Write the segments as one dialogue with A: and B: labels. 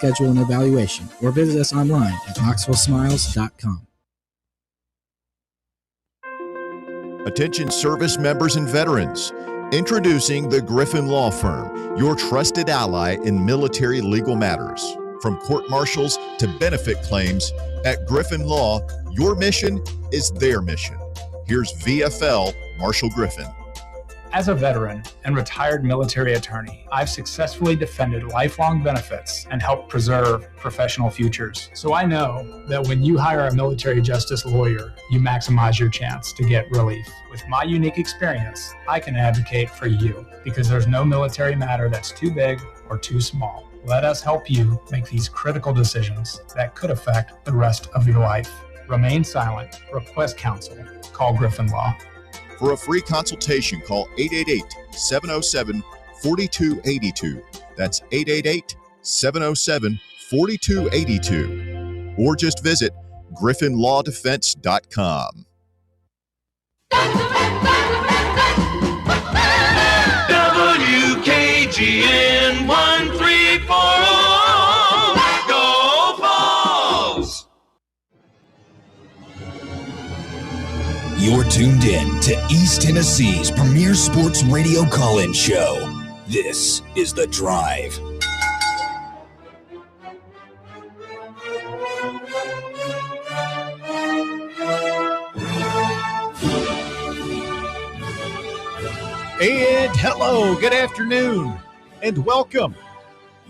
A: schedule an evaluation or visit us online at knoxvillesmiles.com.
B: Attention service members and veterans. Introducing the Griffin Law Firm, your trusted ally in military legal matters. From court-martials to benefit claims, at Griffin Law, your mission is their mission. Here's VFL Marshall Griffin.
C: As a veteran and retired military attorney, I've successfully defended lifelong benefits and helped preserve professional futures. So I know that when you hire a military justice lawyer, you maximize your chance to get relief. With my unique experience, I can advocate for you because there's no military matter that's too big or too small. Let us help you make these critical decisions that could affect the rest of your life. Remain silent. Request counsel. Call Griffin Law.
B: For a free consultation, call 888-707-4282. That's 888-707-4282. Or just visit griffinlawdefense.com.
D: WKGN 1340. Go Vols!
E: You're tuned in to East Tennessee's premier sports radio call-in show. This is The Drive.
F: And hello, good afternoon, and welcome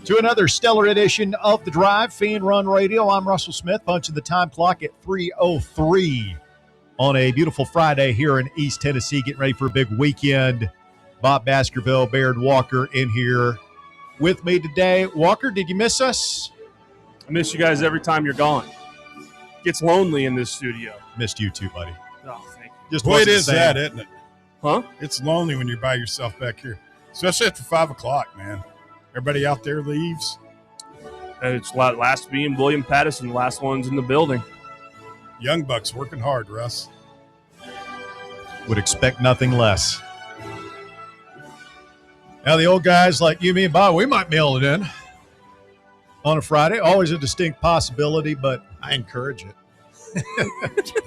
F: to another stellar edition of The Drive, Fan Run Radio. I'm Russell Smith, punching the time clock at 3:03 on a beautiful Friday here in East Tennessee, getting ready for a big weekend. Bob Baskerville, Baird Walker in here with me today. Walker, did you miss us?
G: I miss you guys every time you're gone. It gets lonely in this studio.
F: Missed you too, buddy.
G: Oh, thank you.
F: Just
H: Boy, it is that, isn't it?
G: Huh?
H: It's lonely when you're by yourself back here, especially after 5 o'clock, man. Everybody out there leaves.
G: And it's last being William Pattison, the last one's in the building.
H: Young Bucks working hard, Russ.
F: Would expect nothing less. Now, the old guys like you, me, and Bob, we might mail it in on a Friday. Always a distinct possibility, but I encourage it.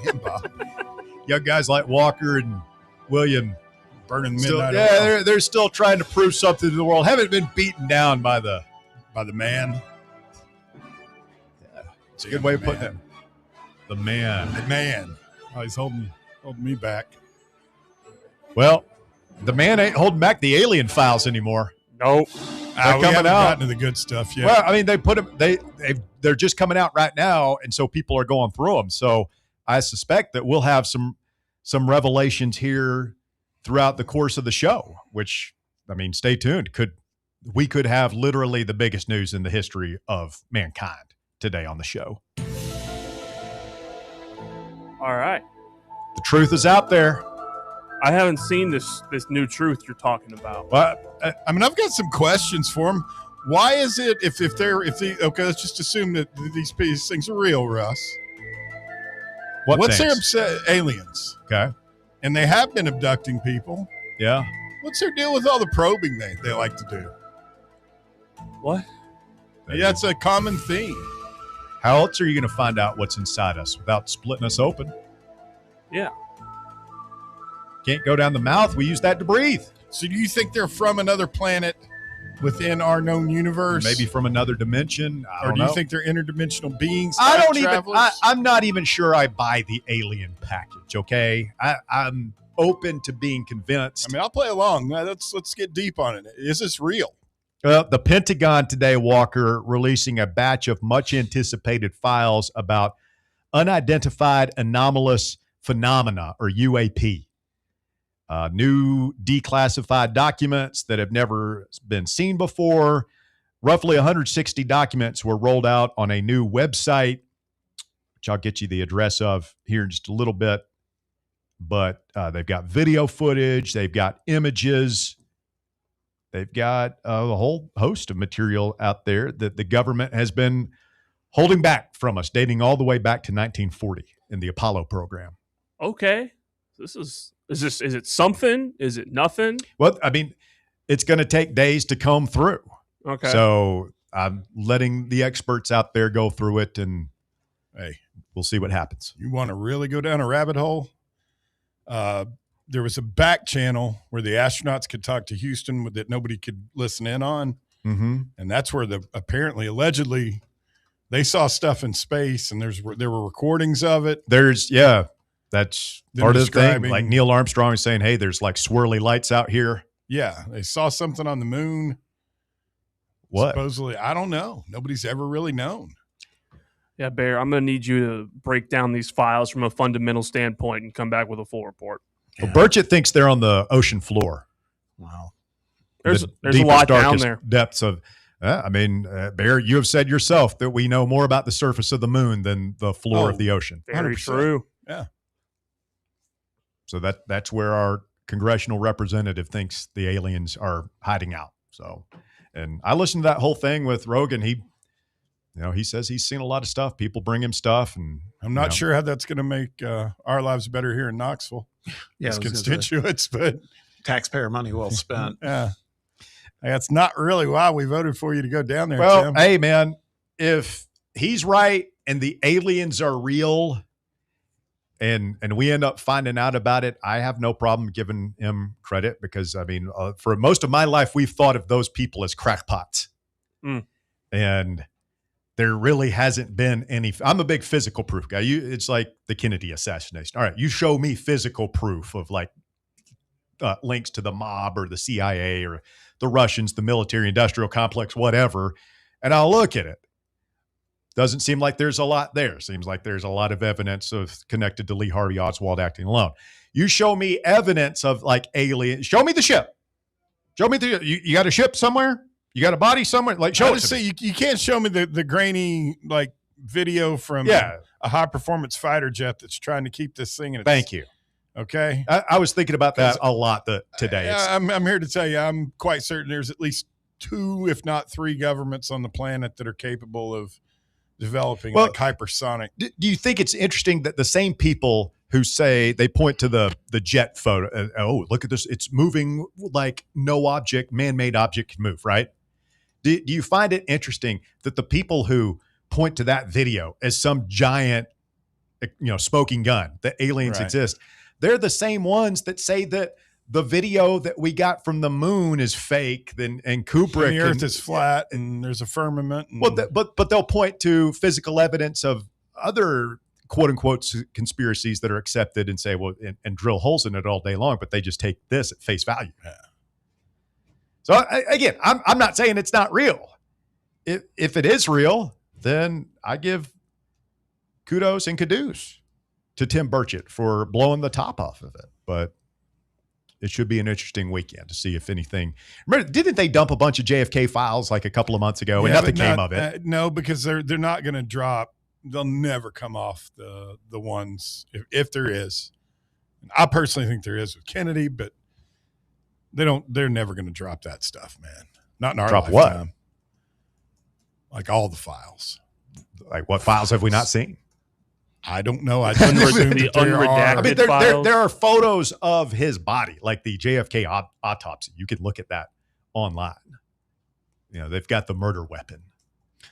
H: Yeah, Bob.
F: Young guys like Walker and William
H: Burning
F: still,
H: midnight.
F: yeah, they're still trying to prove something to the world. Haven't been beaten down by the
H: man.
F: Yeah, it's a good way of putting it. The man.
H: The man. Oh, he's holding me back.
F: Well, the man ain't holding back the alien files anymore.
G: Nope.
F: They're coming out.
H: Gotten to the good stuff yet.
F: Well, I mean, they're just coming out right now, and so people are going through them. So I suspect that we'll have some revelations here throughout the course of the show, which, I mean, stay tuned. We could have literally the biggest news in the history of mankind today on the show.
G: All right.
F: The truth is out there.
G: I haven't seen this new truth you're talking about.
F: Well,
H: I mean, I've got some questions for him. Why is it okay, let's just assume that these things are real, Russ. What's their aliens?
F: Okay.
H: And they have been abducting people.
F: Yeah.
H: What's their deal with all the probing they like to do?
G: What?
H: Yeah, it's a common theme.
F: How else are you going to find out what's inside us without splitting us open?
G: Yeah.
F: Can't go down the mouth. We use that to breathe.
H: So do you think they're from another planet within our known universe?
F: Maybe from another dimension.
H: Or do you think they're interdimensional beings?
F: I'm not even sure I buy the alien package, okay? I'm open to being convinced.
H: I mean, I'll play along. Let's get deep on it. Is this real?
F: The Pentagon today, Walker, releasing a batch of much-anticipated files about unidentified anomalous phenomena, or UAP. New declassified documents that have never been seen before. Roughly 160 documents were rolled out on a new website, which I'll get you the address of here in just a little bit. But they've got video footage. They've got images. They've got a whole host of material out there that the government has been holding back from us, dating all the way back to 1940 in the Apollo program.
G: Okay. Is it something? Is it nothing?
F: Well, I mean, it's going to take days to comb through.
G: Okay.
F: So I'm letting the experts out there go through it, and
H: hey,
F: we'll see what happens.
H: You want to really go down a rabbit hole? There was a back channel where the astronauts could talk to Houston that nobody could listen in on.
F: Mm-hmm.
H: And that's where allegedly they saw stuff in space, and there were recordings of it.
F: That's part of the thing. Like Neil Armstrong is saying, hey, there's like swirly lights out here.
H: Yeah, they saw something on the moon.
F: What?
H: Supposedly, I don't know. Nobody's ever really known.
G: Yeah, Bear, I'm going to need you to break down these files from a fundamental standpoint and come back with a full report.
F: Well, Burchett thinks they're on the ocean floor.
A: Wow.
G: There's a lot down there.
F: Depths of, Bear, you have said yourself that we know more about the surface of the moon than the floor of the ocean.
G: Very
H: 100%.
G: true.
H: Yeah.
F: So that's where our congressional representative thinks the aliens are hiding out. So, and I listened to that whole thing with Rogan. He says he's seen a lot of stuff. People bring him stuff, and
H: I'm not sure how that's going to make our lives better here in Knoxville. As constituents, but
I: taxpayer money well spent.
H: Yeah, that's not really why we voted for you to go down there.
F: Well,
H: Tim.
F: Hey man, if he's right and the aliens are real, and we end up finding out about it, I have no problem giving him credit, because for most of my life we've thought of those people as crackpots, and there really hasn't been any. I'm a big physical proof guy. It's like the Kennedy assassination. All right, you show me physical proof of like links to the mob or the CIA or the Russians, the military-industrial complex, whatever, and I'll look at it. Doesn't seem like there's a lot there. Seems like there's a lot of evidence connected to Lee Harvey Oswald acting alone. You show me evidence of like aliens. Show me the ship. Show me you got a ship somewhere? You got a body somewhere? Like, show it to me.
H: You can't show me the grainy like video from a high performance fighter jet that's trying to keep this thing in its,
F: Thank you.
H: Okay.
F: I was thinking about that a lot today.
H: I'm here to tell you, I'm quite certain there's at least 2, if not 3 governments on the planet that are capable of developing like hypersonic.
F: Do you think it's interesting that the same people who say, they point to the jet photo, oh, look at this, it's moving like no object, man-made object can move, right? Do you find it interesting that the people who point to that video as some giant, smoking gun, that aliens exist, they're the same ones that say that the video that we got from the moon is fake, and Kubrick,
H: and the Earth is flat, and there's a firmament. And,
F: but they'll point to physical evidence of other quote unquote conspiracies that are accepted and say, well, and drill holes in it all day long, but they just take this at face value. Yeah. So again, I'm not saying it's not real. If it is real, then I give kudos and kudos to Tim Burchett for blowing the top off of it. But it should be an interesting weekend to see if anything. Remember, didn't they dump a bunch of JFK files like a couple of months ago, and nothing came of it?
H: No, because they're not going to drop. They'll never come off the ones if there is. I personally think there is with Kennedy, but they're never going to drop that stuff, man. Not in our lifetime.
F: What?
H: Like all the files.
F: Like what files have we not seen?
H: I don't know. I don't assume
G: the
H: that there are.
G: unredacted
F: I mean, there are photos of his body, like the JFK autopsy. You can look at that online. They've got the murder weapon.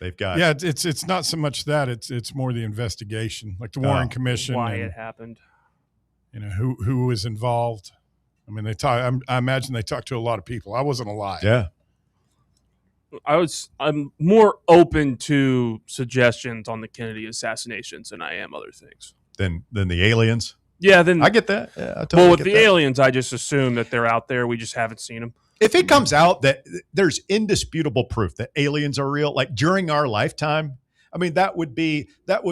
F: They've got
H: it's not so much that it's more the investigation, like the Warren Commission,
G: why it happened.
H: Who was involved. I mean, I imagine they talked to a lot of people. I wasn't alive.
F: Yeah.
G: I'm more open to suggestions on the Kennedy assassinations than I am other things.
F: Than the aliens?
G: Yeah, then
F: I get that. Yeah, I totally
G: with
F: get
G: the
F: that.
G: aliens, I just assume that they're out there. We just haven't seen them.
F: If it comes out that there's indisputable proof that aliens are real, like during our lifetime, I mean, that would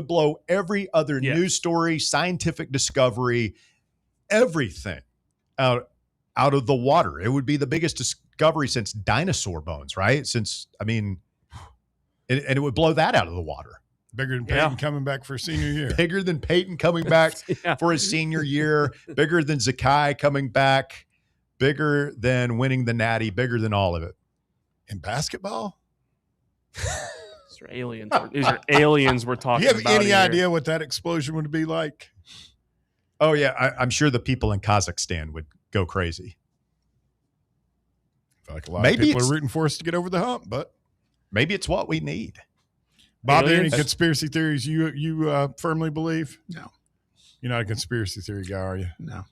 F: blow every other news story, scientific discovery, everything out of the water. It would be the biggest discovery since dinosaur bones, right? And it would blow that out of the water.
H: Bigger than Peyton coming back for senior year.
F: Bigger than Peyton coming back for his senior year. Bigger than Zakai coming back. Bigger than winning the Natty. Bigger than all of it.
H: In basketball?
G: These are aliens. These are aliens we're talking about.
H: Do you have any idea what that explosion would be like?
F: Oh, yeah. I'm sure the people in Kazakhstan would go crazy.
H: I feel like a lot of people are rooting for us to get over the hump, but
F: maybe it's what we need.
H: Bob, any
G: Aliens?
H: conspiracy theories you firmly believe?
I: No.
H: You're not a conspiracy theory guy, are you?
I: No.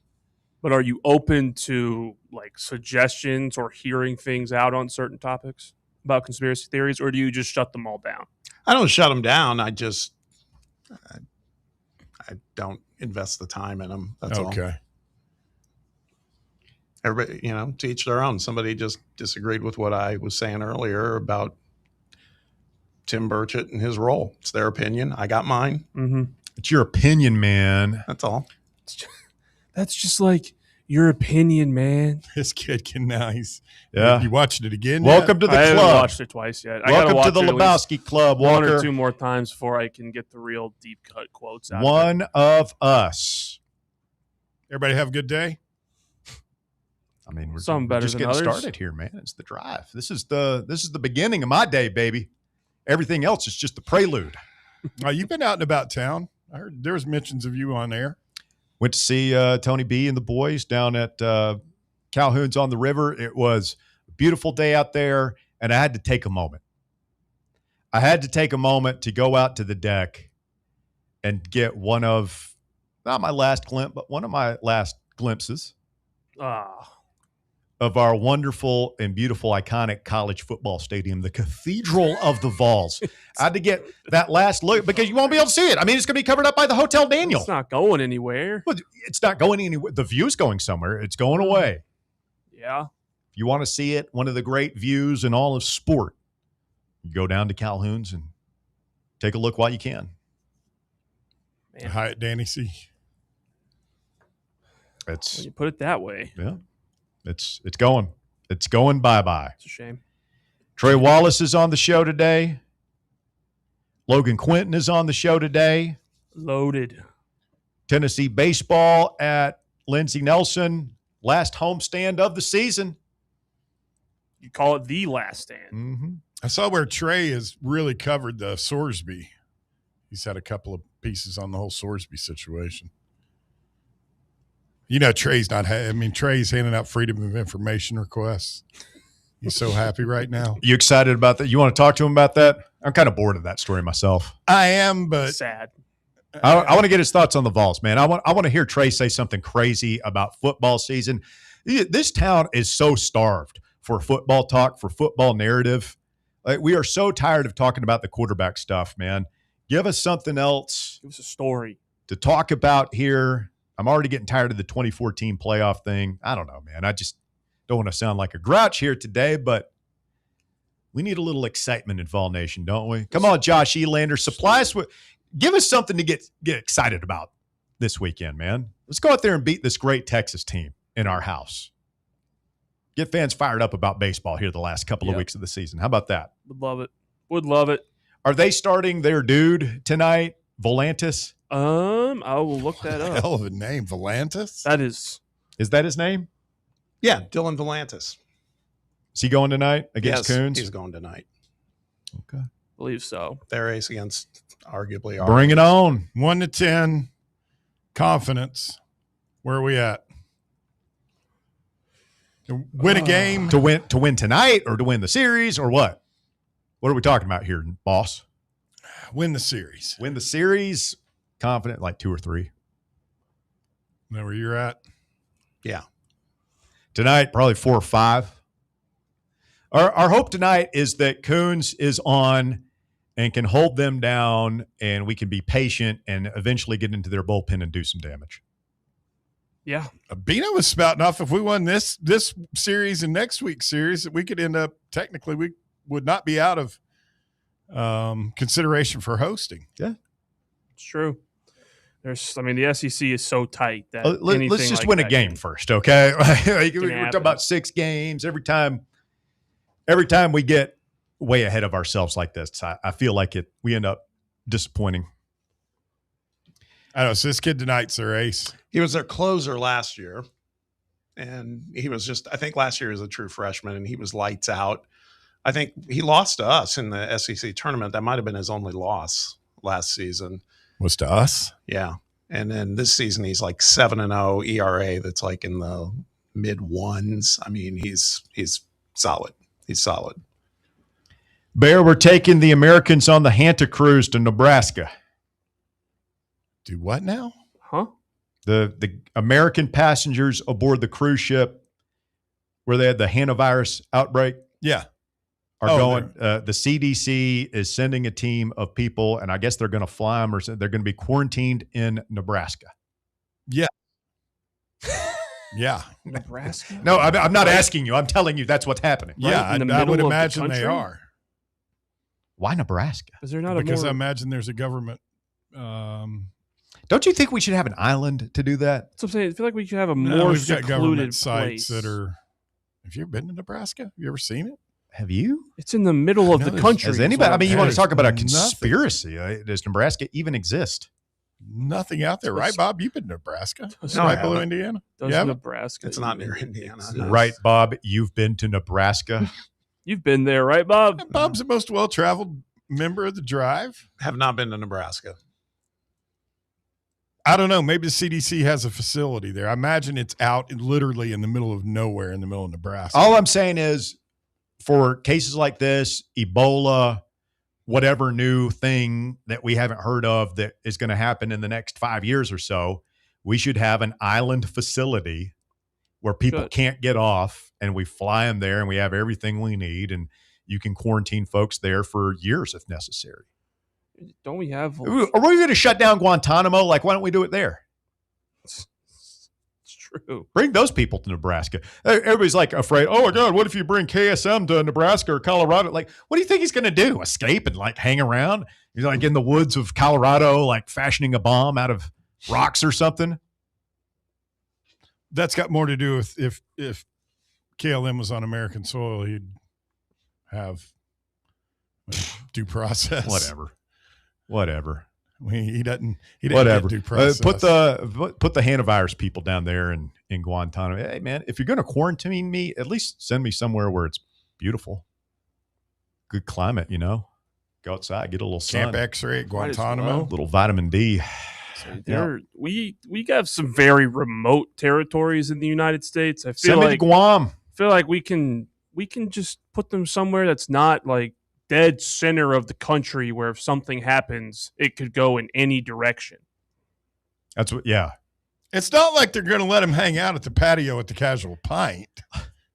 G: But are you open to like suggestions or hearing things out on certain topics about conspiracy theories, or do you just shut them all down?
I: I don't shut them down. I don't invest the time in them. That's all.
H: Okay.
I: Everybody, to each their own. Somebody just disagreed with what I was saying earlier about Tim Burchett and his role. It's their opinion. I got mine.
G: Mm-hmm.
F: It's your opinion, man.
I: That's all.
G: That's just like your opinion, man.
H: This kid can now.
F: Yeah.
H: You watched it again?
F: Welcome to the
G: I haven't
F: club.
G: watched it twice yet. I gotta
F: Welcome
G: watch
F: to the
G: it at least
F: Lebowski Club,
G: one
F: Walker.
G: or two more times before I can get the real deep cut quotes out.
F: One of us.
H: Everybody have a good day?
F: I mean, we're
G: Some better
F: just
G: than
F: getting
G: others.
F: started here, man. It's the drive. This is the beginning of my day, baby. Everything else is just the prelude.
H: You've been out and about town. I heard there was mentions of you on air.
F: Went to see Tony B and the boys down at Calhoun's on the river. It was a beautiful day out there, and I had to take a moment. I had to take a moment to go out to the deck and get one of, not my last glimpse, but one of my last glimpses of our wonderful and beautiful, iconic college football stadium, the Cathedral of the Vols. I had to get that last look because you won't be able to see it. I mean, it's going to be covered up by the Hotel Daniel.
G: It's not going anywhere.
F: Well, it's not going anywhere. The view's going somewhere. It's going away.
G: Yeah.
F: If you want to see it, one of the great views in all of sport, you go down to Calhoun's and take a look while you can.
G: Man.
H: Hyatt Danny C.
G: When you put it that way.
F: Yeah. It's going. It's going bye-bye.
G: It's a shame.
F: Trey Wallace is on the show today. Logan Quinton is on the show today.
G: Loaded.
F: Tennessee baseball at Lindsey Nelson. Last homestand of the season.
G: You call it the last stand.
F: Mm-hmm.
H: I saw where Trey has really covered the Sorsby. He's had a couple of pieces on the whole Sorsby situation. Trey's not. Trey's handing out freedom of information requests. He's so happy right now.
F: You excited about that? You want to talk to him about that? I'm kind of bored of that story myself.
H: I am, but
G: Sad.
F: I want to get his thoughts on the Vols, man. I want to hear Trey say something crazy about football season. This town is so starved for football talk, for football narrative. Like, we are so tired of talking about the quarterback stuff, man. Give us something else.
G: Give us a story
F: to talk about here. I'm already getting tired of the 2014 playoff thing. I don't know, man. I just don't want to sound like a grouch here today, but we need a little excitement in Vol Nation, don't we? Come on, Josh Elander. Supply us with, give us something to get excited about this weekend, man. Let's go out there and beat this great Texas team in our house. Get fans fired up about baseball here the last couple of weeks of the season. How about that?
G: Would love it. Would love it.
F: Are they starting their dude tonight, Volantis?
G: I will look that up.
H: Hell of a name, Volantis.
G: That is
F: that his name?
I: Yeah, Dylan Volantis.
F: Is he going tonight against Coons?
I: He's going tonight.
F: Okay.
G: believe so.
I: Their ace against arguably ours.
F: Bring it on.
H: 1 to 10. Confidence. Where are we at? To win a game.
F: To win tonight or to win the series or what? What are we talking about here, boss?
H: Win the series.
F: Win the series. Confident, like 2 or 3.
H: Is that where you're at?
I: Yeah.
F: Tonight, probably 4 or 5. Our hope tonight is that Coons is on and can hold them down, and we can be patient and eventually get into their bullpen and do some damage.
G: Yeah.
H: Bino was spouting off if we won this series and next week's series, that we could end up, technically, we would not be out of consideration for hosting.
F: Yeah.
G: It's true. The SEC is so tight that
F: let's just
G: like
F: win a game first, okay? We're talking about 6 games. Every time we get way ahead of ourselves like this, I feel like we end up disappointing.
H: I don't know. So this kid tonight's their ace.
I: He was their closer last year, and he was I think last year he was a true freshman, and he was lights out. I think he lost to us in the SEC tournament. That might have been his only loss last season.
H: Was to us?
I: Yeah. And then this season he's like 7-0 ERA that's like in the mid 1s. I mean, he's solid. He's solid.
F: Bear, we're taking the Americans on the Hanta cruise to Nebraska.
H: Do what now?
G: Huh?
F: The American passengers aboard the cruise ship where they had the hantavirus outbreak
H: Yeah.
F: are going. The CDC is sending a team of people, and I guess they're going to fly them, or they're going to be quarantined in Nebraska.
H: Yeah. Yeah.
G: Nebraska?
F: No, I'm not asking you. I'm telling you that's what's happening.
H: Yeah,
G: in the
H: I would
G: middle of the
H: imagine they
G: country?
H: are.
F: Why Nebraska?
G: Is there not
H: Because I
G: a more?
H: imagine there's a government.
F: Don't you think we should have an island to do that?
G: That's what I'm saying. I feel like we should have a
H: No,
G: more
H: we've got government
G: secluded
H: sites
G: place.
H: that are. Have you been to Nebraska? Have you ever seen it?
F: Have you?
G: It's in the middle of
H: I know
G: the
H: there's-
G: country.
F: Has
G: is
F: anybody?
G: what
F: I mean, you
G: I'm
F: want to
G: saying.
F: talk about a
H: Nothing.
F: conspiracy? Does Nebraska even exist?
H: Nothing out there, right, Bob? You've been to Nebraska,
I: No, I
H: right below
I: haven't.
H: Indiana.
G: Does
H: You haven't?
G: Nebraska?
I: It's not
G: even
I: near Indiana.
G: exist?
I: No.
F: Right, Bob? You've been to Nebraska.
G: You've been there, right, Bob?
H: Bob's the most well-traveled member of the drive.
I: Have not been to Nebraska.
H: I don't know. Maybe the CDC has a facility there. I imagine it's out literally in the middle of nowhere in the middle of Nebraska.
F: All I'm saying is, for cases like this, Ebola, whatever new thing that we haven't heard of that is going to happen in the next 5 years or so, we should have an island facility where people
G: Good.
F: can't get off, and we fly them there, and we have everything we need, and you can quarantine folks there for years if necessary.
G: Don't we have?
F: Are we going to shut down Guantanamo? Like, why don't we do it there?
G: It's true.
F: Bring those people to Nebraska. Everybody's like afraid. Oh my God, what if you bring KSM to Nebraska or Colorado? Like, what do you think he's going to do? Escape and like hang around? He's like in the woods of Colorado, like fashioning a bomb out of rocks or something.
H: That's got more to do with if KLM was on American soil, he'd have due process.
F: Whatever.
H: He doesn't
F: Whatever.
H: get due process.
F: Put the hantavirus people down there in Guantanamo. Hey man, if you're going to quarantine me, at least send me somewhere where it's beautiful, good climate. Go outside, get a little sun,
H: Camp X-ray at
G: Might as
H: Guantanamo.
G: well.
F: little vitamin D.
G: We have some very remote territories in the United States. I feel
F: Send me to
G: like
F: Guam.
G: we can just put them somewhere that's not like dead center of the country where if something happens, it could go in any direction.
F: That's what. Yeah.
H: It's not like they're going to let him hang out at the patio at the Casual Pint.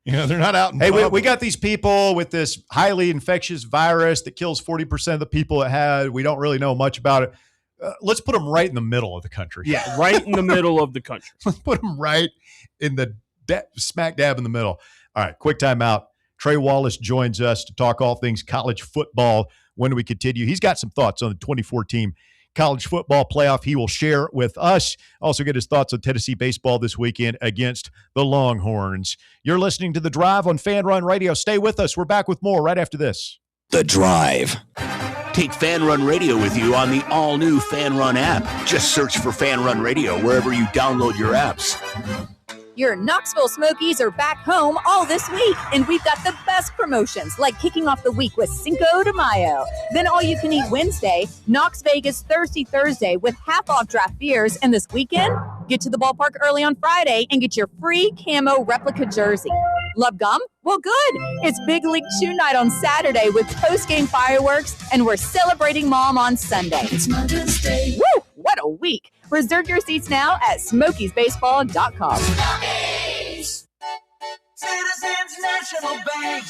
H: They're not out in
F: Hey, we
H: public.
F: got these people with this highly infectious virus that kills 40% of the people it had. We don't really know much about it. Let's put them right in the middle of the country.
G: Yeah, right in the middle of the country.
F: Let's put them right in the smack dab in the middle. All right, quick timeout. Trey Wallace joins us to talk all things college football when we continue. He's got some thoughts on the 2014 college football playoff he will share with us. Also get his thoughts on Tennessee baseball this weekend against the Longhorns. You're listening to The Drive on Fan Run Radio. Stay with us. We're back with more right after this.
E: The Drive.
J: Take Fan Run Radio with you on the all-new Fan Run app. Just search for Fan Run Radio wherever you download your apps.
K: Your Knoxville Smokies are back home all this week, and we've got the best promotions, like kicking off the week with Cinco de Mayo. Then all-you-can-eat Wednesday, Knox Vegas Thirsty Thursday with half-off draft beers, and this weekend, get to the ballpark early on Friday and get your free camo replica jersey. Love gum? Well, good. It's Big League Chew Night on Saturday with post-game fireworks, and we're celebrating Mom on Sunday. It's Mother's Day. Woo! What a week. Reserve your seats now at SmokiesBaseball.com.
D: Citizens National Bank.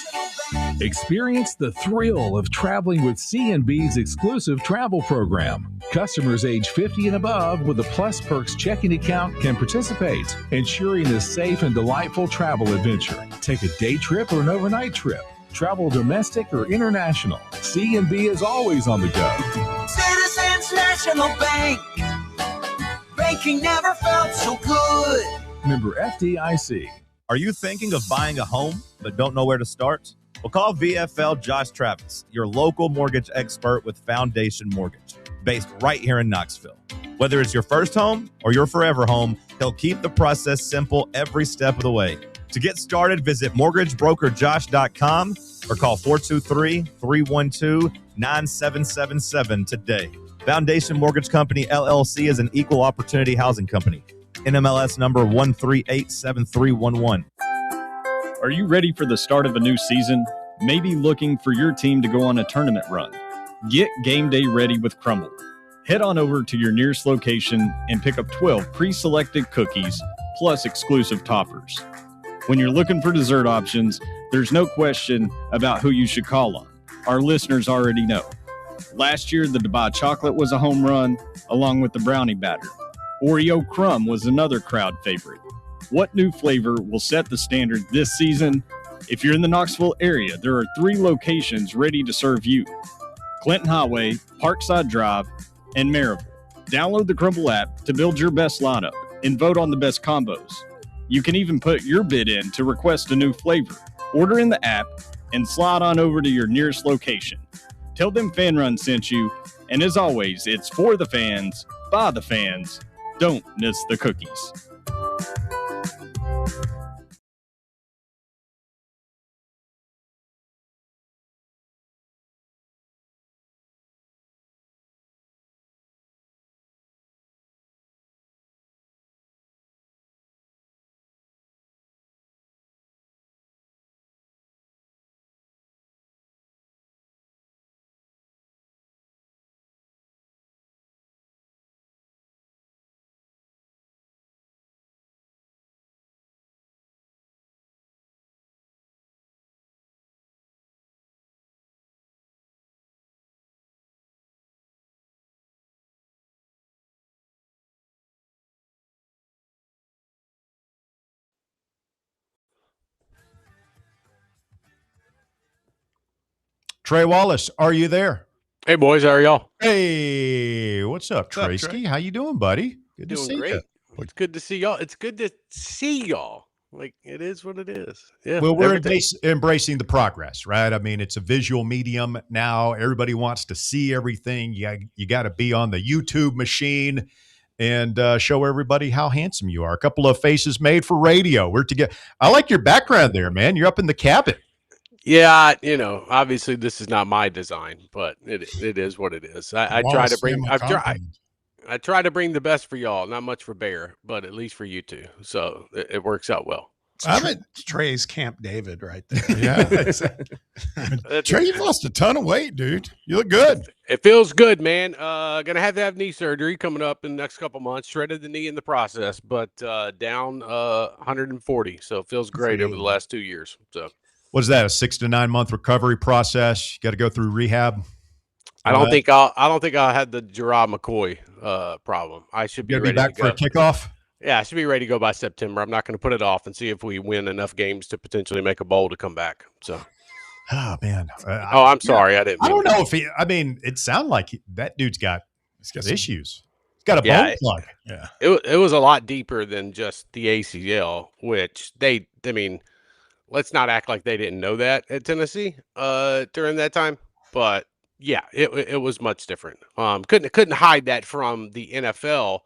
L: Experience the thrill of traveling with C&B's exclusive travel program. Customers age 50 and above with a Plus Perks checking account can participate, ensuring a safe and delightful travel adventure. Take a day trip or an overnight trip. Travel domestic or international. C&B is always on the go.
D: Citizens National Bank. Banking never felt so good.
L: Member FDIC.
M: Are you thinking of buying a home but don't know where to start? Well, call VFL Josh Travis, your local mortgage expert with Foundation Mortgage, based right here in Knoxville. Whether it's your first home or your forever home, he'll keep the process simple every step of the way. To get started, visit mortgagebrokerjosh.com or call 423-312-9777 today. Foundation Mortgage Company, LLC is an equal opportunity housing company. NMLS number 1387311.
N: Are you ready for the start of a new season? Maybe looking for your team to go on a tournament run. Get game day ready with Crumble. Head on over to your nearest location and pick up 12 pre-selected cookies plus exclusive toppers. When you're looking for dessert options, there's no question about who you should call on. Our listeners already know. Last year, the Dubai chocolate was a home run, along with the brownie batter. Oreo crumb was another crowd favorite. What new flavor will set the standard this season? If you're in the Knoxville area, there are 3 locations ready to serve you: Clinton Highway, Parkside Drive, and Maryville. Download the Crumble app to build your best lineup and vote on the best combos. You can even put your bid in to request a new flavor. Order in the app and slide on over to your nearest location. Tell them Fan Run sent you, and as always, it's for the fans, by the fans. Don't miss the cookies.
F: Trey Wallace, are you there?
O: Hey, boys, how are y'all?
F: Hey, what's up, Tracy? How you doing, buddy? Good to
O: Doing
F: see
O: great.
F: you.
O: It's good to see y'all. It's good to see y'all. Like, it is what it is. Yeah.
F: Well, we're
O: everything.
F: embracing the progress, right? I mean, it's a visual medium now. Everybody wants to see everything. You got to be on the YouTube machine and show everybody how handsome you are. A couple of faces made for radio. We're together. I like your background there, man. You're up in the cabin.
O: Yeah, obviously this is not my design, but it is what it is. I try to bring I try to bring the best for y'all, not much for Bear, but at least for you two. So it works out well.
I: It's Trey's Camp David right there.
H: Yeah. Trey, you've lost a ton of weight, dude. You look good.
O: It feels good, man. Gonna have to have knee surgery coming up in the next couple months. Shredded the knee in the process, but down 140. So it feels great over the last 2 years. So
F: what is that? A 6 to 9 month recovery process? You got to go through rehab.
O: I don't think I'll have the Gerard McCoy problem. I should be ready
F: back
O: to go.
F: for a kickoff.
O: Yeah, I should be ready to go by September. I'm not going to put it off and see if we win enough games to potentially make a bowl to come back. So,
F: oh man.
O: I'm sorry. I didn't.
F: I don't know if he. I mean, it sounded like that dude's got issues. He's got a bone plug.
H: Yeah.
O: It was a lot deeper than just the ACL, which let's not act like they didn't know that at Tennessee during that time. But yeah, it was much different. Couldn't hide that from the NFL.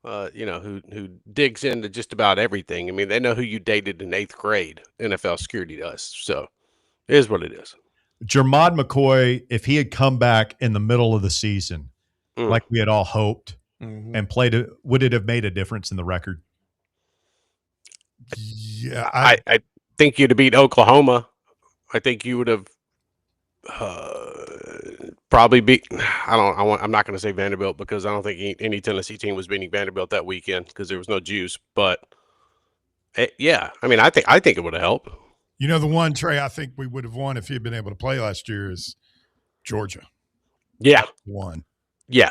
O: Who digs into just about everything. I mean, they know who you dated in 8th grade. NFL security does. So it is what it is.
F: Jermod McCoy, if he had come back in the middle of the season, like we had all hoped, and played it, would it have made a difference in the record?
H: Yeah,
O: I think you'd have beat Oklahoma. I think you would have probably beat. I'm not going to say Vanderbilt because I don't think any Tennessee team was beating Vanderbilt that weekend because there was no juice. But yeah, I mean, I think it would have helped.
H: You know, the one, Trey, I think we would have won if he had been able to play last year is Georgia.
O: Yeah,
H: won.
O: Yeah,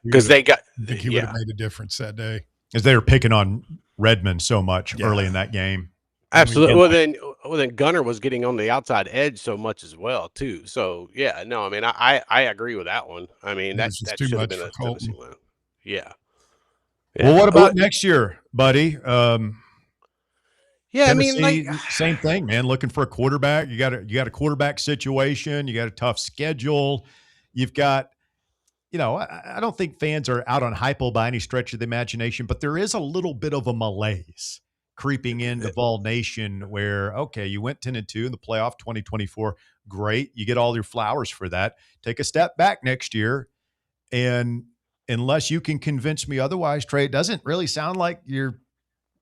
O: because they got.
H: I think he would have made a difference that day
F: as they were picking on Redmond so much early in that game.
O: Absolutely. Well, then Gunner was getting on the outside edge so much as well, too. So yeah, no, I mean, I agree with that one. I mean, that should have been a Tennessee win. Yeah.
F: Well, what about next year, buddy?
O: Yeah,
F: Tennessee,
O: I mean,
F: same thing, man. Looking for a quarterback. You got a quarterback situation. You got a tough schedule. You've got, I don't think fans are out on hypo by any stretch of the imagination, but there is a little bit of a malaise creeping into Vol Nation where, okay, you went 10-2 in the playoff 2024. Great. You get all your flowers for that. Take a step back next year. And unless you can convince me otherwise, Trey, it doesn't really sound like you're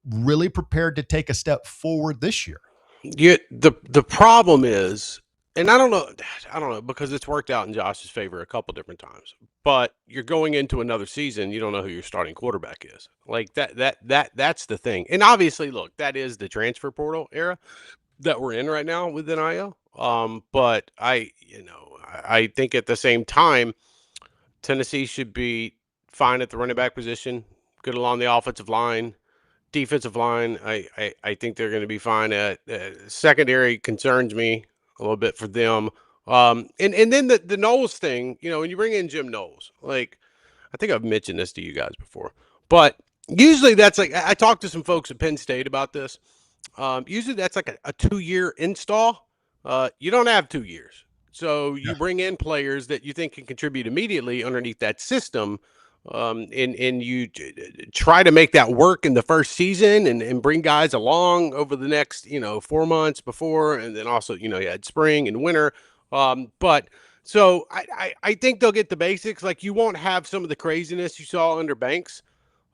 F: really prepared to take a step forward this year.
O: The problem is, and I don't know because it's worked out in Josh's favor a couple different times. But you're going into another season, you don't know who your starting quarterback is. Like that's the thing. And obviously, look, that is the transfer portal era that we're in right now with NIL. But I think at the same time, Tennessee should be fine at the running back position, good along the offensive line. Defensive line, I think they're going to be fine at. Secondary concerns me a little bit for them. And then the Knowles thing, when you bring in Jim Knowles, like I think I've mentioned this to you guys before, but usually that's like I talked to some folks at Penn State about this. Usually that's like a 2-year install. You don't have 2 years, so you bring in players that you think can contribute immediately underneath that system. And you try to make that work in the first season and bring guys along over the next, 4 months before. And then also, you had spring and winter. But so I think they'll get the basics. Like you won't have some of the craziness you saw under Banks,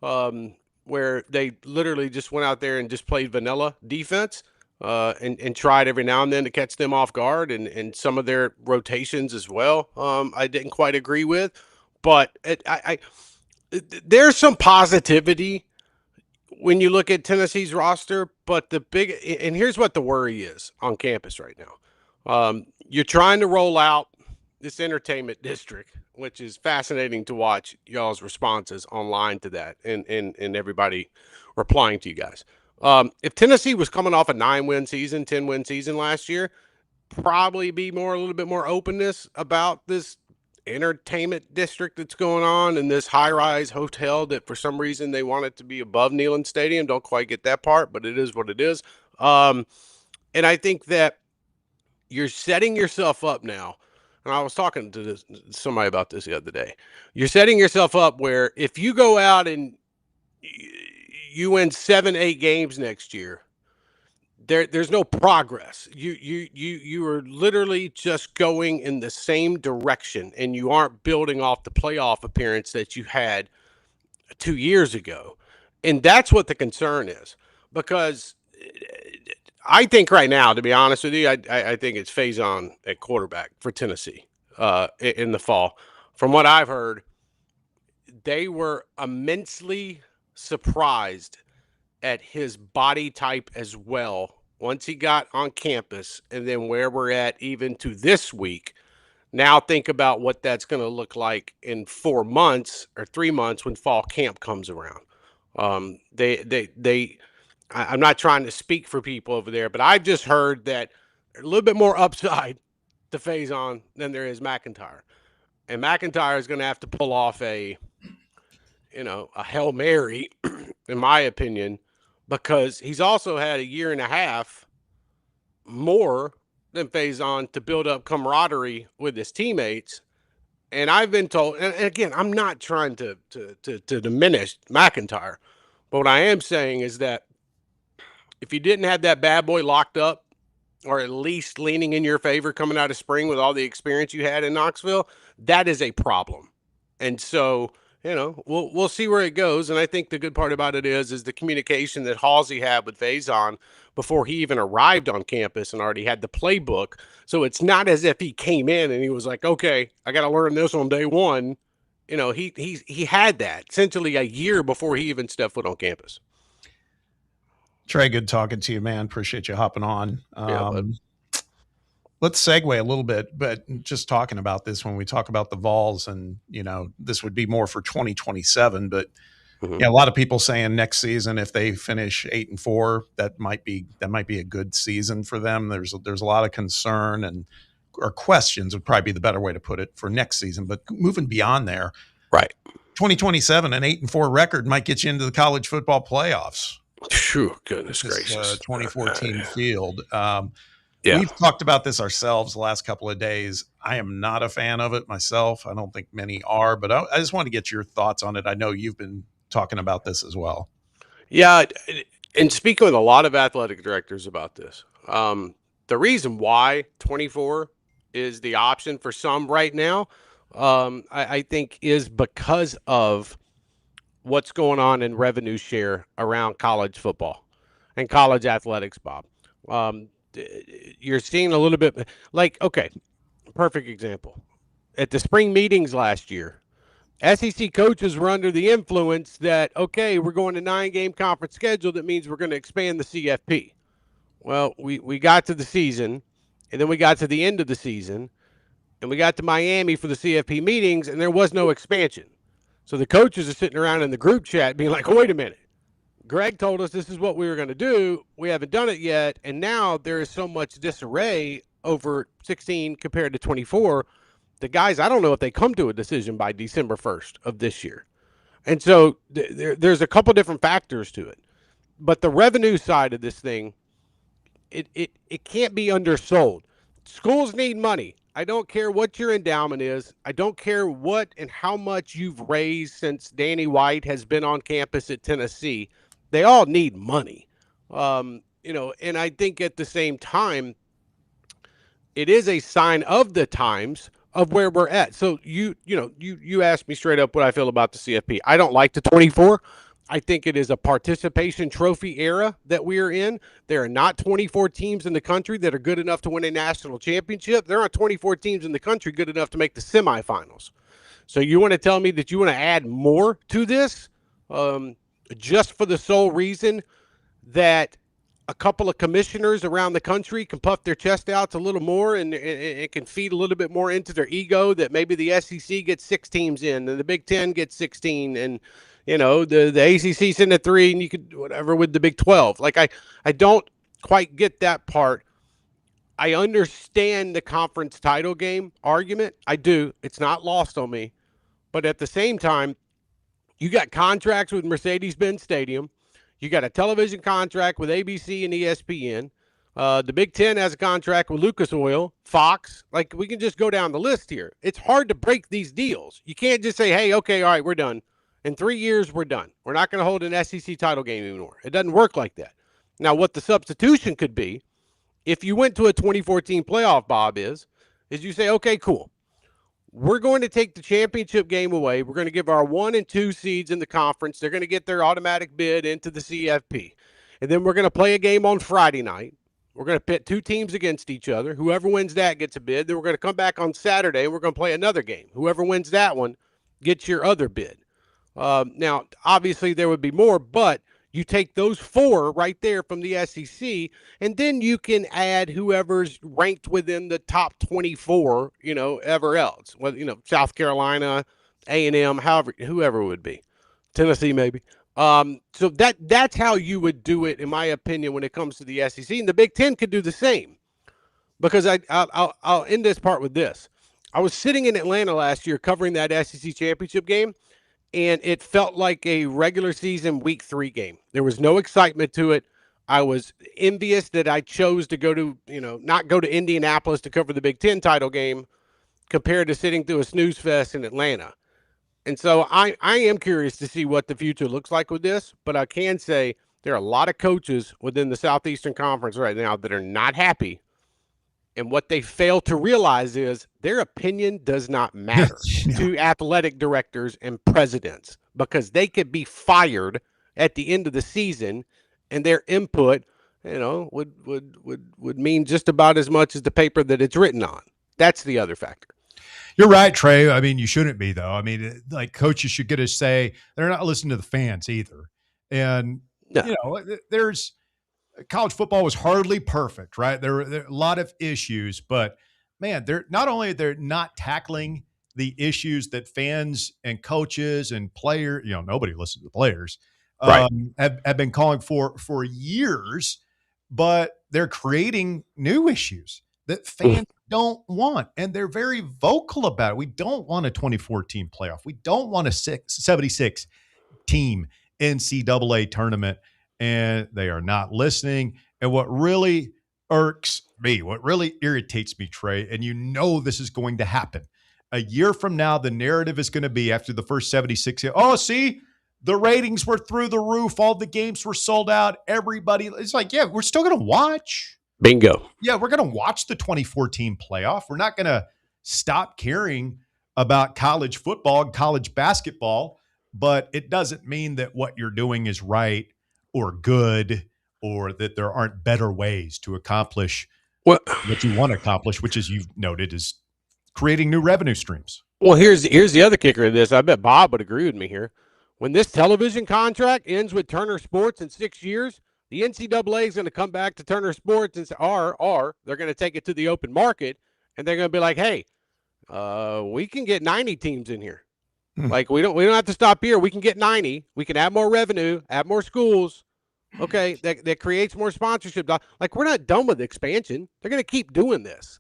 O: where they literally just went out there and just played vanilla defense. And tried every now and then to catch them off guard and some of their rotations as well. I didn't quite agree with. But there's some positivity when you look at Tennessee's roster. But and here's what the worry is on campus right now. You're trying to roll out this entertainment district, which is fascinating to watch y'all's responses online to that and everybody replying to you guys. If Tennessee was coming off a 9-win season, 10-win season last year, probably be a little bit more openness about this entertainment district that's going on in this high-rise hotel that for some reason they want it to be above Neyland Stadium. Don't quite get that part, but it is what it is. And I think that you're setting yourself up now. And I was talking to somebody about this the other day. You're setting yourself up where if you go out and you win 7-8 games next year, there's no progress. You are literally just going in the same direction, and you aren't building off the playoff appearance that you had 2 years ago. And that's what the concern is, because I think right now, to be honest with you, I think it's Faison at quarterback for Tennessee in the fall. From what I've heard, they were immensely surprised at his body type as well once he got on campus, and then where we're at even to this week. Now think about what that's going to look like in 4 months or 3 months when fall camp comes around. I'm not trying to speak for people over there, but I've just heard that a little bit more upside to Faison than there is McIntyre. And McIntyre is going to have to pull off a Hail Mary, in my opinion, because he's also had 1.5 years more than Faison to build up camaraderie with his teammates. And I've been told, and again, I'm not trying to diminish McIntyre, but what I am saying is that if you didn't have that bad boy locked up, or at least leaning in your favor coming out of spring with all the experience you had in Knoxville, that is a problem. And so, we'll see where it goes. And I think the good part about it is the communication that Halsey had with Faison before he even arrived on campus and already had the playbook. So it's not as if he came in and he was like, okay, I got to learn this on day one. He had that essentially 1 year before he even stepped foot on campus.
I: Trey, good talking to you, man. Appreciate you hopping on. Let's segue a little bit, but just talking about this when we talk about the Vols, and this would be more for 2027. But a lot of people saying next season, if they finish 8-4, that might be a good season for them. There's a lot of concern or questions would probably be the better way to put it for next season. But moving beyond there,
O: right?
I: 2027, an 8-4 record might get you into the college football playoffs.
O: Phew, goodness gracious.
I: 2014 field.
O: Yeah.
I: We've talked about this ourselves the last couple of days. I am not a fan of it myself. I don't think many are, but I just want to get your thoughts on it. I know you've been talking about this as well.
O: Yeah, and speaking with a lot of athletic directors about this, the reason why 24 is the option for some right now, I think is because of what's going on in revenue share around college football and college athletics, Bob. you're seeing a little bit like, okay, perfect example. At the spring meetings last year, SEC coaches were under the influence that, okay, we're going to 9-game conference schedule. That means we're going to expand the CFP. Well, we got to the season, and then we got to the end of the season, and we got to Miami for the CFP meetings, and there was no expansion. So the coaches are sitting around in the group chat being like, wait a minute. Greg told us this is what we were going to do. We haven't done it yet. And now there is so much disarray over 16 compared to 24. The guys, I don't know if they come to a decision by December 1st of this year. And so there's a couple different factors to it. But the revenue side of this thing, it can't be undersold. Schools need money. I don't care what your endowment is. I don't care what and how much you've raised since Danny White has been on campus at Tennessee. They all need money. And I think at the same time, it is a sign of the times of where we're at. So you asked me straight up what I feel about the CFP. I don't like the 24. I think it is a participation trophy era that we are in. There are not 24 teams in the country that are good enough to win a national championship. There aren't 24 teams in the country good enough to make the semifinals. So you want to tell me that you want to add more to this just for the sole reason that a couple of commissioners around the country can puff their chest out a little more and it can feed a little bit more into their ego that maybe the SEC gets 6 teams in and the Big Ten gets 16 and the ACC's in at 3 and you could whatever with the Big 12. Like I don't quite get that part. I understand the conference title game argument. I do. It's not lost on me. But at the same time, you got contracts with Mercedes-Benz Stadium. You got a television contract with ABC and ESPN. The Big Ten has a contract with Lucas Oil, Fox. Like, we can just go down the list here. It's hard to break these deals. You can't just say, hey, okay, all right, we're done. In 3 years, we're done. We're not going to hold an SEC title game anymore. It doesn't work like that. Now, what the substitution could be, if you went to a 2014 playoff, Bob, is you say, okay, cool. We're going to take the championship game away. We're going to give our 1 and 2 seeds in the conference. They're going to get their automatic bid into the CFP. And then we're going to play a game on Friday night. We're going to pit 2 teams against each other. Whoever wins that gets a bid. Then we're going to come back on Saturday and we're going to play another game. Whoever wins that one gets your other bid. Now, obviously there would be more, but you take those 4 right there from the SEC, and then you can add whoever's ranked within the top 24, ever else. Whether, South Carolina, A&M, whoever it would be. Tennessee, maybe. So that's how you would do it, in my opinion, when it comes to the SEC. And the Big Ten could do the same. Because I'll end this part with this. I was sitting in Atlanta last year covering that SEC championship game, and it felt like a regular season week 3 game. There was no excitement to it. I was envious that I chose to go to, not go to Indianapolis to cover the Big Ten title game compared to sitting through a snooze fest in Atlanta. And so I am curious to see what the future looks like with this, but I can say there are a lot of coaches within the Southeastern Conference right now that are not happy. And what they fail to realize is their opinion does not matter to athletic directors and presidents because they could be fired at the end of the season, and their input, would mean just about as much as the paper that it's written on. That's the other factor.
F: You're right, Trey. I mean, you shouldn't be, though. I mean, like, coaches should get a say. They're not listening to the fans either. And, there's college football was hardly perfect, right? There are a lot of issues, but, man, they're not tackling the issues that fans and coaches and players, nobody listens to the players,
O: right.
F: have been calling for years, but they're creating new issues that fans don't want, and they're very vocal about it. We don't want a 2014 playoff. We don't want a 76 team NCAA tournament, and they are not listening. And what really irks me, what really irritates me, Trey, and this is going to happen. A year from now, the narrative is going to be after the first 76. Oh, see, the ratings were through the roof. All the games were sold out. Everybody, it's like, yeah, we're still going to watch.
O: Bingo.
F: Yeah, we're going to watch the 2014 playoff. We're not going to stop caring about college football and college basketball, but it doesn't mean that what you're doing is right or good or that there aren't better ways to accomplish what you want to accomplish, which, as you've noted, is creating new revenue streams.
O: Well, here's the other kicker of this. I bet Bob would agree with me here. When this television contract ends with Turner Sports in 6 years, the NCAA is going to come back to Turner Sports and say, or they're going to take it to the open market, and they're going to be like, hey, we can get 90 teams in here. Like we don't have to stop here. We can get 90. We can add more revenue, add more schools. Okay, that creates more sponsorship. Like we're not done with expansion. They're going to keep doing this.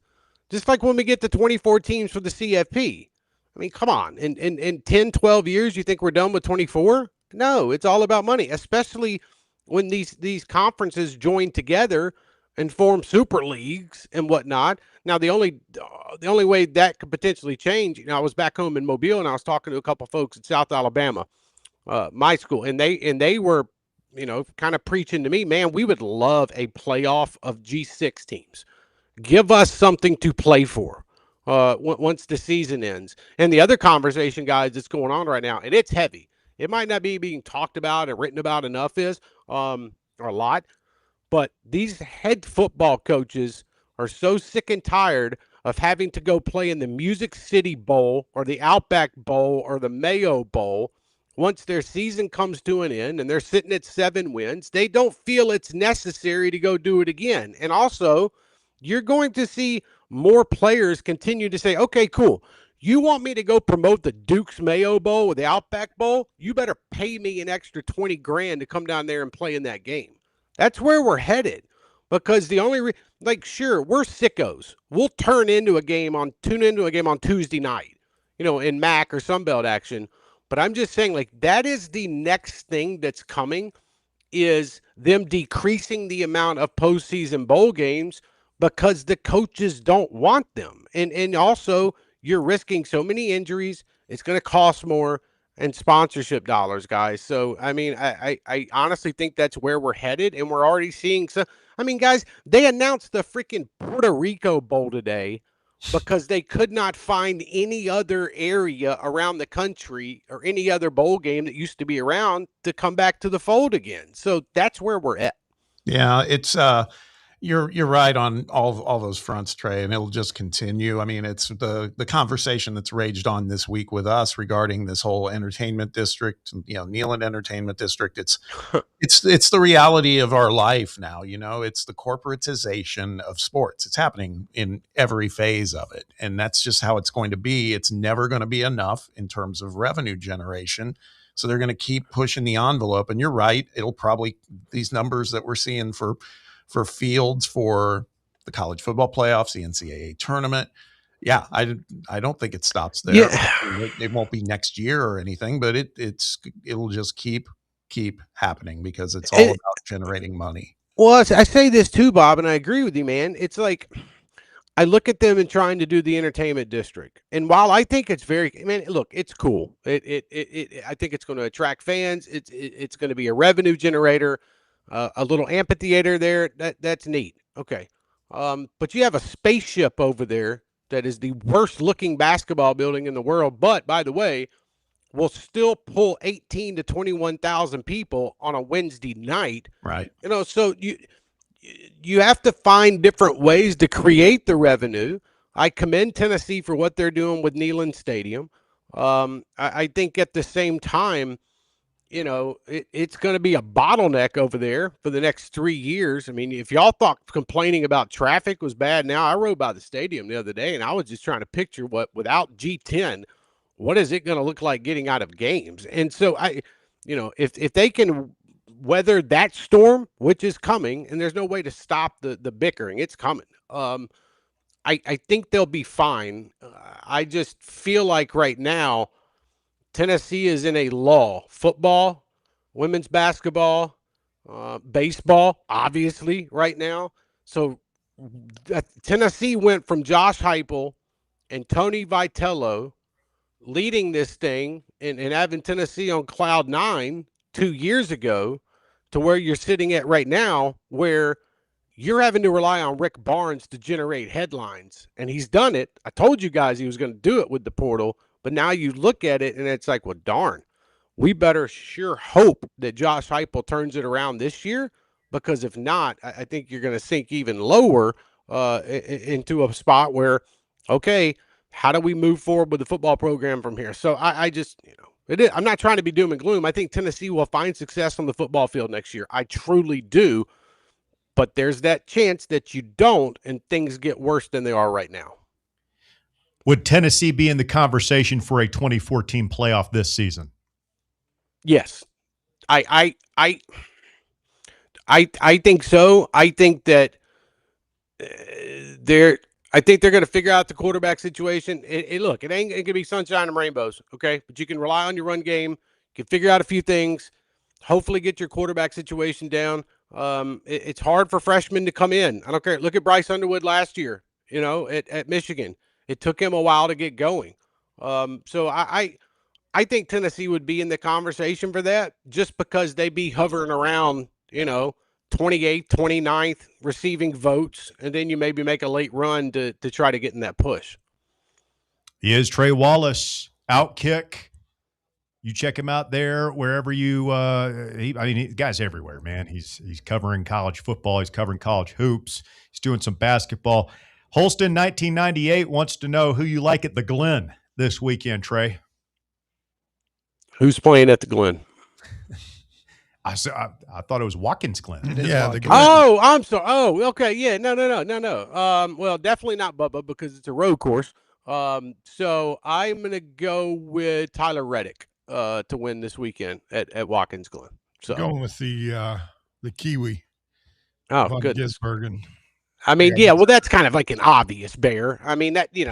O: Just like when we get to 24 teams for the CFP. I mean, come on. In 10, 12 years, you think we're done with 24? No, it's all about money, especially when these conferences join together and form super leagues and whatnot. Now, the only way that could potentially change, I was back home in Mobile and I was talking to a couple folks in South Alabama, my school, and they were, kind of preaching to me, man, we would love a playoff of G6 teams. Give us something to play for once the season ends. And the other conversation, guys, that's going on right now, and it's heavy. It might not be being talked about and written about enough or a lot, but these head football coaches are so sick and tired of having to go play in the Music City Bowl or the Outback Bowl or the Mayo Bowl. Once their season comes to an end and they're sitting at 7 wins, they don't feel it's necessary to go do it again. And also, you're going to see more players continue to say, okay, cool. You want me to go promote the Duke's Mayo Bowl or the Outback Bowl? You better pay me an extra $20,000 to come down there and play in that game. That's where we're headed, because the only sure, we're sickos. We'll tune into a game on Tuesday night, in MAC or Sunbelt action. But I'm just saying, that is the next thing that's coming, is them decreasing the amount of postseason bowl games because the coaches don't want them. And also, you're risking so many injuries. It's going to cost more, and sponsorship dollars, guys. So, I mean, I honestly think that's where we're headed, and we're already seeing some. I mean, guys, they announced the freaking Puerto Rico Bowl today because they could not find any other area around the country or any other bowl game that used to be around to come back to the fold again. So that's where we're at.
I: Yeah, it's you're right on all those fronts, Trey, and it'll just continue. I mean, it's the conversation that's raged on this week with us regarding this whole entertainment district, Neyland Entertainment District. It's the reality of our life now. It's the corporatization of sports. It's happening in every phase of it, and that's just how it's going to be. It's never going to be enough in terms of revenue generation. So they're going to keep pushing the envelope. And you're right. It'll probably, these numbers that we're seeing for fields for the college football playoffs, the NCAA tournament. Yeah, I don't think it stops there.
O: Yeah.
I: It won't be next year or anything, but it'll just keep happening because it's all about generating money.
O: Well, I say this too, Bob, and I agree with you, man. It's like I look at them and trying to do the entertainment district, and while I think it's look, it's cool. I think it's going to attract fans. It's going to be a revenue generator. A little amphitheater there, that's neat. Okay. But you have a spaceship over there that is the worst looking basketball building in the world, but by the way, will still pull 18 to 21,000 people on a Wednesday night.
I: Right.
O: So you have to find different ways to create the revenue. I commend Tennessee for what they're doing with Neyland Stadium. I think at the same time, it's going to be a bottleneck over there for the next 3 years. I mean, if y'all thought complaining about traffic was bad now, I rode by the stadium the other day, and I was just trying to picture without G10, what is it going to look like getting out of games? And so if they can weather that storm, which is coming, and there's no way to stop the bickering, it's coming. I think they'll be fine. I just feel like right now, Tennessee is in a lull. Football, women's basketball, baseball, obviously, right now. So Tennessee went from Josh Heupel and Tony Vitello leading this thing and having Tennessee on cloud 9 2 years ago to where you're sitting at right now, where you're having to rely on Rick Barnes to generate headlines. And he's done it. I told you guys he was going to do it with the portal. But now you look at it and it's like, well, darn, we better sure hope that Josh Heupel turns it around this year, because if not, I think you're going to sink even lower into a spot where, okay, how do we move forward with the football program from here? So I just, I'm not trying to be doom and gloom. I think Tennessee will find success on the football field next year. I truly do. But there's that chance that you don't and things get worse than they are right now.
F: Would Tennessee be in the conversation for a 2014 playoff this season?
O: Yes. I think so. I think that I think they're going to figure out the quarterback situation. Look, it ain't going to be sunshine and rainbows, okay? But you can rely on your run game. You can figure out a few things. Hopefully get your quarterback situation down. It's hard for freshmen to come in. I don't care. Look at Bryce Underwood last year, at Michigan. It took him a while to get going. So I think Tennessee would be in the conversation for that just because they be hovering around, 28th, 29th, receiving votes, and then you maybe make a late run to try to get in that push.
F: He is Trey Wallace, Outkick. You check him out there wherever you. The guy's everywhere, man. He's covering college football. He's covering college hoops. He's doing some basketball. Holston 1998 wants to know who you like at the Glen this weekend, Trey.
O: Who's playing at the Glen?
F: I thought it was Watkins Glen.
H: Yeah, the Glen.
O: Oh, I'm sorry. Oh, okay. Yeah, no. Well, definitely not Bubba because it's a road course. So I'm gonna go with Tyler Reddick to win this weekend at Watkins Glen. So
H: going with the Kiwi.
O: Oh, goodness.
H: Gisbergen.
O: I mean, yeah. Well, that's kind of like an obvious bear. I mean, that
H: he's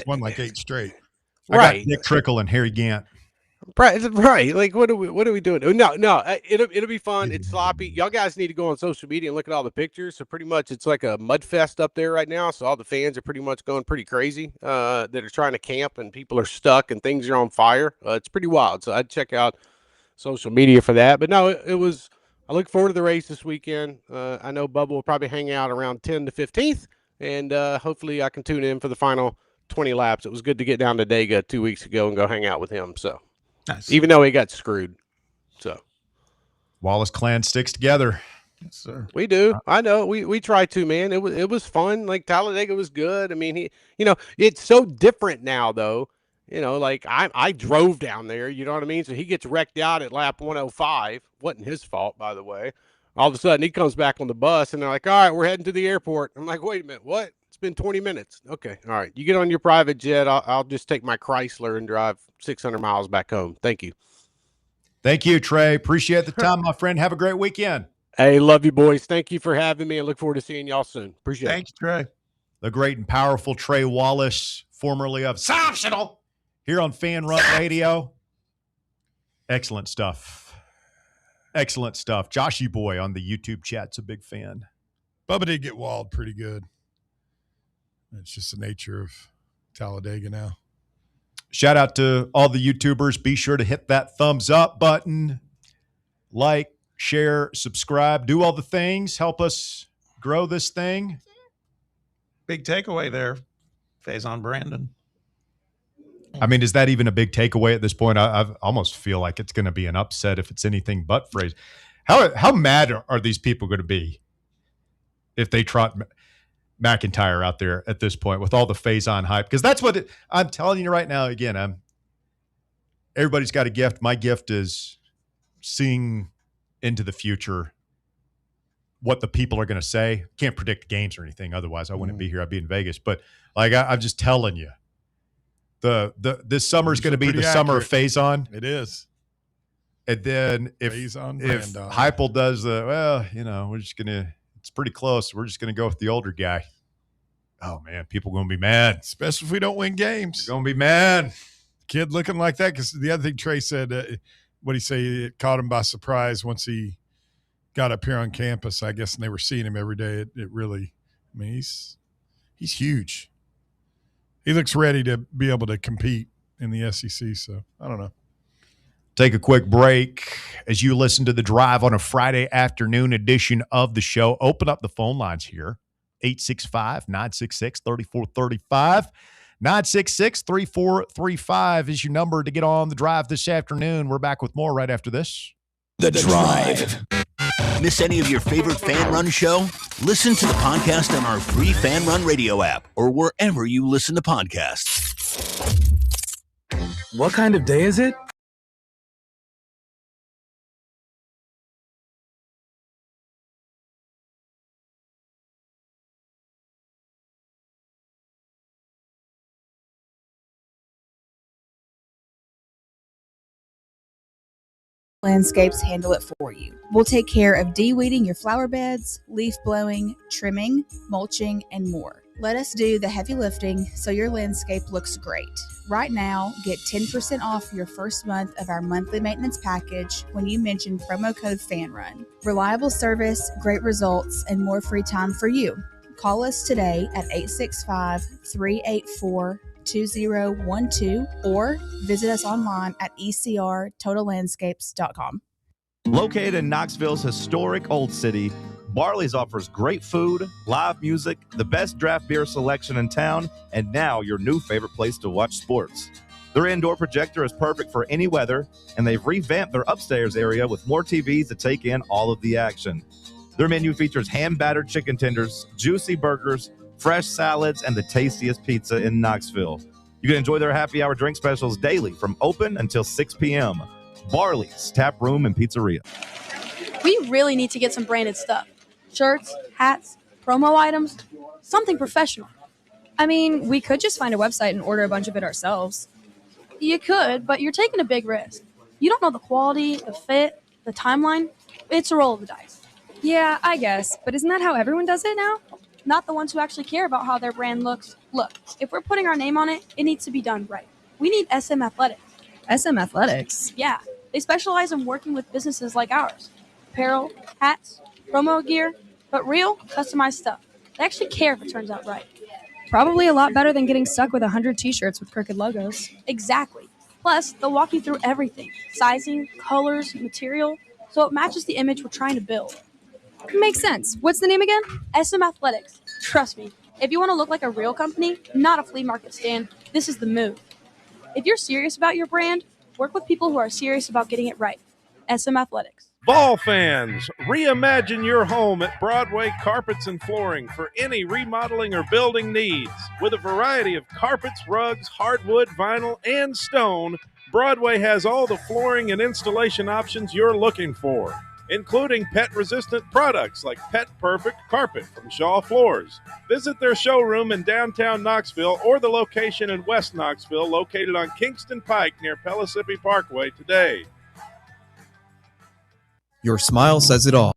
H: won like 8 straight.
F: Right. I got Nick Trickle and Harry Gant.
O: Right. Like, what are we doing? No. It'll be fun. It's sloppy. Y'all guys need to go on social media and look at all the pictures. So pretty much, it's like a mud fest up there right now. So all the fans are pretty much going pretty crazy. That are trying to camp and people are stuck and things are on fire. It's pretty wild. So I'd check out social media for that. But no, it was. I look forward to the race this weekend. I know Bubba will probably hang out around 10 to 15th, and hopefully I can tune in for the final 20 laps. It was good to get down to Dega 2 weeks ago and go hang out with him. So.
I: Nice.
O: Even though he got screwed. So
F: Wallace clan sticks together.
I: Yes, sir.
O: We do. I know. We try to, man. It was fun. Like Talladega was good. I mean, it's so different now though. Like I drove down there, you know what I mean? So he gets wrecked out at lap 105. Wasn't his fault, by the way. All of a sudden he comes back on the bus and they're like, all right, we're heading to the airport. I'm like, wait a minute, what? It's been 20 minutes. Okay. All right. You get on your private jet. I'll just take my Chrysler and drive 600 miles back home. Thank you.
F: Thank you, Trey. Appreciate the time, my friend. Have a great weekend.
O: Hey, love you, boys. Thank you for having me and look forward to seeing y'all soon. Appreciate it.
I: Thanks, Trey.
F: The great and powerful Trey Wallace, formerly of Optional, here on Fan Run Radio. Excellent stuff. Excellent stuff. Joshy Boy on the YouTube chat's a big fan.
H: Bubba did get walled pretty good. It's just the nature of Talladega now.
F: Shout out to all the YouTubers. Be sure to hit that thumbs up button. Like, share, subscribe. Do all the things. Help us grow this thing.
I: Big takeaway there, Faison Brandon.
F: I mean, is that even a big takeaway at this point? I almost feel like it's going to be an upset if it's anything but phrase. How mad are these people going to be if they trot McIntyre out there at this point with all the Faison hype? Because that's what I'm telling you right now. Again, everybody's got a gift. My gift is seeing into the future what the people are going to say. Can't predict games or anything. Otherwise, I wouldn't be here. I'd be in Vegas. But like I'm just telling you, this summer is going to be the summer of Faison.
H: It is.
F: And then if Heupel does we're just going to. It's pretty close. We're just going to go with the older guy. Oh, man, people are going to be mad.
H: Especially if we don't win games.
F: Going to be mad.
H: Kid looking like that, because the other thing Trey said, what did he say? It caught him by surprise once he got up here on campus, I guess, and they were seeing him every day. It really, I mean, he's huge. He looks ready to be able to compete in the SEC, so I don't know.
F: Take a quick break as you listen to The Drive on a Friday afternoon edition of the show. Open up the phone lines here. 865-966-3435. 966-3435 is your number to get on The Drive this afternoon. We're back with more right after this.
E: The Drive.
J: Miss any of your favorite Fan Run show? Listen to the podcast on our free Fan Run Radio app or wherever you listen to podcasts.
P: What kind of day is it?
Q: Landscapes handle it for you. We'll take care of de-weeding your flower beds, leaf blowing, trimming, mulching, and more. Let us do the heavy lifting so your landscape looks great. Right now, get 10% off your first month of our monthly maintenance package when you mention promo code FANRUN. Reliable service, great results, and more free time for you. Call us today at 865-384-2012 or visit us online at ecrtotallandscapes.com.
M: Located in Knoxville's historic Old City, Barley's offers great food, live music, the best draft beer selection in town, and now your new favorite place to watch sports. Their indoor projector is perfect for any weather, and they've revamped their upstairs area with more TVs to take in all of the action. Their menu features hand-battered chicken tenders, juicy burgers, fresh salads, and the tastiest pizza in Knoxville. You can enjoy their happy hour drink specials daily from open until 6 p.m. Barley's Tap Room and Pizzeria.
R: We really need to get some branded stuff. Shirts, hats, promo items, something professional.
S: I mean, we could just find a website and order a bunch of it ourselves.
R: You could, but you're taking a big risk. You don't know the quality, the fit, the timeline. It's a roll of the dice.
S: Yeah, I guess, but isn't that how everyone does it now?
R: Not the ones who actually care about how their brand looks. Look, if we're putting our name on it, it needs to be done right. We need SM Athletics.
S: SM Athletics?
R: Yeah, they specialize in working with businesses like ours. Apparel, hats, promo gear, but real, customized stuff. They actually care if it turns out right.
S: Probably a lot better than getting stuck with 100 t-shirts with crooked logos.
R: Exactly. Plus, they'll walk you through everything. Sizing, colors, material, so it matches the image we're trying to build.
S: Makes sense. What's the name again?
R: SM Athletics. Trust me, if you want to look like a real company, not a flea market stand, this is the move. If you're serious about your brand, work with people who are serious about getting it right. SM Athletics.
T: Vol fans, reimagine your home at Broadway Carpets and Flooring for any remodeling or building needs. With a variety of carpets, rugs, hardwood, vinyl, and stone, Broadway has all the flooring and installation options you're looking for, including pet-resistant products like Pet Perfect Carpet from Shaw Floors. Visit their showroom in downtown Knoxville or the location in West Knoxville located on Kingston Pike near Pellissippi Parkway today.
U: Your smile says it all.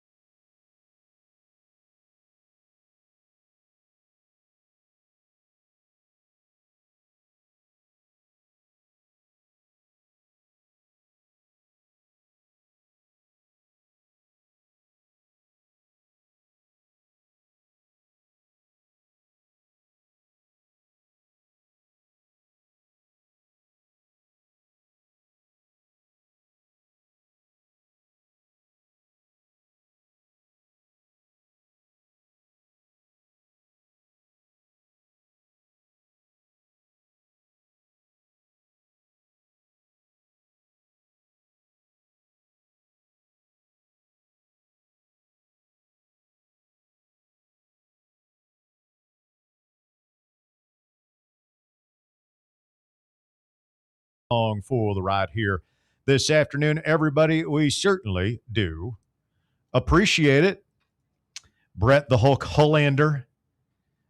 F: Long for the ride here this afternoon. Everybody, we certainly do appreciate it. Brett the Hulk Hollander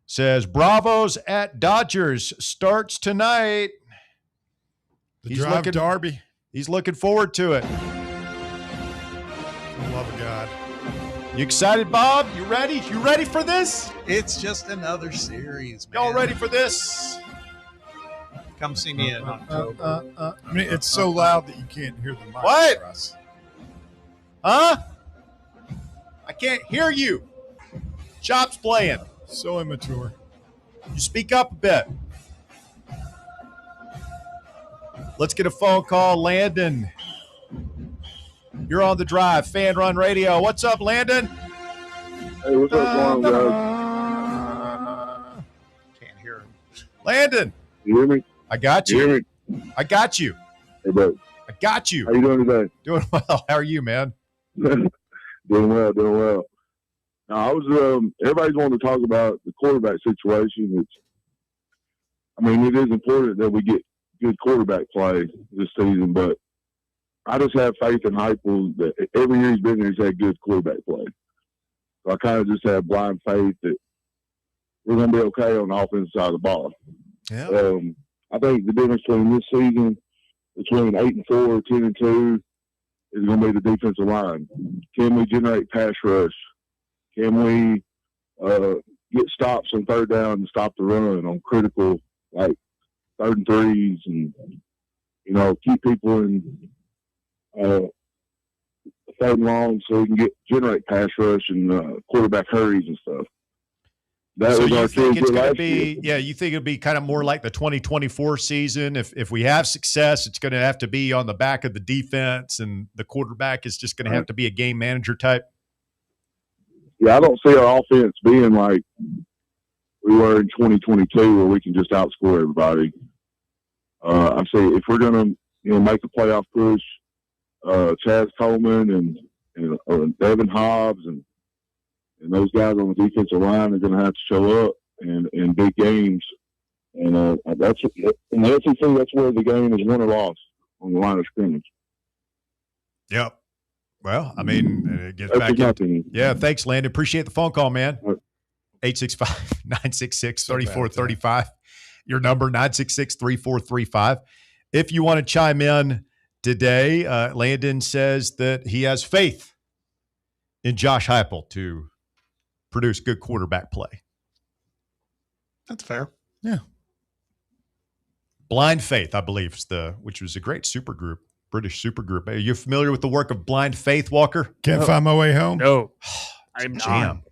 F: says, Bravos at Dodgers starts tonight.
H: The drive derby.
F: He's looking forward to it.
H: For the love of God.
F: You excited, Bob? You ready? You ready for this?
I: It's just another series, man.
F: Y'all ready for this?
I: Come see me in October.
H: I mean, it's so loud that you can't hear the mic.
F: What?
H: For us.
F: Huh? I can't hear you. Chop's playing.
H: So immature.
F: You speak up a bit. Let's get a phone call. Landon, you're on the drive. Fan Run Radio. What's up, Landon?
V: Hey, what's up, guys?
I: Can't hear him.
F: Landon.
V: You hear me?
F: I got you.
V: You hear me?
F: I got you.
V: Hey, bro.
F: I got you.
V: How you doing today?
F: Doing well. How are you, man?
V: Doing Doing well, doing well. Now, I was everybody's wanting to talk about the quarterback situation. It is important that we get good quarterback play this season, but I just have faith in Heupel that every year he's been there, he's had good quarterback play. So I kind of just have blind faith that we're going to be okay on the offensive side of the ball.
F: Yeah.
V: I think the difference between this season, between 8-4, 10-2, is going to be the defensive line. Can we generate pass rush? Can we get stops on third down and stop the run on critical, like 3rd and 3s, and keep people in 3rd and long so we can generate pass rush and quarterback hurries and stuff.
F: So you think it's going to be, you think it'll be kind of more like the 2024 season. If we have success, it's going to have to be on the back of the defense, and the quarterback is just going to have to be a game manager type.
V: Yeah, I don't see our offense being like we were in 2022 where we can just outscore everybody. I say if we're going to make a playoff push, Chaz Coleman and Devin Hobbs and those guys on the defensive line are going to have to show up in big games. And that's in the SEC, that's where the game is won or lost, on the line of scrimmage.
F: Yep. Well, it gets back in. Yeah, thanks, Landon. Appreciate the phone call, man. 865-966-3435. Your number, 966-3435. If you want to chime in today, Landon says that he has faith in Josh Heupel to produce good quarterback play.
I: That's fair.
F: Yeah. Blind Faith, I believe, which was a great supergroup, British supergroup. Are you familiar with the work of Blind Faith, Walker?
H: Can't find my way home.
G: No, I'm
H: jam.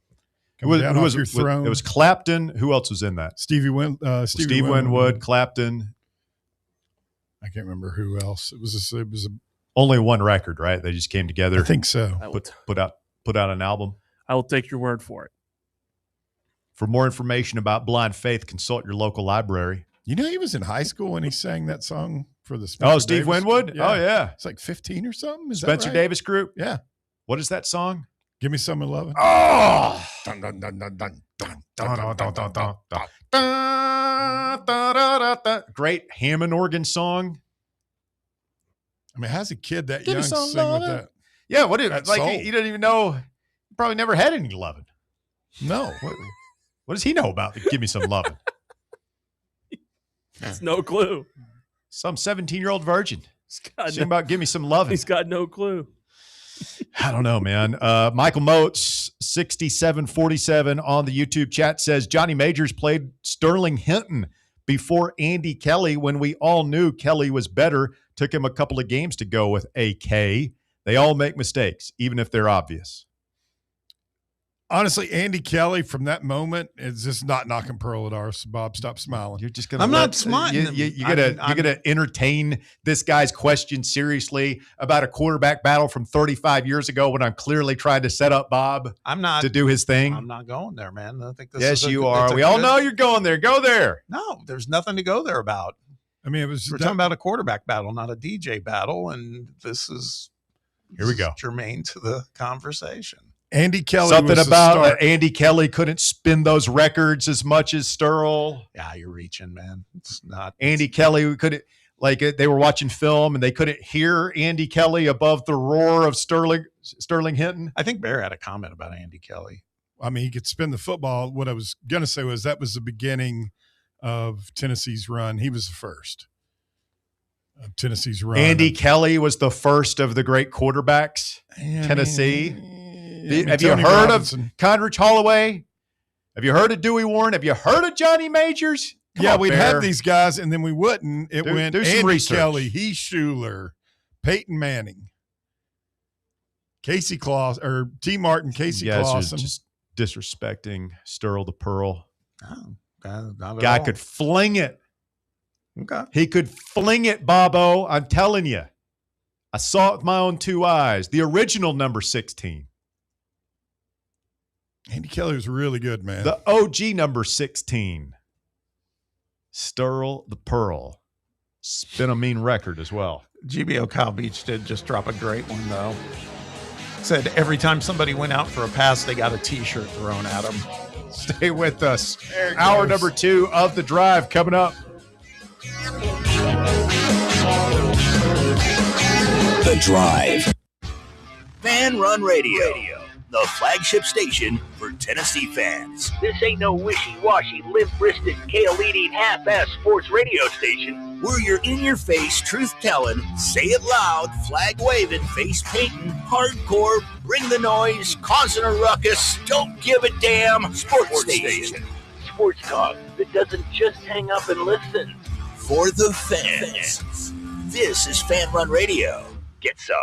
F: Who was your throne? It was Clapton. Who else was in that?
H: Steve
F: Winwood, Clapton.
H: I can't remember who else. It was
F: only one record, right? They just came together.
H: I think so.
F: Put out an album.
G: I will take your word for it.
F: For more information about Blind Faith, consult your local library.
H: You know, he was in high school when he sang that song for the
F: Steve Winwood?
H: Yeah.
F: Oh, yeah.
H: It's like 15 or something. Is
F: Spencer
H: that right?
F: Davis Group?
H: Yeah.
F: What is that song?
H: Give Me Some of Lovin'.
F: Oh!
H: Dun, dun, dun, dun, dun, dun,
F: Great Hammond organ song.
H: How's a kid that young sing with that?
F: Yeah, what is it? Like, he doesn't even know. He probably never had any lovin'.
H: No.
F: What does he know about Give Me Some Lovin'?
G: It's no clue.
F: Some 17-year-old virgin. Sing about Give Me Some Lovin'.
G: He's got no clue.
F: I don't know, man. Michael Moats, 6747 on the YouTube chat says, Johnny Majors played Sterling Hinton before Andy Kelly when we all knew Kelly was better. Took him a couple of games to go with AK. They all make mistakes, even if they're obvious.
H: Honestly, Andy Kelly from that moment is just not knocking Pearl at ours. Bob, stop smiling.
F: You're just gonna.
I: I'm not smiling.
F: You're gonna entertain this guy's question seriously about a quarterback battle from 35 years ago when I'm clearly trying to set up Bob.
I: I'm not
F: to do his thing.
I: I'm not going there, man. I think this.
F: Yes, you are. We all know you're going there. Go there.
I: No, there's nothing to go there about. We're talking about a quarterback battle, not a DJ battle, and this is
F: here we go.
I: Germane to the conversation.
H: Andy Kelly.
F: Something about Andy Kelly couldn't spin those records as much as Sterl.
I: Yeah, you're reaching, man. It's not
F: Andy Kelly couldn't. Like they were watching film and they couldn't hear Andy Kelly above the roar of Sterling Hinton.
I: I think Bear had a comment about Andy Kelly.
H: He could spin the football. What I was going to say was that was the beginning of Tennessee's run. He was the first of Tennessee's run.
F: Andy Kelly was the first of the great quarterbacks. Tennessee. Have you heard of Condrich Holloway? Have you heard of Dewey Warren? Have you heard of Johnny Majors?
H: Come on, we'd have these guys, and then we wouldn't. It went
F: do some
H: Andy
F: research.
H: Kelly, Heath Schuler, Peyton Manning, Casey Clausen, or T. Martin, Casey Clausen.
F: Just disrespecting Sterl the Pearl.
I: Not
F: Guy
I: at all.
F: could fling it.
I: Okay.
F: He could fling it, Bobo. I'm telling you. I saw it with my own two eyes. The original number 16.
H: Andy Kelly was really good, man.
F: The OG number 16. Sterl the Pearl. Spin a mean record as well.
I: GBO Kyle Beach did just drop a great one, though. said every time somebody went out for a pass, they got a T-shirt thrown at them.
F: Stay with us. Hour number 2 of The Drive coming up.
E: The Drive.
J: Fan Run Radio, the flagship station for Tennessee fans.
P: This ain't no wishy-washy, limp-wristed, kale-eating, half-ass sports radio station.
J: We're your in-your-face, truth-telling, say it loud, flag-waving, face-painting, hardcore, bring the noise, causing a ruckus, don't give a damn sports station.
P: Sports talk that doesn't just hang up and listen.
J: For the fans. This is Fan Run Radio.
P: Get some.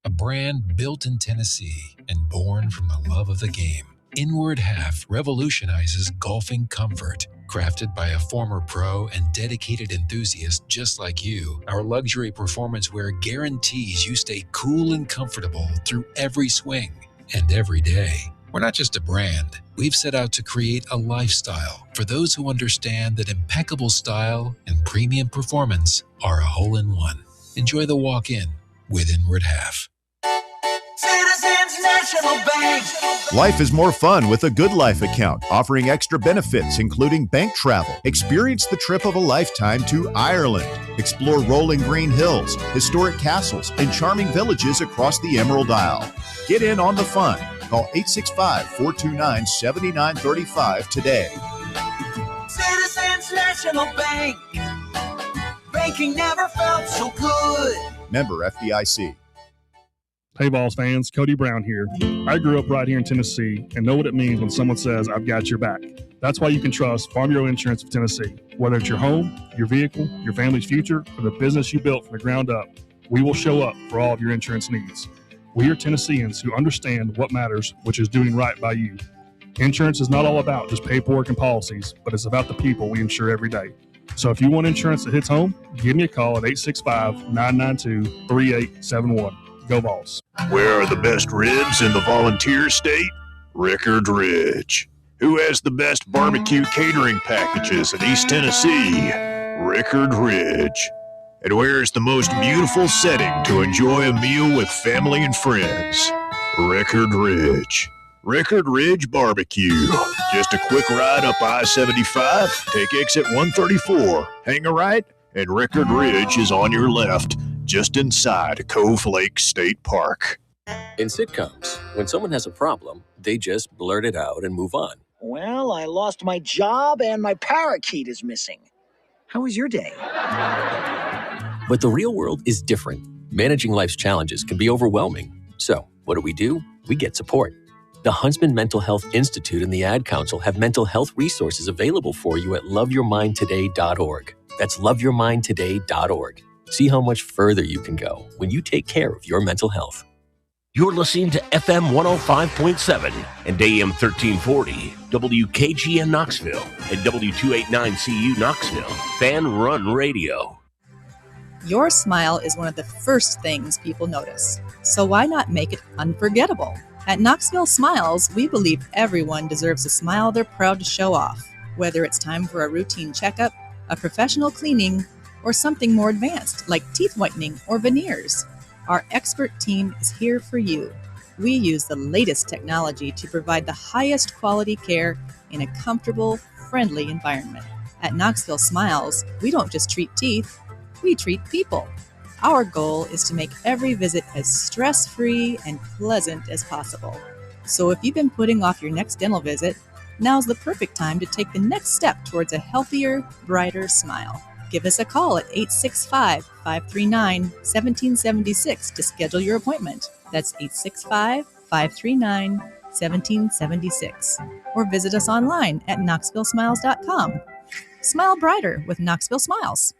U: A brand built in Tennessee and born from the love of the game. Inward Half revolutionizes golfing comfort. Crafted by a former pro and dedicated enthusiast just like you, our luxury performance wear guarantees you stay cool and comfortable through every swing and every day. We're not just a brand. We've set out to create a lifestyle for those who understand that impeccable style and premium performance are a hole-in-one. Enjoy the walk-in with Inward Half.
D: Citizens National Bank.
B: Life is more fun with a Good Life account, offering extra benefits, including bank travel. Experience the trip of a lifetime to Ireland. Explore rolling green hills, historic castles, and charming villages across the Emerald Isle. Get in on the fun. Call 865-429-7935 today.
D: Citizens National Bank. Banking never felt so good.
B: Member FDIC.
W: Hey, Vols fans, Cody Brown here. I grew up right here in Tennessee and know what it means when someone says, I've got your back. That's why you can trust Farm Bureau Insurance of Tennessee. Whether it's your home, your vehicle, your family's future, or the business you built from the ground up, we will show up for all of your insurance needs. We are Tennesseans who understand what matters, which is doing right by you. Insurance is not all about just paperwork and policies, but it's about the people we insure every day. So if you want insurance that hits home, give me a call at 865-992-3871. Go Vols.
X: Where are the best ribs in the Volunteer State? Rickard Ridge. Who has the best barbecue catering packages in East Tennessee? Rickard Ridge. And where's the most beautiful setting to enjoy a meal with family and friends? Rickard Ridge. Rickard Ridge Barbecue. Just a quick ride up I-75, take exit 134, hang a right, and Rickard Ridge is on your left, just inside Cove Lake State Park.
Y: In sitcoms, when someone has a problem, they just blurt it out and move on.
Z: Well, I lost my job and my parakeet is missing. How was your day?
Y: But the real world is different. Managing life's challenges can be overwhelming. So, what do? We get support. The Huntsman Mental Health Institute and the Ad Council have mental health resources available for you at loveyourmindtoday.org. That's loveyourmindtoday.org. See how much further you can go when you take care of your mental health.
J: You're listening to FM 105.7 and AM 1340, WKGN Knoxville, and W289CU Knoxville, Fan Run Radio.
K: Your smile is one of the first things people notice. So why not make it unforgettable? At Knoxville Smiles, we believe everyone deserves a smile they're proud to show off. Whether it's time for a routine checkup, a professional cleaning, or something more advanced like teeth whitening or veneers, our expert team is here for you. We use the latest technology to provide the highest quality care in a comfortable, friendly environment. At Knoxville Smiles, we don't just treat teeth, we treat people. Our goal is to make every visit as stress-free and pleasant as possible. So if you've been putting off your next dental visit, now's the perfect time to take the next step towards a healthier, brighter smile. Give us a call at 865-539-1776 to schedule your appointment. That's 865-539-1776. Or visit us online at knoxvillesmiles.com. Smile brighter with Knoxville Smiles.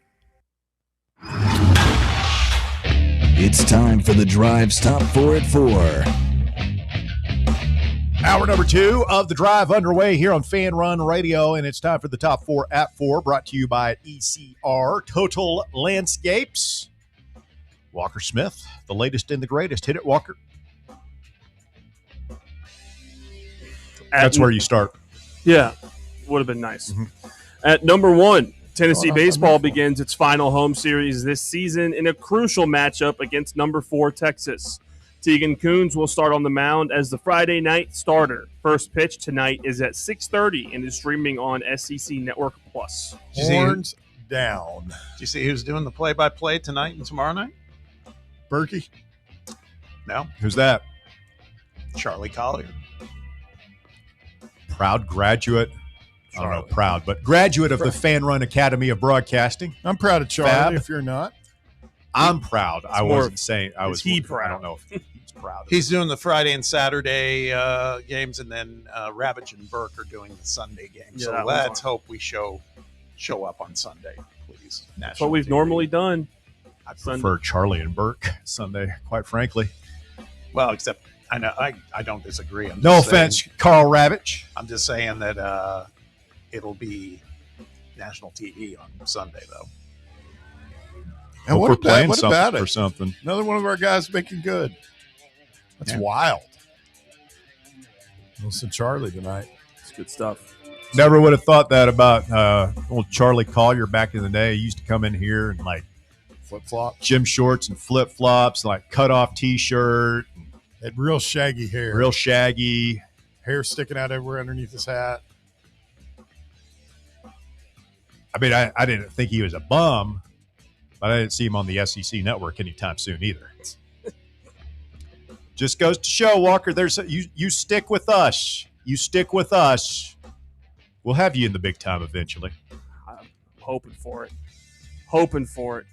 E: It's time for the Drive's Top 4 at 4.
F: Hour number 2 of The Drive underway here on Fan Run Radio, and it's time for the Top 4 at 4, brought to you by ECR Total Landscapes. Walker Smith, the latest and the greatest. Hit it, Walker. That's where you start.
G: Yeah, would have been nice. At number 1, Tennessee baseball begins its final home series this season in a crucial matchup against number 4 Texas. Tegan Coons will start on the mound as the Friday night starter. First pitch tonight is at 6:30 and is streaming on SEC Network Plus.
H: Horns down.
I: Do you see who's doing the play-by-play tonight and tomorrow night?
H: Berkey?
I: No.
F: Who's that?
I: Charlie Collier.
F: Proud graduate. I don't know, proud, but graduate of the Fan Run Academy of Broadcasting.
H: I'm proud of Charlie,
F: Fab.
H: if you're not.
F: I'm proud. I
G: more-
F: wasn't saying I was.
G: he
F: I
G: proud?
F: don't know if he's proud.
I: He's doing the Friday and Saturday games, and then Ravitch and Burke are doing the Sunday games.
G: Yeah, that
I: So
G: one's
I: let's hope we show up on Sunday, please.
G: That's what we've normally done.
F: I prefer Charlie and Burke Sunday, quite frankly.
I: Well, except I know I don't disagree. I'm
F: No
I: just saying-
F: offense, Carl Ravitch.
I: I'm just saying that it'll be national TV on Sunday, though.
H: And
F: Hope
H: what
F: we're
H: about,
F: playing
H: what
F: something
H: about it?
F: for something.
H: Another one of our guys making good. That's
I: Yeah.
H: wild. Listen, Charlie tonight.
G: It's good stuff.
F: Never would have thought that about old Charlie Collier back in the day. He used to come in here and like
H: flip-flop,
F: gym shorts and flip flops, like cut off T-shirt,
H: had real shaggy hair,
F: real shaggy
H: hair sticking out everywhere underneath his hat.
F: I mean, I didn't think he was a bum, but I didn't see him on the SEC network anytime soon either. Just goes to show, Walker. You stick with us. You stick with us. We'll have you in the big time eventually.
G: I'm hoping for it. Hoping for it.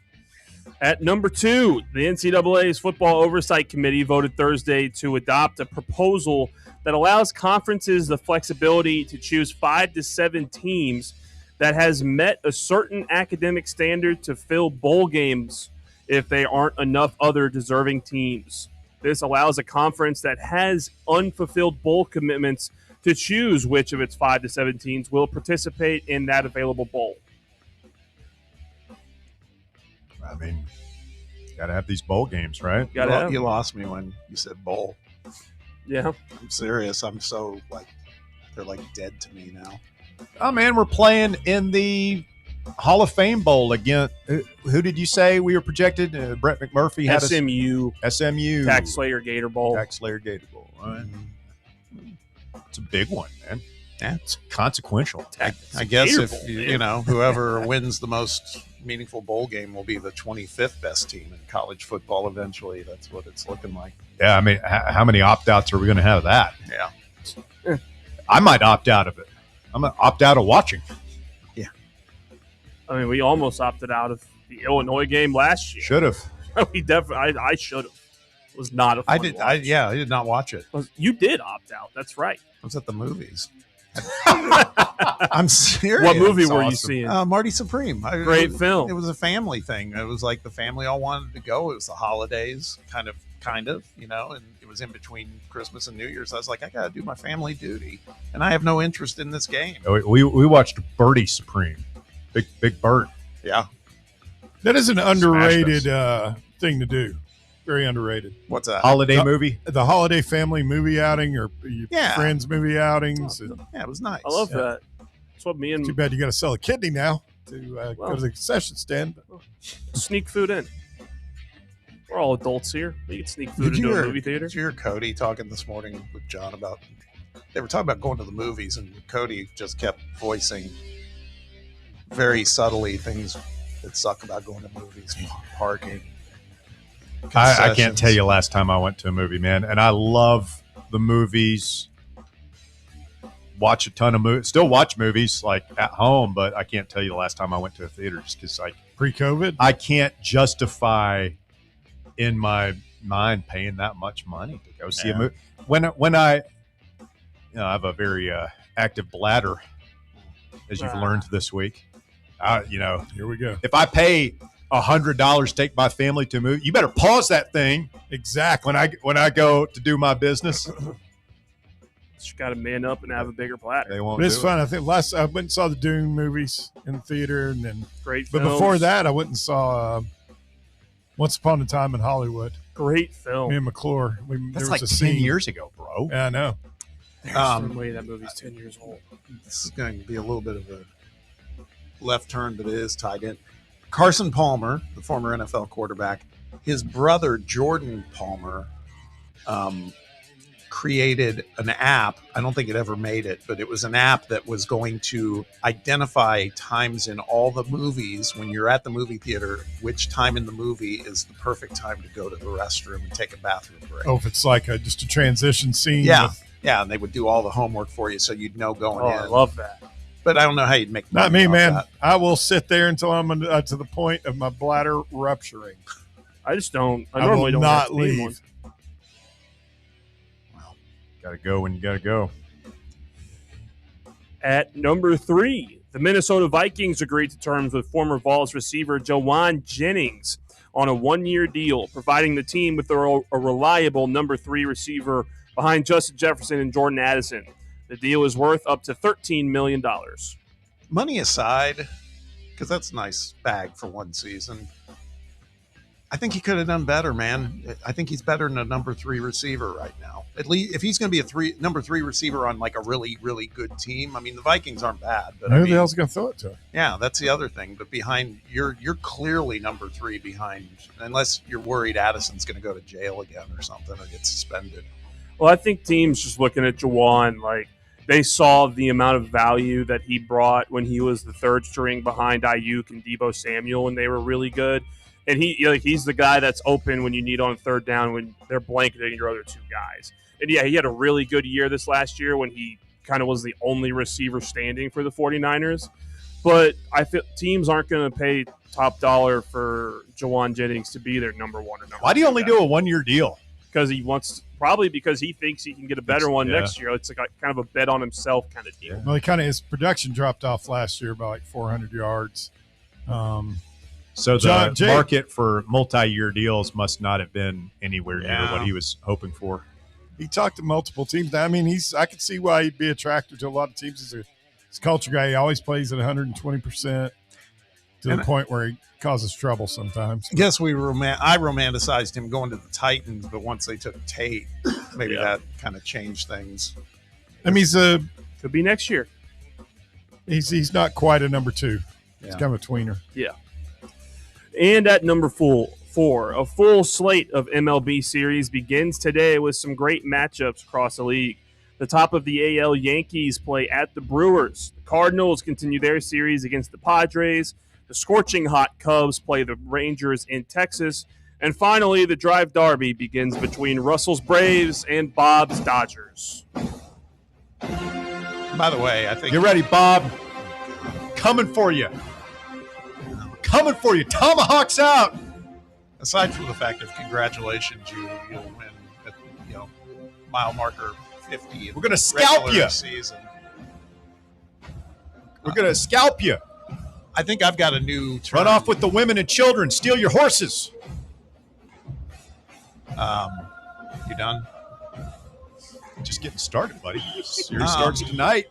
G: At number 2, the NCAA's Football Oversight Committee voted Thursday to adopt a proposal that allows conferences the flexibility to choose 5 to 7 teams that has met a certain academic standard to fill bowl games if they aren't enough other deserving teams. This allows a conference that has unfulfilled bowl commitments to choose which of its 5 to 7 teams will participate in that available bowl.
F: I mean, got to have these bowl games, right?
I: You lost me when you said bowl.
G: Yeah.
I: I'm serious. I'm so they're like dead to me now.
F: Oh, man, we're playing in the Hall of Fame Bowl again. Who did you say we were projected? Brett McMurphy had
G: SMU.
F: SMU.
G: Tax Slayer Gator Bowl.
F: Tax Slayer Gator Bowl. All right. It's a big one, man.
I: Yeah.
F: It's consequential.
I: I guess if whoever wins the most meaningful bowl game will be the 25th best team in college football eventually. That's what it's looking like.
F: Yeah, I mean, how many opt-outs are we going to have of that?
I: Yeah.
F: I might opt out of it. I'm going to opt out of watching.
I: Yeah.
G: I mean, we almost opted out of the Illinois game last year.
F: Should have.
G: We definitely. I should have. It was not a fun
I: I did. I did not watch it.
G: You did opt out. That's right.
I: I was at the movies. I'm serious.
G: What movie
I: It's
G: were you
I: awesome.
G: seeing?
I: Marty Supreme.
G: Great film.
I: It was a family thing. It was like the family all wanted to go. It was the holidays, kind of, and it was in between Christmas and New Year's. I was like, I got to do my family duty, and I have no interest in this game.
F: We watched Birdie Supreme. Big Bird.
I: Yeah.
H: That is an underrated thing to do. Very underrated.
I: What's that?
F: Holiday movie?
H: The holiday family movie outing or your friends movie outings.
I: Yeah, it was nice.
G: I love that. That's what me and
H: Too bad you got to sell a kidney now to go to the concession stand.
G: sneak food in. We're all adults here. We can sneak food
I: Did you
G: into a
I: hear,
G: movie theater.
I: Did you hear Cody talking this morning with John about? They were talking about going to the movies, and Cody just kept voicing very subtly things that suck about going to movies, parking.
F: I can't tell you last time I went to a movie, man. And I love the movies. Watch a ton of movies. Still watch movies like at home, but I can't tell you the last time I went to a theater just because
H: pre-COVID.
F: I can't justify in my mind paying that much money to go see a movie. When I have a very active bladder, as you've learned this week.
H: Here we go.
F: If I pay $100 to take my family to a movie, you better pause that thing.
H: Exactly.
F: When I go to do my business.
G: Just got to man up and have a bigger bladder.
F: They won't.
H: But it's fun. I think I went and saw the Dune movies in the theater, and then
G: great.
H: But
G: films.
H: before that, I went and saw Once Upon a Time in Hollywood.
G: Great film.
H: Me and McClure.
F: That's like 10 years ago, bro.
H: Yeah, I know.
G: There's no way that movie's 10 years old.
I: This is going to be a little bit of a left turn, but it is tied in. Carson Palmer, the former NFL quarterback, his brother Jordan Palmer created an app. I don't think it ever made it, but it was an app that was going to identify times in all the movies when you're at the movie theater, which time in the movie is the perfect time to go to the restroom and take a bathroom break.
H: Oh, if it's like just a transition scene.
I: Yeah. Yeah. And they would do all the homework for you so you'd know going in.
G: I love that.
I: But I don't know how you'd make
H: Not
I: money
H: me,
I: off
H: man.
I: that.
H: I will sit there until I'm to the point of my bladder rupturing.
G: I just don't. I
H: will
G: normally don't
H: not
G: watch the main
H: leave.
G: ones.
F: Gotta go when you gotta go.
G: At number 3, the Minnesota Vikings agreed to terms with former Vols receiver Jawan Jennings on a 1-year deal, providing the team with a reliable number 3 receiver behind Justin Jefferson and Jordan Addison. The deal is worth up to $13 million.
I: Money aside, because that's a nice bag for one season, I think he could have done better, man. I think he's better than a number 3 receiver right now. At least if he's going to be a number 3 receiver on like a really, really good team. I mean, the Vikings aren't bad, but
H: Who the hell's going to throw it to him?
I: Yeah, that's the other thing. But behind, you're clearly number 3 behind, unless you're worried Addison's going to go to jail again or something or get suspended.
G: Well, I think teams just looking at Jawan, like they saw the amount of value that he brought when he was the 3rd string behind Ayuk and Deebo Samuel when they were really good. And he's the guy that's open when you need on 3rd down when they're blanketing your other 2 guys. And yeah, he had a really good year this last year when he kind of was the only receiver standing for the 49ers. But I feel teams aren't going to pay top dollar for Jawan Jennings to be their number 1 or number 2.
F: Why do you only do a 1-year deal?
G: Because he wants, probably because he thinks he can get a better one next year. It's like kind of a bet on himself kind of deal.
H: Well, his production dropped off last year by like 400 yards.
F: So the market for multi-year deals must not have been anywhere near what he was hoping for.
H: He talked to multiple teams. I mean, I could see why he'd be attracted to a lot of teams. He's a culture guy. He always plays at 120% to the point where he causes trouble sometimes.
I: I guess I romanticized him going to the Titans, but once they took Tate, maybe that kind of changed things.
H: I mean,
G: could be next year.
H: He's not quite a number 2. He's kind of a tweener.
G: Yeah. And at number 4, a full slate of MLB series begins today with some great matchups across the league. The top of the AL Yankees play at the Brewers. The Cardinals continue their series against the Padres. The scorching hot Cubs play the Rangers in Texas. And finally, the Drive Derby begins between Russell's Braves and Bob's Dodgers.
I: By the way, I think...
F: Get ready, Bob. Coming for you. Coming for you. Tomahawk's out.
I: Aside from the fact of congratulations, you'll win at, mile marker 50.
F: We're going to scalp you.
I: Season.
F: We're going to scalp you.
I: I think I've got a new term.
F: Run off with the women and children. Steal your horses.
I: You done?
F: Just getting started, buddy. Series starts tonight.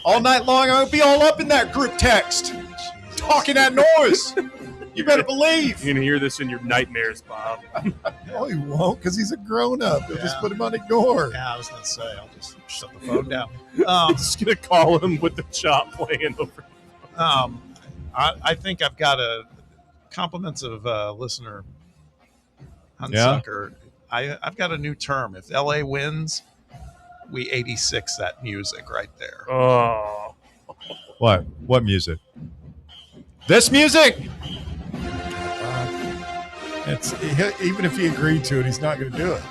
F: All night long, I'll be all up in that group text. Talking that noise. You better believe.
G: You're going to hear this in your nightmares, Bob.
H: No, he won't, because he's a grown-up. He'll just put him on ignore.
I: Yeah, I was going to say, I'll just shut the phone down.
G: Just going to call him with the chop playing over.
I: I think I've got compliments of listener Hunsucker. I've got a new term. If LA wins, we 86 that music right there.
G: Oh.
F: What music? This music.
H: Even if he agreed to it, he's not going to do it.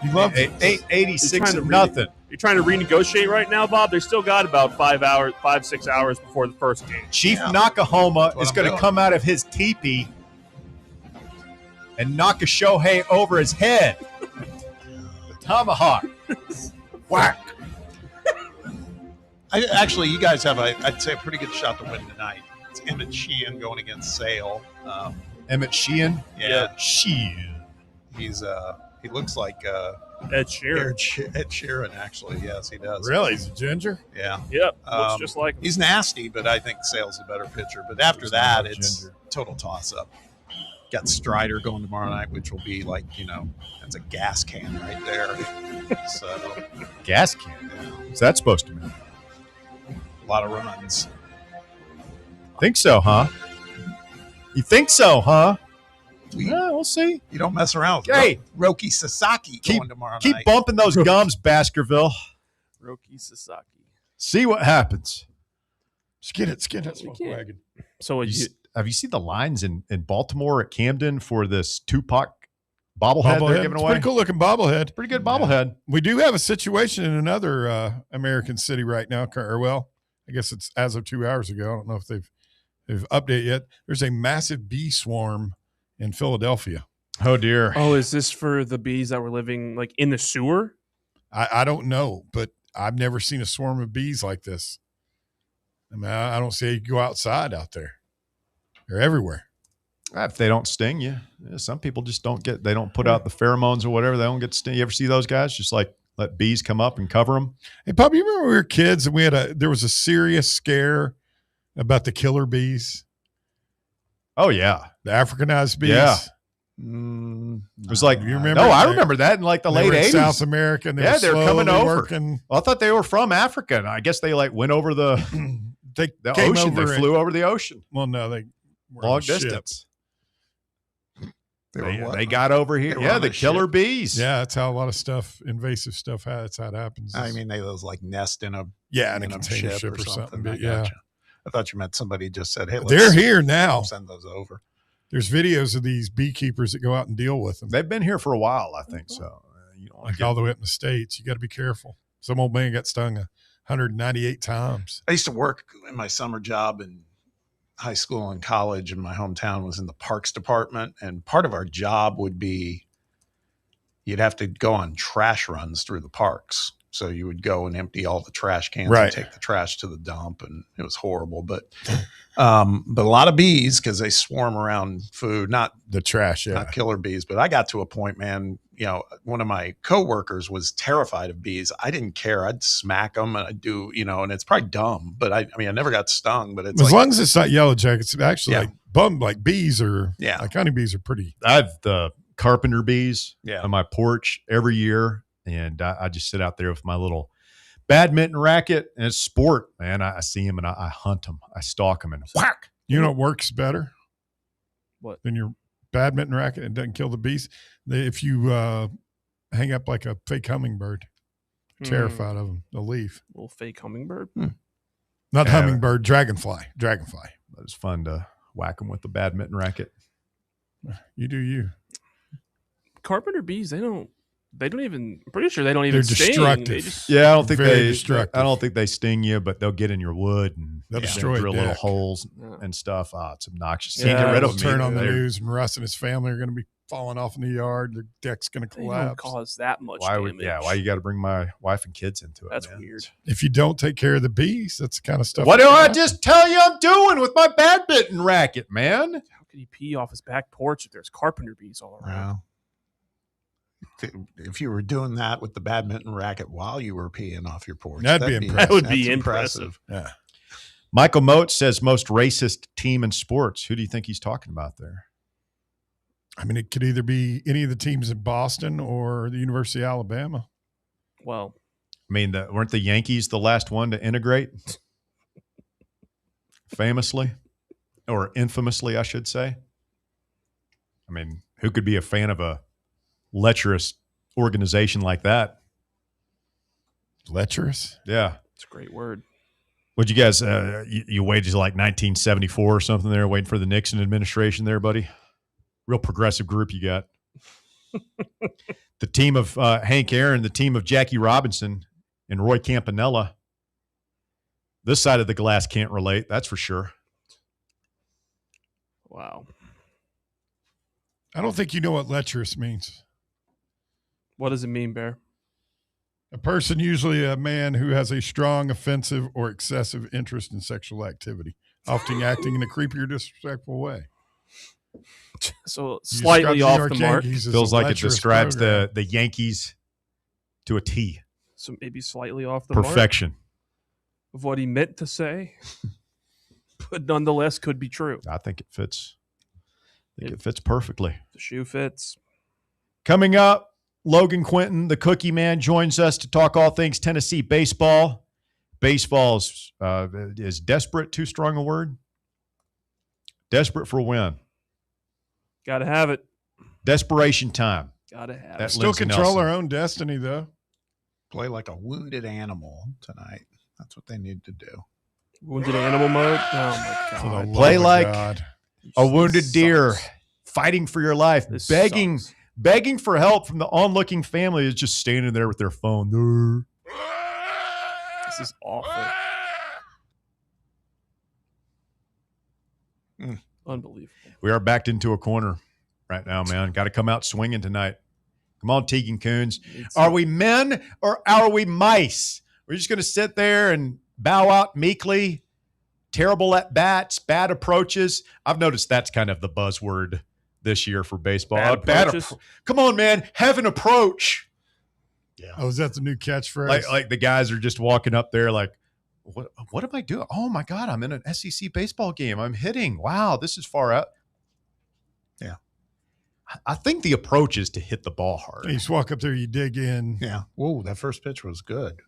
H: He loves it.
F: 86 and nothing.
G: You're trying to renegotiate right now, Bob? They still got about 5-6 hours before the first game.
F: Chief Nakahoma is going to come out of his teepee and knock a Shohei over his head. The tomahawk. Whack.
I: Actually, you guys have, I'd say, a pretty good shot to win tonight. It's Emmett Sheehan going against Sale.
F: Emmett Sheehan?
I: Yeah.
F: Sheehan.
I: He looks like
G: Ed Sheeran.
I: Ed Sheeran, actually. Yes, he does.
H: Really? He's a ginger?
I: Yeah.
G: Yep. Looks just like him.
I: He's nasty, but I think Sale's a better pitcher. But after that, it's total toss-up. Got Strider going tomorrow night, which will be like, that's a gas can right there. So
F: gas can? Yeah. What's that supposed to mean?
I: A lot of runs.
F: Think so, huh? You think so, huh? We'll see.
I: You don't mess around with
F: Hey,
I: Roki Sasaki going tomorrow
F: keep
I: night.
F: bumping those gums, Baskerville.
G: Roki Sasaki.
F: See what happens.
H: Skin it, smoke wagon.
G: So
F: have you seen the lines in Baltimore at Camden for this Tupac bobblehead they're giving
H: It's
F: away?
H: pretty cool looking bobblehead.
F: Pretty good bobblehead.
H: We do have a situation in another American city right now. Or well, I guess it's as of 2 hours ago. I don't know if they've updated yet. There's a massive bee swarm in Philadelphia.
F: Oh dear.
G: Oh, is this for the bees that were living like in the sewer?
H: I don't know, but I've never seen a swarm of bees like this. I mean, I don't see you go outside out there. They're everywhere.
F: If they don't sting you, some people just they don't put out the pheromones or whatever. They don't get sting. You ever see those guys just like let bees come up and cover them?
H: Hey, Pop, you remember when we were kids and there was a serious scare about the killer bees?
F: Oh yeah,
H: the Africanized bees.
F: Yeah. It was like,
H: you remember?
F: No, I remember that in like the late 80s.
H: South America. And
F: they're coming over.
H: Working.
F: Well, I thought they were from Africa. And I guess they like went over the ocean. They flew over the ocean.
H: Well, no, they were
F: long
H: on
F: distance.
I: They
F: got over here. Yeah, the killer bees.
H: Yeah, that's how a lot of stuff, invasive stuff, that's how it happens.
I: I mean, they like nest in a
H: in a container ship or something. But
I: I thought you meant somebody just said, "Hey,
H: they're here now.
I: Send those over."
H: There's videos of these beekeepers that go out and deal with them.
F: They've been here for a while, I think. So you don't
H: like all the way up in the States. You got to be careful. Some old man got stung 198 times.
I: I used to work in my summer job in high school and college, and my hometown was in the parks department. And part of our job would be you'd have to go on trash runs through the parks. So you would go and empty all the trash cans and take the trash to the dump, and it was horrible. But a lot of bees because they swarm around food, not
H: the trash,
I: not killer bees. But I got to a point, man. You know, one of my coworkers was terrified of bees. I didn't care. I'd smack them, and I'd do, and it's probably dumb, but I mean, I never got stung. But it's
H: as long as it's not yellow jackets, it's actually like bees or like honeybees are pretty.
F: I have the carpenter bees
I: Yeah.
F: on my porch every year. And I just sit out there with my little badminton racket, and it's sport, man. I see them and I hunt them. I stalk them and whack.
H: You know what works better?
G: What?
H: Than your badminton racket and doesn't kill the bees? If you hang up like a fake hummingbird, terrified of them, they'll leave.
G: Little fake hummingbird?
H: Not hummingbird, dragonfly.
F: It was fun to whack them with the badminton racket.
H: You do you.
G: Carpenter bees, they don't even. I'm pretty sure they don't even sting.
H: Destructive.
G: They just,
F: Yeah, I don't think
H: Very destructive.
F: I don't think they sting you, but they'll get in your wood and
H: They'll destroy
F: drill
H: a
F: little
H: deck.
F: holes and stuff. Oh, it's obnoxious.
H: Yeah,
F: Can't get rid of
H: they'll
F: them.
H: turn on the
F: They're-
H: news, and Russ and his family are going to be falling off in the yard. Their deck's going to
G: they don't
H: collapse.
G: cause that much
F: Why
G: damage.
F: you got to bring my wife and kids into it?
G: That's
F: man?
G: weird.
H: If you don't take care of the bees, that's the kind of stuff.
F: What
H: that
F: do
H: can
F: I
H: happen.
F: just tell you I'm doing with my badminton racket, man?
G: How could he pee off his back porch if there's carpenter bees all around?
I: Wow. If you were doing that with the badminton racket while you were peeing off your porch,
H: That'd be impressive.
G: That would be
I: that's
G: impressive.
H: Yeah.
F: Michael Moat says most racist team in sports. Who do you think he's talking about there?
H: I mean, it could either be any of the teams in Boston or the University of Alabama.
G: Well,
F: I mean, weren't the Yankees the last one to integrate? Famously, or infamously, I should say. I mean, who could be a fan of a lecherous organization like that?
H: Lecherous?
F: Yeah.
G: it's a great word.
F: Would you guys, you waited till like 1974 or something there, waiting for the Nixon administration there, buddy? Real progressive group you got. The team of Hank Aaron, the team of Jackie Robinson and Roy Campanella. This side of the glass can't relate, that's for sure.
G: Wow.
H: I don't think you know what lecherous means.
G: What does it mean, Bear?
H: A person, usually a man who has a strong, offensive, or excessive interest in sexual activity, often acting in a creepy or disrespectful way.
G: So slightly off the mark.
F: Feels like it describes the Yankees to a T.
G: So maybe slightly off the mark
F: Perfection.
G: of what he meant to say, but nonetheless could be true.
F: I think it fits. It fits perfectly.
G: The shoe fits.
F: Coming up, Logan Quinton, the Cookie Man, joins us to talk all things Tennessee baseball. Baseball is desperate, too strong a word? Desperate for a win.
G: Got to have it.
F: Desperation time.
G: Got to have
F: That
G: it.
H: Still
F: Lindsey
H: control
F: Nelson.
H: our own destiny, though.
I: Play like a wounded animal tonight. That's what they need to do.
G: Wounded animal mode? Oh, my
H: For the
G: God.
H: love
F: Play
H: of
F: like
H: God.
F: a wounded
G: This
F: deer
G: sucks.
F: fighting for your life,
G: This
F: begging
G: sucks.
F: for help from the onlooking family is just standing there with their phone.
G: This is awful. Unbelievable.
F: We are backed into a corner right now, man. Got to come out swinging tonight. Come on, Tegan Coons. Are we men or are we mice? We're just going to sit there and bow out meekly. Terrible at bats, bad approaches. I've noticed that's kind of the buzzword this year for baseball.
G: Bad approaches?
F: Come on, man. Have an approach.
H: Yeah. Oh, is that the new catchphrase?
F: Like the guys are just walking up there like, what am I doing? Oh, my God, I'm in an SEC baseball game. I'm hitting. Wow, this is far out.
I: Yeah.
F: I think the approach is to hit the ball hard.
H: You just walk up there, you dig in.
I: Yeah. Whoa, that first pitch was good.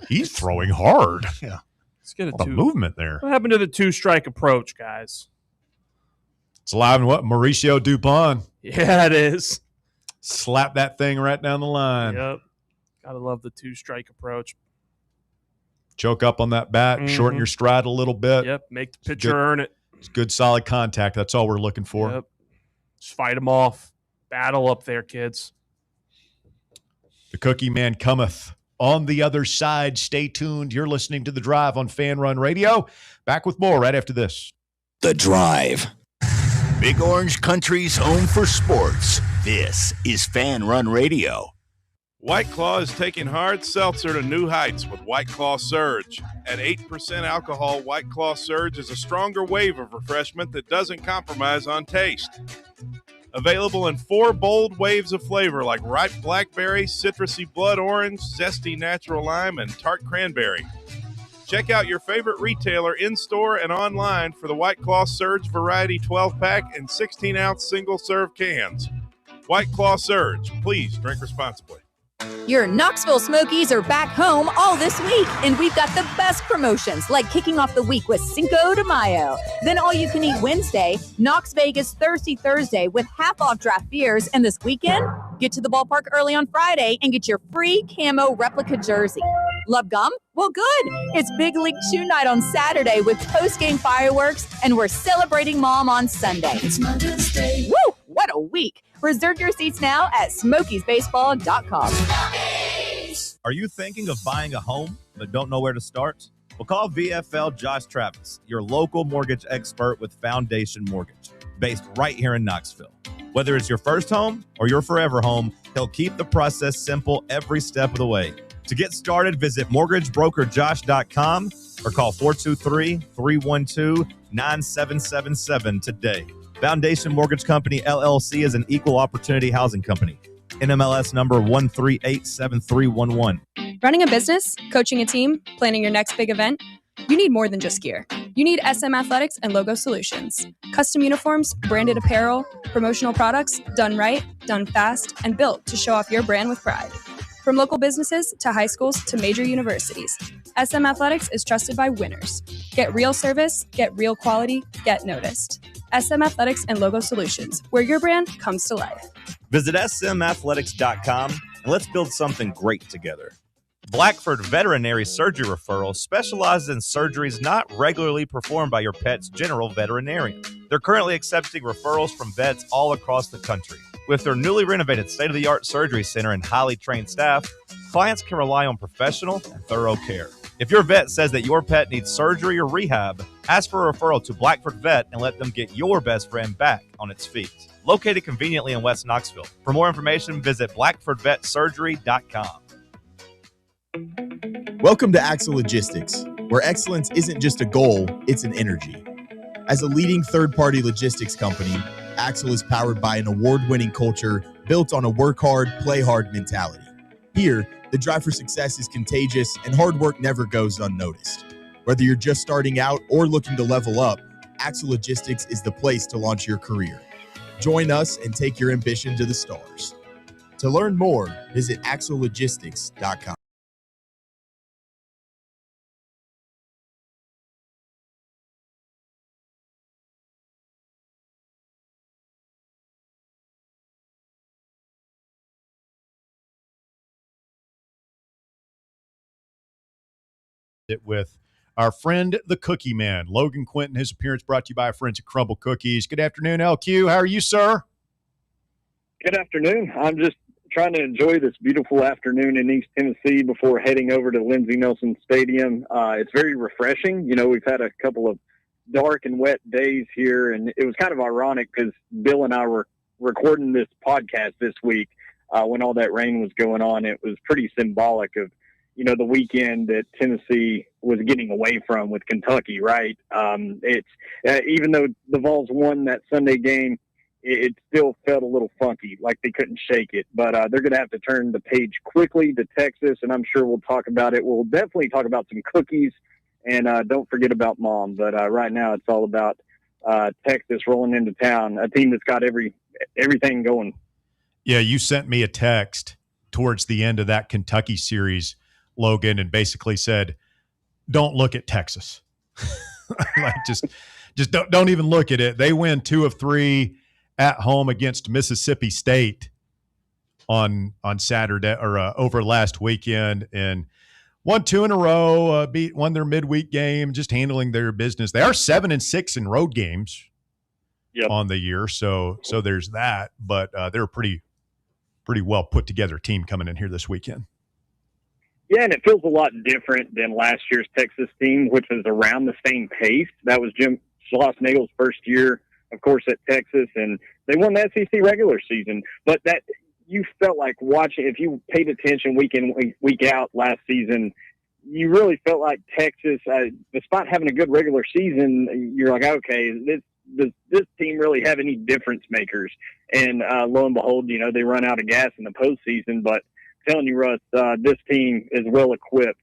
F: He's throwing hard.
I: Yeah.
G: Let's get
F: a movement there.
G: What happened to the two-strike approach, guys?
F: It's alive and what? Mauricio Dupont.
G: Yeah, it is.
F: Slap that thing right down the line.
G: Yep. Gotta love the two-strike approach.
F: Choke up on that bat, shorten your stride a little bit.
G: Yep, make the pitcher earn it.
F: It's good, solid contact. That's all we're looking for.
G: Yep. Just fight them off. Battle up there, kids.
F: The Cookie Man cometh on the other side. Stay tuned. You're listening to The Drive on Fan Run Radio. Back with more right after this.
J: The Drive. Big Orange Country's home for sports. This is Fan Run Radio.
T: White Claw is taking hard seltzer to new heights with White Claw Surge. At 8% alcohol, White Claw Surge is a stronger wave of refreshment that doesn't compromise on taste. Available in 4 bold waves of flavor like ripe blackberry, citrusy blood orange, zesty natural lime, and tart cranberry. Check out your favorite retailer in-store and online for the White Claw Surge Variety 12-pack and 16-ounce single-serve cans. White Claw Surge. Please drink responsibly.
K: Your Knoxville Smokies are back home all this week, and we've got the best promotions, like kicking off the week with Cinco de Mayo. Then all-you-can-eat Wednesday, Knox Vegas Thirsty Thursday with half-off draft beers, and this weekend, get to the ballpark early on Friday and get your free camo replica jersey. Love gum? Well, good. It's Big League Chew Night on Saturday with post-game fireworks, and we're celebrating Mom on Sunday. It's Mother's Day. Woo! What a week. Reserve your seats now at smokiesbaseball.com.
M: Are you thinking of buying a home but don't know where to start? Well, call VFL Josh Travis, your local mortgage expert with Foundation Mortgage, based right here in Knoxville. Whether it's your first home or your forever home, he'll keep the process simple every step of the way. To get started, visit mortgagebrokerjosh.com or call 423-312-9777 today. Foundation Mortgage Company, LLC is an equal opportunity housing company. NMLS number 1387311.
S: Running a business, coaching a team, planning your next big event, you need more than just gear. You need SM Athletics and Logo Solutions. Custom uniforms, branded apparel, promotional products, done right, done fast, and built to show off your brand with pride. From local businesses to high schools to major universities, SM Athletics is trusted by winners. Get real service, get real quality, get noticed. SM Athletics and Logo Solutions, where your brand comes to life.
M: Visit smathletics.com and let's build something great together. Blackford Veterinary Surgery Referral specializes in surgeries not regularly performed by your pet's general veterinarian. They're currently accepting referrals from vets all across the country. With their newly renovated state-of-the-art surgery center and highly trained staff, clients can rely on professional and thorough care. If your vet says that your pet needs surgery or rehab, ask for a referral to Blackford Vet and let them get your best friend back on its feet. Located conveniently in West Knoxville. For more information, visit blackfordvetsurgery.com.
A: Welcome to Axle Logistics, where excellence isn't just a goal, it's an energy. As a leading third-party logistics company, Axle is powered by an award-winning culture built on a work hard, play hard mentality. Here, the drive for success is contagious and hard work never goes unnoticed. Whether you're just starting out or looking to level up, Axle Logistics is the place to launch your career. Join us and take your ambition to the stars. To learn more, visit axlelogistics.com.
F: it with our friend, the Cookie Man, Logan Quinton. His appearance brought to you by our friends at Crumble Cookies. Good afternoon, LQ. How are you, sir?
C: Good afternoon. I'm just trying to enjoy this beautiful afternoon in East Tennessee before heading over to Lindsey Nelson Stadium. It's very refreshing. You know, we've had a couple of dark and wet days here, and it was kind of ironic because Bill and I were recording this podcast this week when all that rain was going on. It was pretty symbolic of, you know, the weekend that Tennessee was getting away from with Kentucky, right? It's even though the Vols won that Sunday game, it still felt a little funky, like they couldn't shake it. But they're going to have to turn the page quickly to Texas, and I'm sure we'll talk about it. We'll definitely talk about some cookies, and don't forget about Mom. But right now it's all about Texas rolling into town, a team that's got everything going.
F: Yeah, you sent me a text towards the end of that Kentucky series, Logan, and basically said, don't look at Texas. Like just don't even look at it. They win 2 of 3 at home against Mississippi State on Saturday or over last weekend, and won 2 in a row, won their midweek game, just handling their business. They are 7-6 in road games on the year. So there's that, but they're a pretty well put together team coming in here this weekend.
C: Yeah, and it feels a lot different than last year's Texas team, which was around the same pace. That was Jim Schlossnagel's first year, of course, at Texas, and they won the SEC regular season. But that you felt like watching, if you paid attention week in, week out last season, you really felt like Texas, despite having a good regular season, you're like, okay, does this team really have any difference makers? And lo and behold, you know, they run out of gas in the postseason. But I'm telling you, Russ, this team is well equipped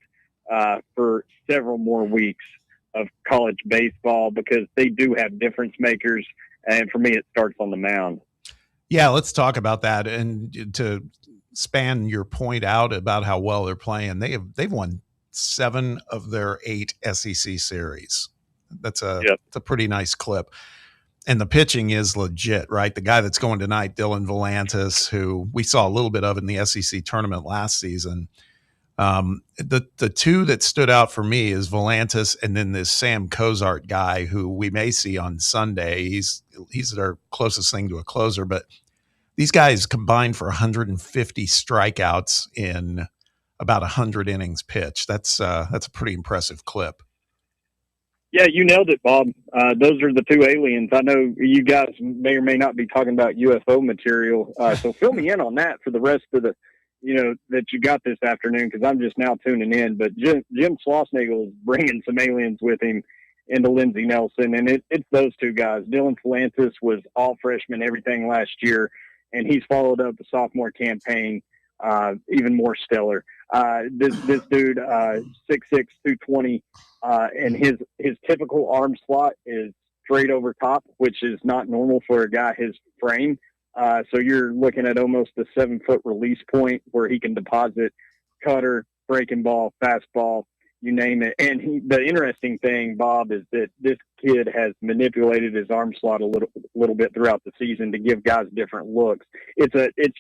C: for several more weeks of college baseball because they do have difference makers. And for me, it starts on the mound.
I: Yeah, let's talk about that. And to span your point out about how well they're playing, they've won 7 of their 8 SEC series. That's it's a pretty nice clip. And the pitching is legit, right? The guy that's going tonight, Dylan Volantis, who we saw a little bit of in the SEC tournament last season. The 2 that stood out for me is Volantis and then this Sam Cozart guy who we may see on Sunday. He's their closest thing to a closer, but these guys combined for 150 strikeouts in about 100 innings pitched. That's a pretty impressive clip.
C: Yeah, you nailed it, Bob. Those are the 2 aliens. I know you guys may or may not be talking about UFO material, so fill me in on that for the rest of the, you know, that you got this afternoon, because I'm just now tuning in. But Jim Schlossnagel is bringing some aliens with him into Lindsey Nelson, and it's those 2 guys. Dylan Volantis was all freshman everything last year, and he's followed up the sophomore campaign even more stellar. This dude, 6'6", 220, and his typical arm slot is straight over top, which is not normal for a guy his frame. So you're looking at almost a 7-foot release point where he can deposit cutter, breaking ball, fastball, you name it. And the interesting thing, Bob, is that this kid has manipulated his arm slot a little bit throughout the season to give guys different looks. It's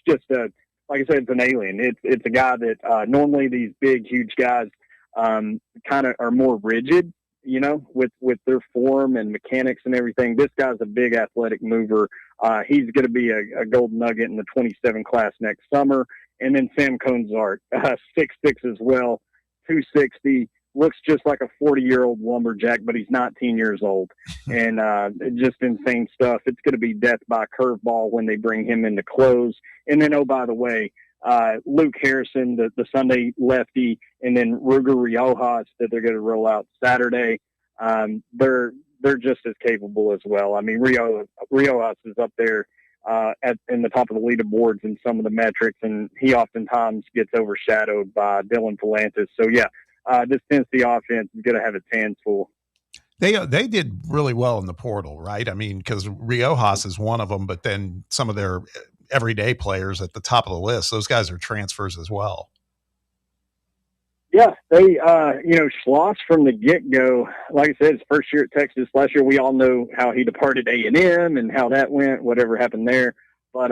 C: just like I said, it's an alien. It's a guy that normally these big, huge guys kind of are more rigid, you know, with their form and mechanics and everything. This guy's a big athletic mover. He's going to be a gold nugget in the 27 class next summer. And then Sam Cozart, 6'6" as well, 260, looks just like a 40-year-old lumberjack, but he's 19 years old. And just insane stuff. It's going to be death by curveball when they bring him into close. And then, oh, by the way, Luke Harrison, the Sunday lefty, and then Ruger Riojas that they're going to roll out Saturday. They're just as capable as well. I mean, Riojas is up there in the top of the leaderboards in some of the metrics, and he oftentimes gets overshadowed by Dylan Volantis. So, yeah, this Tennessee offense is going to have its hands full.
I: They did really well in the portal, right? I mean, because Riojas is one of them, but then some of their everyday players at the top of the list, those guys are transfers as well.
C: Yeah, they, Schloss from the get-go, like I said, his first year at Texas. Last year, we all know how he departed A&M and how that went, whatever happened there. But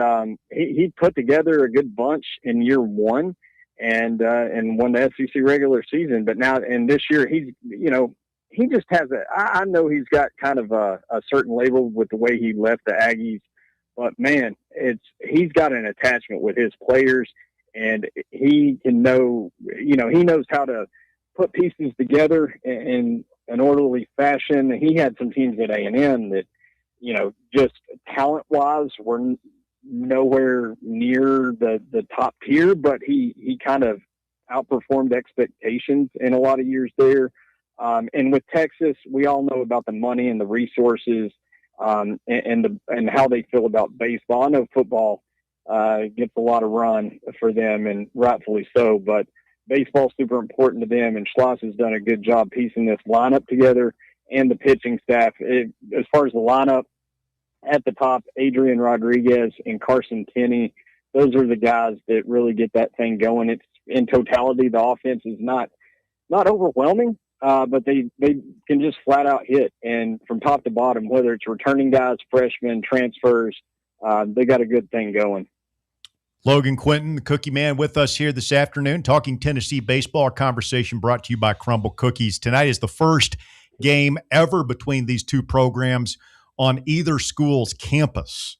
C: he put together a good bunch in year 1. and won the SEC regular season. But now, and this year, he just has I know he's got kind of a certain label with the way he left the Aggies, but man, he's got an attachment with his players, and he can he knows how to put pieces together in an orderly fashion. He had some teams at A&M that, just talent-wise were nowhere near the top tier, but he kind of outperformed expectations in a lot of years there. And with Texas, we all know about the money and the resources, and how they feel about baseball. I know football gets a lot of run for them, and rightfully so, but baseball's super important to them, and Schloss has done a good job piecing this lineup together and the pitching staff. As far as the lineup, at the top, Adrian Rodriguez and Carson Kinney, those are the guys that really get that thing going. It's in totality, the offense is not overwhelming, but they can just flat out hit. And from top to bottom, whether it's returning guys, freshmen, transfers, they got a good thing going.
F: Logan Quinton, the Cookie Man, with us here this afternoon, talking Tennessee baseball. Our conversation brought to you by Crumble Cookies. Tonight is the first game ever between these two programs on either school's campus.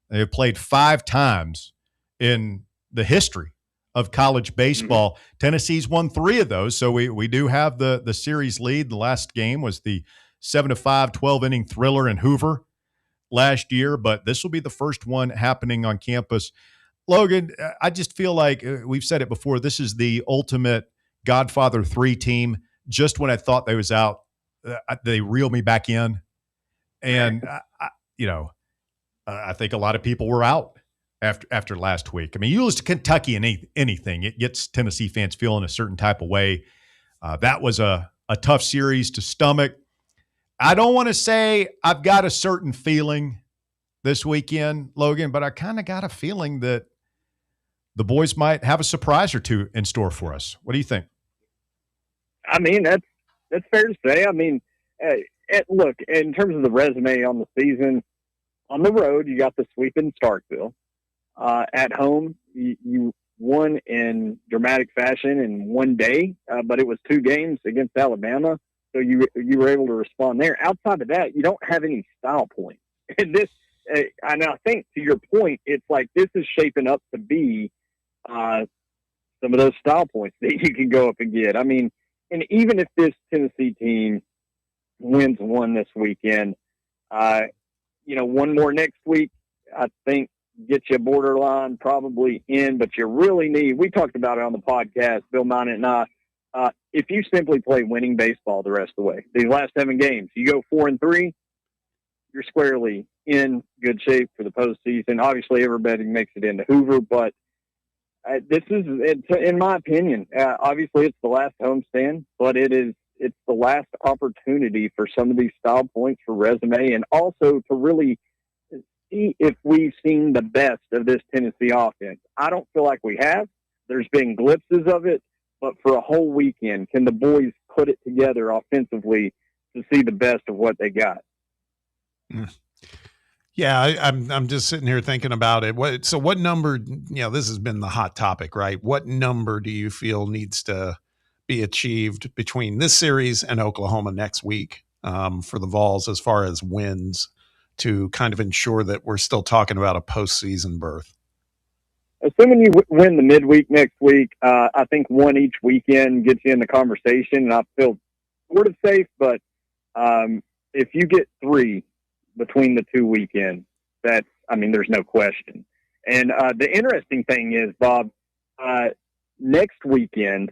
F: They have played 5 times in the history of college baseball. Mm-hmm. Tennessee's won 3 of those, so we do have the series lead. The last game was the 7-5 12-inning thriller in Hoover last year, but this will be the first one happening on campus. Logan, I just feel like we've said it before, this is the ultimate Godfather 3 team. Just when I thought they was out, they reel me back in. And, I think a lot of people were out after last week. I mean, you lose to Kentucky and anything, it gets Tennessee fans feeling a certain type of way. That was a tough series to stomach. I don't want to say I've got a certain feeling this weekend, Logan, but I kind of got a feeling that the boys might have a surprise or two in store for us. What do you think?
C: I mean, that's fair to say. I mean, look, in terms of the resume on the season, on the road, you got the sweep in Starkville. At home, you won in dramatic fashion in one day, but it was 2 games against Alabama, so you were able to respond there. Outside of that, you don't have any style points. And this, and I think to your point, it's like this is shaping up to be some of those style points that you can go up and get. I mean, and even if this Tennessee team wins 1 this weekend, one more next week, I think get you borderline probably in, but you really need, we talked about it on the podcast, Bill Minott and I, if you simply play winning baseball the rest of the way, these last 7 games, you go 4-3, you're squarely in good shape for the postseason. Obviously, everybody makes it into Hoover, but in my opinion, obviously it's the last homestand, but it's the last opportunity for some of these style points for resume, and also to really see if we've seen the best of this Tennessee offense. I don't feel like we have. There's been glimpses of it, but for a whole weekend, can the boys put it together offensively to see the best of what they got?
I: Yeah, I'm just sitting here thinking about it. What number, this has been the hot topic, right? What number do you feel needs to be achieved between this series and Oklahoma next week for the Vols as far as wins to kind of ensure that we're still talking about a postseason berth?
C: Assuming you win the midweek next week, I think 1 each weekend gets you in the conversation, and I feel sort of safe, but if you get 3 between the 2 weekends, there's no question. And the interesting thing is, Bob, next weekend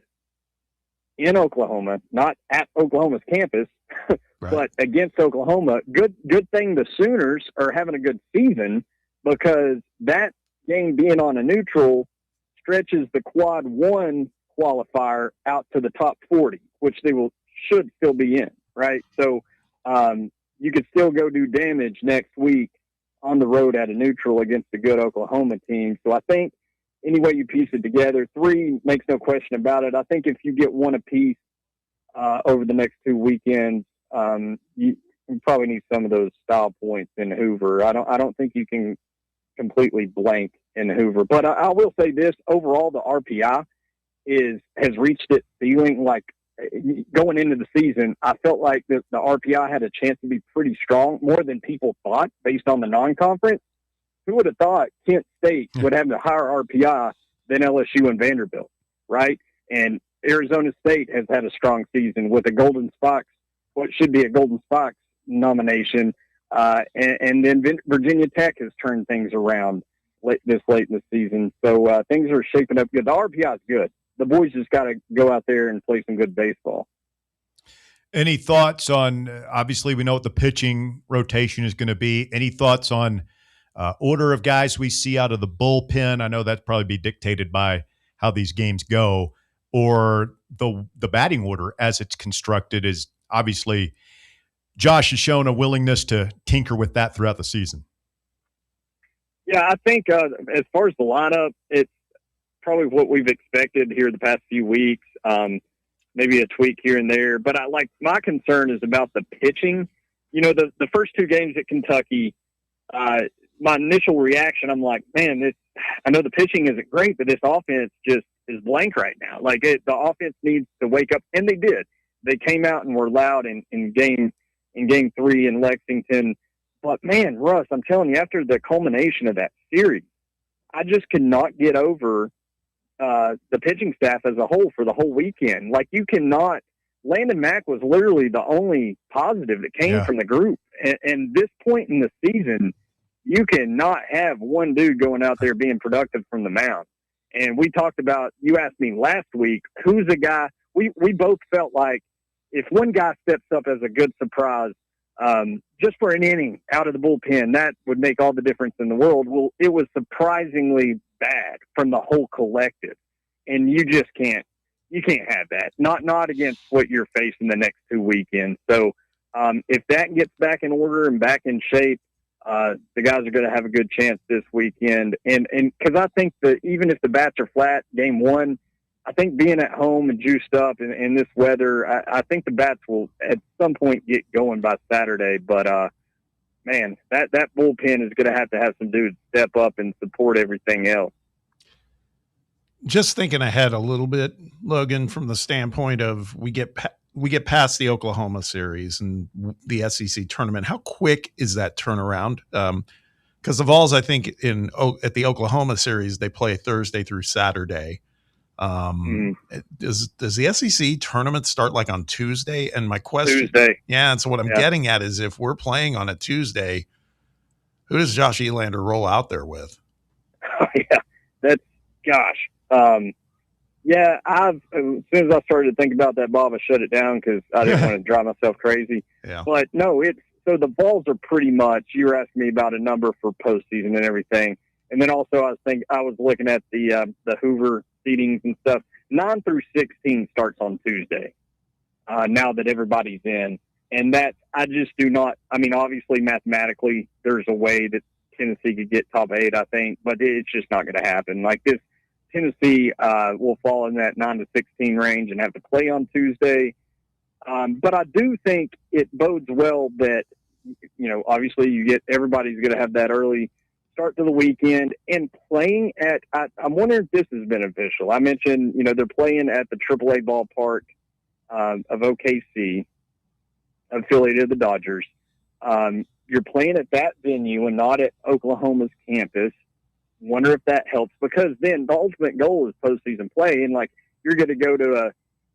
C: in Oklahoma, not at Oklahoma's campus, right, but against Oklahoma, good thing the Sooners are having a good season, because that game being on a neutral stretches the quad 1 qualifier out to the top 40, which they should still be in, right? So you could still go do damage next week on the road at a neutral against a good Oklahoma team. So I think any way you piece it together, 3 makes no question about it. I think if you get 1 apiece over the next 2 weekends, you probably need some of those style points in Hoover. I don't think you can completely blank in Hoover. But I will say this, overall, the RPI has reached its ceiling. Like going into the season, I felt like the RPI had a chance to be pretty strong, more than people thought based on the non-conference. Who would have thought Kent State would have a higher RPI than LSU and Vanderbilt, right? And Arizona State has had a strong season with a Golden Spikes, what should be a Golden Spikes nomination. And then Virginia Tech has turned things around this late in the season. So things are shaping up good. The RPI is good. The boys just got to go out there and play some good baseball.
F: Any thoughts on, obviously we know what the pitching rotation is going to be. Any thoughts on order of guys we see out of the bullpen? I know that'd probably be dictated by how these games go, or the batting order as it's constructed. Is obviously Josh has shown a willingness to tinker with that throughout the season.
C: Yeah, I think as far as the lineup, it's probably what we've expected here the past few weeks. Maybe a tweak here and there, but my concern is about the pitching. You know, the first two games at Kentucky, my initial reaction, I'm like, man, I know the pitching isn't great, but this offense just is blank right now. Like the offense needs to wake up, and they did. They came out and were loud in game 3 in Lexington. But man, Russ, I'm telling you, after the culmination of that series, I just could not get over the pitching staff as a whole for the whole weekend. Like Landon Mack was literally the only positive that came from the group. And this point in the season, you cannot have one dude going out there being productive from the mound. And we talked about, you asked me last week, who's a guy, we both felt like if one guy steps up as a good surprise, just for an inning out of the bullpen, that would make all the difference in the world. Well, it was surprisingly bad from the whole collective. And you just can't have that. Not against what you're facing the next 2 weekends. So if that gets back in order and back in shape, the guys are going to have a good chance this weekend. And because I think that even if the bats are flat, game 1, I think being at home and juiced up in this weather, I think the bats will at some point get going by Saturday. But, man, that bullpen is going to have some dudes step up and support everything else.
I: Just thinking ahead a little bit, Logan, from the standpoint of we get past the Oklahoma series and the SEC tournament. How quick is that turnaround? Because the Vols, I think at the Oklahoma series, they play Thursday through Saturday. Does the SEC tournament start like on Tuesday? And my question,
C: Tuesday.
I: Yeah. And so what I'm getting at is, if we're playing on a Tuesday, who does Josh Elander roll out there with?
C: That's gosh. As soon as I started to think about that, Bob, I shut it down because I didn't want to drive myself crazy.
I: Yeah.
C: But no, so the Vols are pretty much, you were asking me about a number for postseason and everything. And then also I was looking at the Hoover seedings and stuff. 9 through 16 starts on Tuesday. Now that everybody's in, and that I just do not, I mean, obviously mathematically there's a way that Tennessee could get top 8, I think, but it's just not going to happen. Like this, Tennessee will fall in that 9 to 16 range and have to play on Tuesday. But I do think it bodes well that, obviously everybody's going to have that early start to the weekend, and playing I'm wondering if this is beneficial. I mentioned, they're playing at the AAA ballpark of OKC, affiliated of the Dodgers. You're playing at that venue and not at Oklahoma's campus. Wonder if that helps, because then the ultimate goal is postseason play, and you're going to go to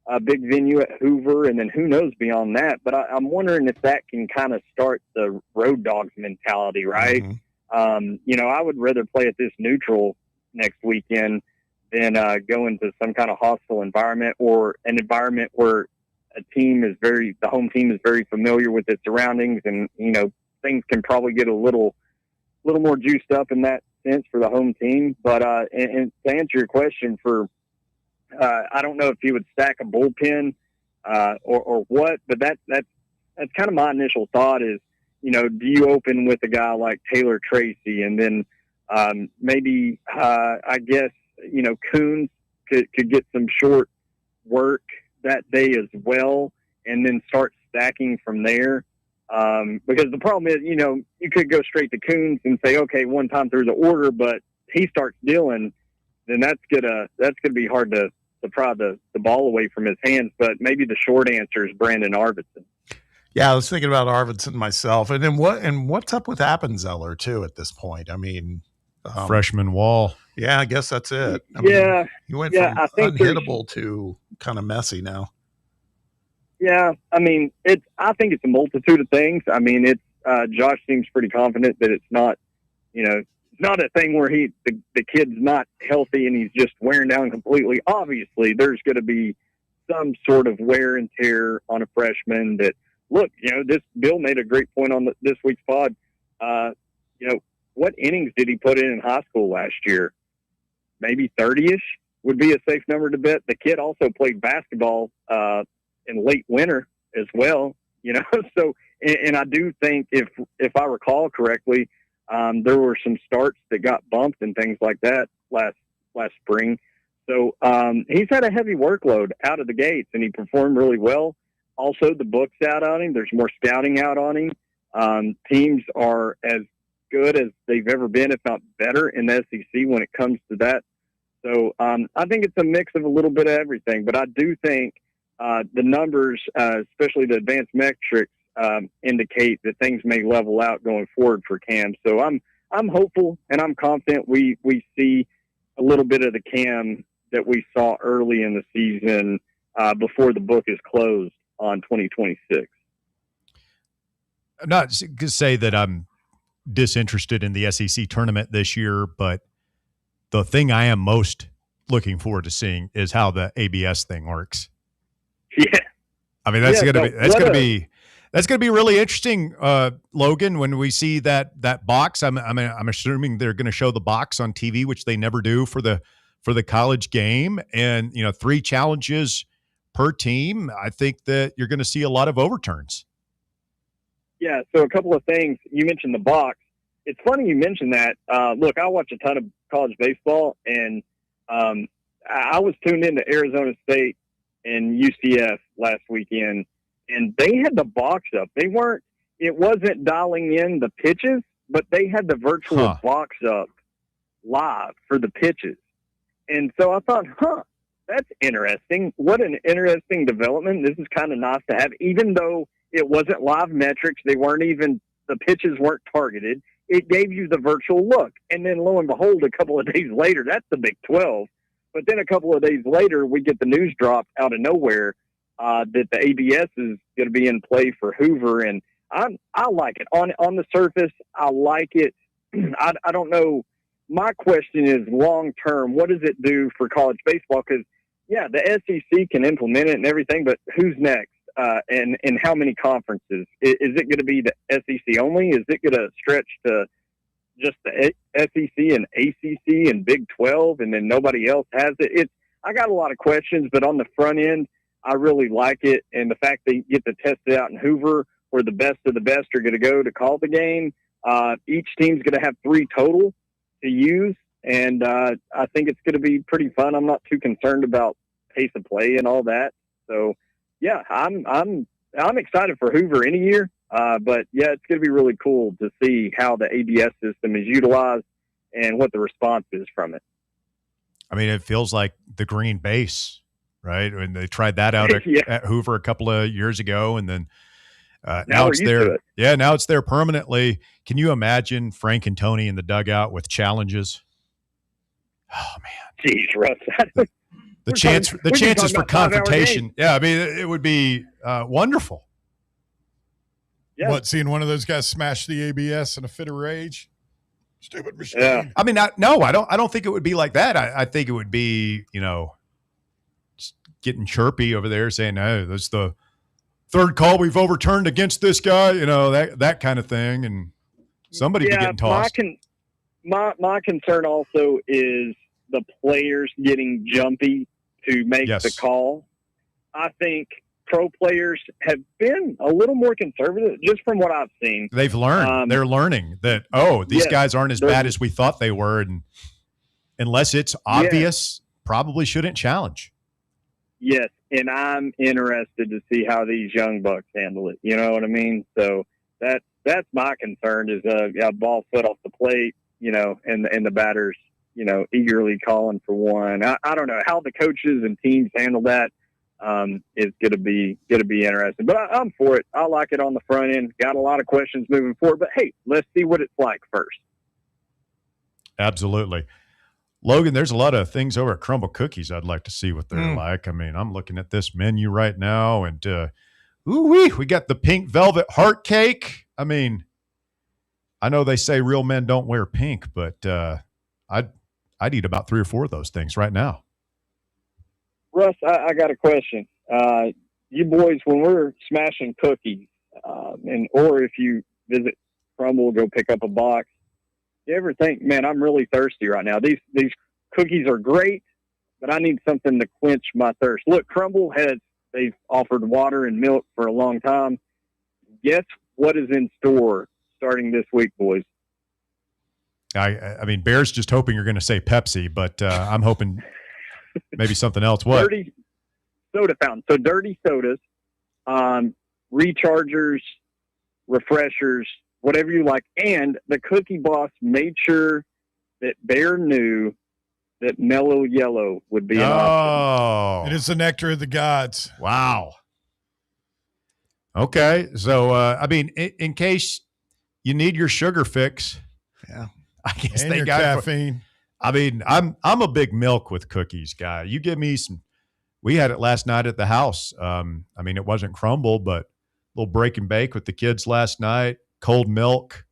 C: a big venue at Hoover, and then who knows beyond that. But I'm wondering if that can kind of start the road dogs mentality, right? Mm-hmm. I would rather play at this neutral next weekend than go into some kind of hostile environment, or an environment where the home team is very familiar with its surroundings, and things can probably get a little more juiced up in that sense for the home team. But and to answer your question, I don't know if he would stack a bullpen or what, but that's kind of my initial thought is, do you open with a guy like Taylor Tracy, and then maybe I guess Coons could get some short work that day as well, and then start stacking from there. Because the problem is, you could go straight to Coons and say, okay, one time through the order, but he starts dealing, then that's gonna be hard to pry the ball away from his hands. But maybe the short answer is Brandon Arvidsson.
I: Yeah, I was thinking about Arvidsson myself, and then what's up with Appenzeller too at this point? I mean,
F: freshman wall.
I: Yeah, I guess that's it. I
C: Yeah,
I: mean, he went
C: yeah,
I: from
C: I think
I: unhittable to kind of messy now.
C: Yeah, I mean, I think it's a multitude of things. I mean, Josh seems pretty confident that it's not, not a thing where the kid's not healthy and he's just wearing down completely. Obviously, there's going to be some sort of wear and tear on a freshman that, look, this Bill made a great point on this week's pod. What innings did he put in high school last year? Maybe 30-ish would be a safe number to bet. The kid also played basketball in late winter as well, So, and I do think if I recall correctly, there were some starts that got bumped and things like that last spring. So he's had a heavy workload out of the gates, and he performed really well. Also, the book's out on him. There's more scouting out on him. Teams are as good as they've ever been, if not better, in the SEC when it comes to that. So I think it's a mix of a little bit of everything. But I do think the numbers, especially the advanced metrics, indicate that things may level out going forward for Cam. So I'm hopeful and I'm confident we see a little bit of the Cam that we saw early in the season before the book is closed on 2026.
F: I'm not to say that I'm disinterested in the SEC tournament this year, but the thing I am most looking forward to seeing is how the ABS thing works.
C: Yeah.
F: I mean, that's going to be really interesting, Logan, when we see that box. I'm assuming they're going to show the box on TV, which they never do for the college game, and 3 challenges per team. I think that you're going to see a lot of overturns.
C: Yeah, so a couple of things. You mentioned the box. It's funny you mentioned that. Look, I watch a ton of college baseball, and I was tuned into Arizona State and UCF last weekend, and they had the box up. It wasn't dialing in the pitches, but they had the virtual box up live for the pitches. And so I thought, that's interesting. What an interesting development. This is kind of nice to have, even though it wasn't live metrics. The pitches weren't targeted. It gave you the virtual look. And then lo and behold, a couple of days later, that's the Big 12. But then a couple of days later, we get the news drop out of nowhere that the ABS is going to be in play for Hoover. And I like it. On the surface, I like it. I don't know. My question is long-term, what does it do for college baseball? Because, yeah, the SEC can implement it and everything, but who's next? And how many conferences? Is it going to be the SEC only? Is it going to stretch to just the SEC and ACC and Big 12 and then nobody else has it? I got a lot of questions, but on the front end, I really like it. And the fact that you get to test it out in Hoover where the best of the best are going to go to call the game. Each team's going to have 3 total to use. And I think it's going to be pretty fun. I'm not too concerned about pace of play and all that. So, yeah, I'm excited for Hoover any year, but yeah, it's going to be really cool to see how the ABS system is utilized and what the response is from it.
F: I mean, it feels like the green base, right? When they tried that out at Hoover a couple of years ago, and then now it's there. Yeah, now it's there permanently. Can you imagine Frank and Tony in the dugout with challenges? Oh man,
C: jeez, Russ.
F: The chances for confrontation. Yeah, I mean, it would be wonderful.
C: Yeah.
H: What, seeing one of those guys smash the ABS in a fit of rage? Stupid machine.
F: Yeah. I mean, I don't think it would be like that. I think it would be, just getting chirpy over there saying, "No, that's the 3rd call we've overturned against this guy," that kind of thing, and somebody be getting tossed.
C: My concern also is the players getting jumpy to make the call. I think pro players have been a little more conservative, just from what I've seen.
F: They've learned. They're learning that, these guys aren't as bad as we thought they were, and unless it's obvious, probably shouldn't challenge.
C: Yes, and I'm interested to see how these young bucks handle it. You know what I mean? So that's my concern is a ball foot off the plate, and the batters eagerly calling for one. I don't know how the coaches and teams handle that. Is going to be interesting, but I'm for it. I like it on the front end. Got a lot of questions moving forward, but hey, let's see what it's like first.
F: Absolutely. Logan, there's a lot of things over at Crumble Cookies I'd like to see what they're like. I mean, I'm looking at this menu right now, and we got the pink velvet heart cake. I mean, I know they say real men don't wear pink, but I'd eat about 3 or 4 of those things right now.
C: Russ, I got a question. You boys, when we're smashing cookies, or if you visit Crumble, go pick up a box, you ever think, man, I'm really thirsty right now? These cookies are great, but I need something to quench my thirst. Look, Crumble they've offered water and milk for a long time. Guess what is in store starting this week, boys?
F: I mean, Bear's just hoping you're going to say Pepsi, but I'm hoping maybe something else. What?
C: Dirty soda fountain. So dirty sodas, rechargers, refreshers, whatever you like. And the Cookie Boss made sure that Bear knew that Mellow Yellow would be an option.
H: It is the nectar of the gods.
F: Wow. Okay. So, I mean, in case you need your sugar fix.
I: Yeah.
F: I guess
H: And
F: they
H: your
F: got
H: caffeine.
F: I mean, I'm a big milk with cookies guy. You give me some. We had it last night at the house. I mean, it wasn't Crumble, but a little break and bake with the kids last night. Cold milk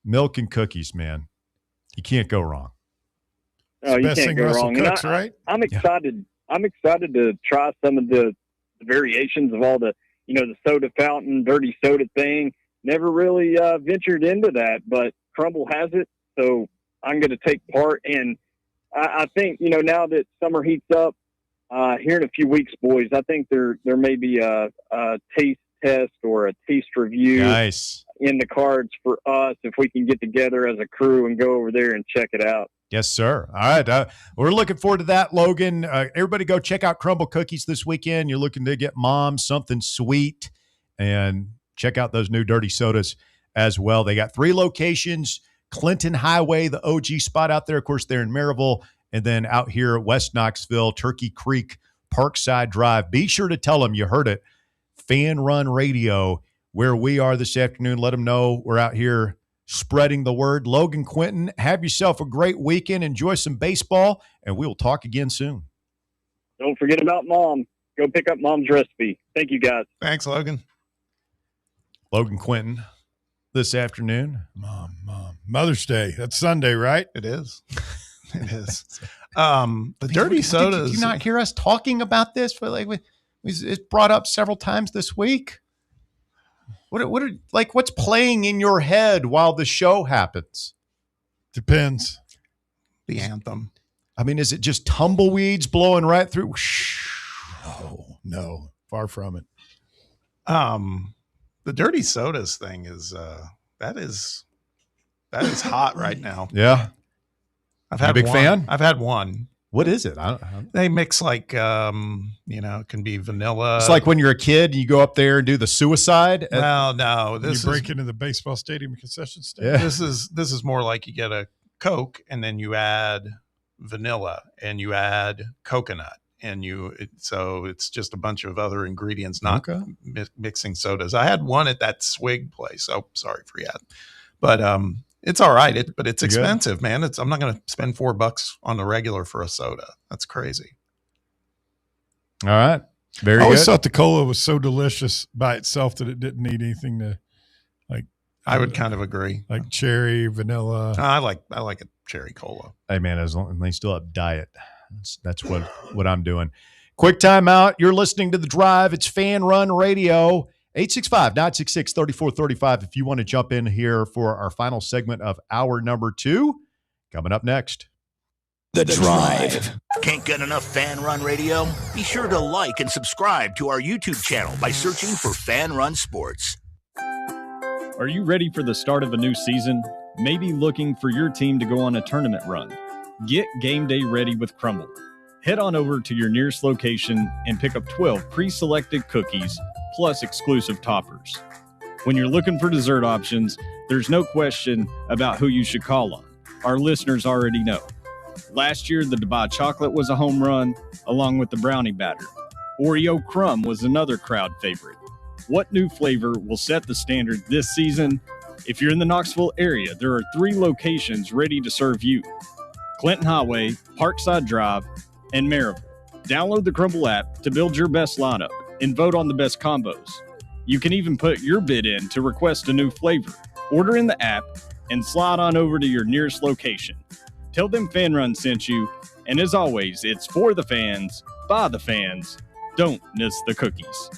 F: and cookies, man. You can't go wrong.
C: Oh, you can't go wrong.
H: Cooks, right?
C: I'm excited. Yeah. I'm excited to try some of the variations of all the, the soda fountain, dirty soda thing. Never really ventured into that, but Crumble has it, so I'm going to take part. And I think, now that summer heats up, here in a few weeks, boys, I think there may be a taste test or a taste review in the cards for us if we can get together as a crew and go over there and check it out.
F: Yes, sir. All right. We're looking forward to that, Logan. Everybody go check out Crumble Cookies this weekend. You're looking to get mom something sweet, and check out those new dirty sodas as well. They got 3 locations: Clinton Highway, the OG spot out there. Of course, they're in Maryville. And then out here at West Knoxville, Turkey Creek, Parkside Drive. Be sure to tell them you heard it. Fan Run Radio, where we are this afternoon. Let them know we're out here spreading the word. Logan, Quentin, have yourself a great weekend. Enjoy some baseball, and we will talk again soon.
C: Don't forget about Mom. Go pick up Mom's recipe. Thank you, guys.
I: Thanks, Logan.
F: Logan Quentin this afternoon.
H: Mom. Mother's Day. That's Sunday, right?
I: It is. It is. The dirty sodas.
F: Did you not hear us talking about this? It's brought up several times this week. What's playing in your head while the show happens?
H: Depends.
I: The anthem.
F: I mean, is it just tumbleweeds blowing right through?
H: No, far from it.
I: The dirty sodas thing is that is hot right now.
F: Yeah.
I: I've had
F: a big fan.
I: I've had one.
F: What is it?
I: They mix it can be vanilla.
F: It's like when you're a kid and you go up there and do the suicide.
I: Well, no,
H: You break into the baseball stadium concession stand.
F: Yeah.
I: This is more like you get a Coke and then you add vanilla and you add coconut and so it's just a bunch of other ingredients, not mixing sodas. I had one at that Swig place. Oh, sorry, forget. But it's all right, but it's expensive, man. I'm not going to spend $4 on the regular for a soda. That's crazy.
F: All right, very good.
H: I always thought the cola was so delicious by itself that it didn't need anything to like.
I: I would kind of agree.
H: Like cherry, vanilla.
I: I like a cherry cola.
F: Hey man, as long as they still have diet, that's what I'm doing. Quick timeout. You're listening to The Drive. It's Fan Run Radio. 865-966-3435 if you want to jump in here for our final segment of hour number 2. Coming up next.
J: The Drive. Can't get enough Fan Run Radio? Be sure to like and subscribe to our YouTube channel by searching for Fan Run Sports.
L: Are you ready for the start of a new season? Maybe looking for your team to go on a tournament run? Get game day ready with Crumble. Head on over to your nearest location and pick up 12 pre-selected cookies plus exclusive toppers. When you're looking for dessert options, there's no question about who you should call on. Our listeners already know. Last year, the Dubai chocolate was a home run, along with the brownie batter. Oreo crumb was another crowd favorite. What new flavor will set the standard this season? If you're in the Knoxville area, there are 3 locations ready to serve you: Clinton Highway, Parkside Drive, and Maryville. Download the Crumble app to build your best lineup and vote on the best combos. You can even put your bid in to request a new flavor. Order in the app and slide on over to your nearest location. Tell them Fan Run sent you, and as always, it's for the fans, by the fans. Don't miss the cookies.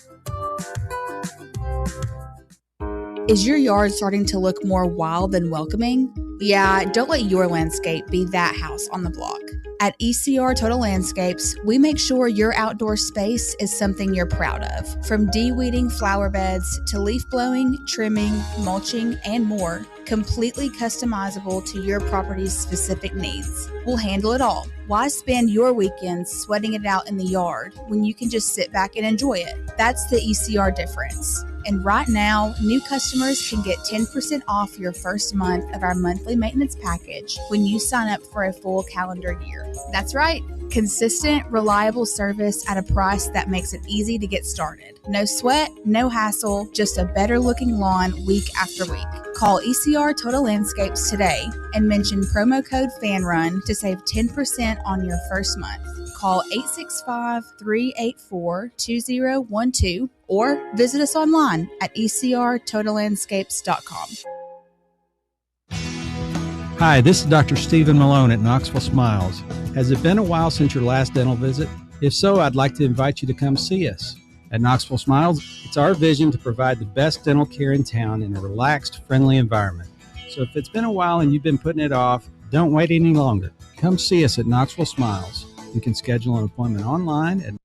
N: Is your yard starting to look more wild than welcoming? Yeah, don't let your landscape be that house on the block. At ECR Total Landscapes, we make sure your outdoor space is something you're proud of. From de-weeding flower beds to leaf blowing, trimming, mulching, and more, completely customizable to your property's specific needs. We'll handle it all. Why spend your weekends sweating it out in the yard when you can just sit back and enjoy it? That's the ECR difference. And right now, new customers can get 10% off your first month of our monthly maintenance package when you sign up for a full calendar year. That's right. Consistent, reliable service at a price that makes it easy to get started. No sweat, no hassle, just a better looking lawn week after week. Call ECR Total Landscapes today and mention promo code FANRUN to save 10% on your first month. Call 865-384-2012 or visit us online at ecrtotallandscapes.com.
O: Hi, this is Dr. Stephen Malone at Knoxville Smiles. Has it been a while since your last dental visit? If so, I'd like to invite you to come see us. At Knoxville Smiles, it's our vision to provide the best dental care in town in a relaxed, friendly environment. So if it's been a while and you've been putting it off, don't wait any longer. Come see us at Knoxville Smiles. You can schedule an appointment online at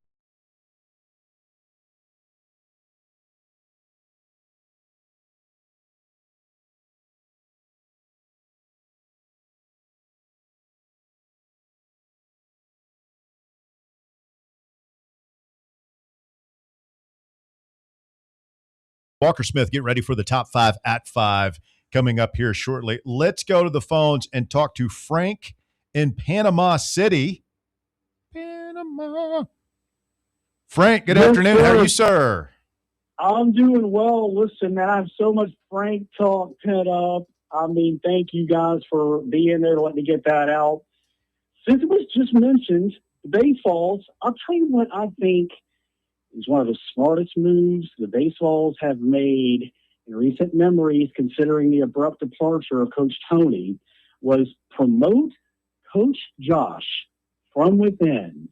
F: Walker Smith, get ready for the top 5 at 5 coming up here shortly. Let's go to the phones and talk to Frank in Panama City. Panama. Frank, good afternoon.
P: Sir.
F: How are you, sir?
P: I'm doing well. Listen, man, I have so much Frank talk pent up. I mean, thank you guys for being there to let me get that out. Since it was just mentioned, the baseballs, I'll tell you what I think is one of the smartest moves the baseballs have made in recent memories, considering the abrupt departure of Coach Tony, was promote Coach Josh from within.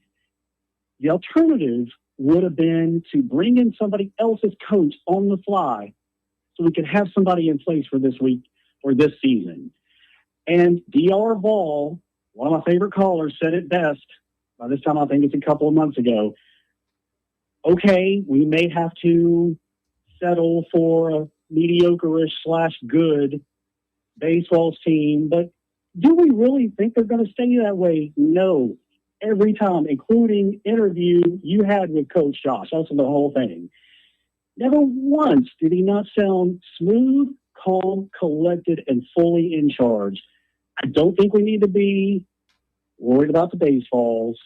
P: The alternative would have been to bring in somebody else's coach on the fly so we could have somebody in place for this week or this season. And DR Ball, one of my favorite callers, said it best. By this time, I think it's a couple of months ago. Okay, we may have to settle for a mediocre-ish / good baseball team, but do we really think they're going to stay that way? No. Every time, including interview you had with Coach Josh, that's the whole thing. Never once did he not sound smooth, calm, collected, and fully in charge. I don't think we need to be worried about the baseballs.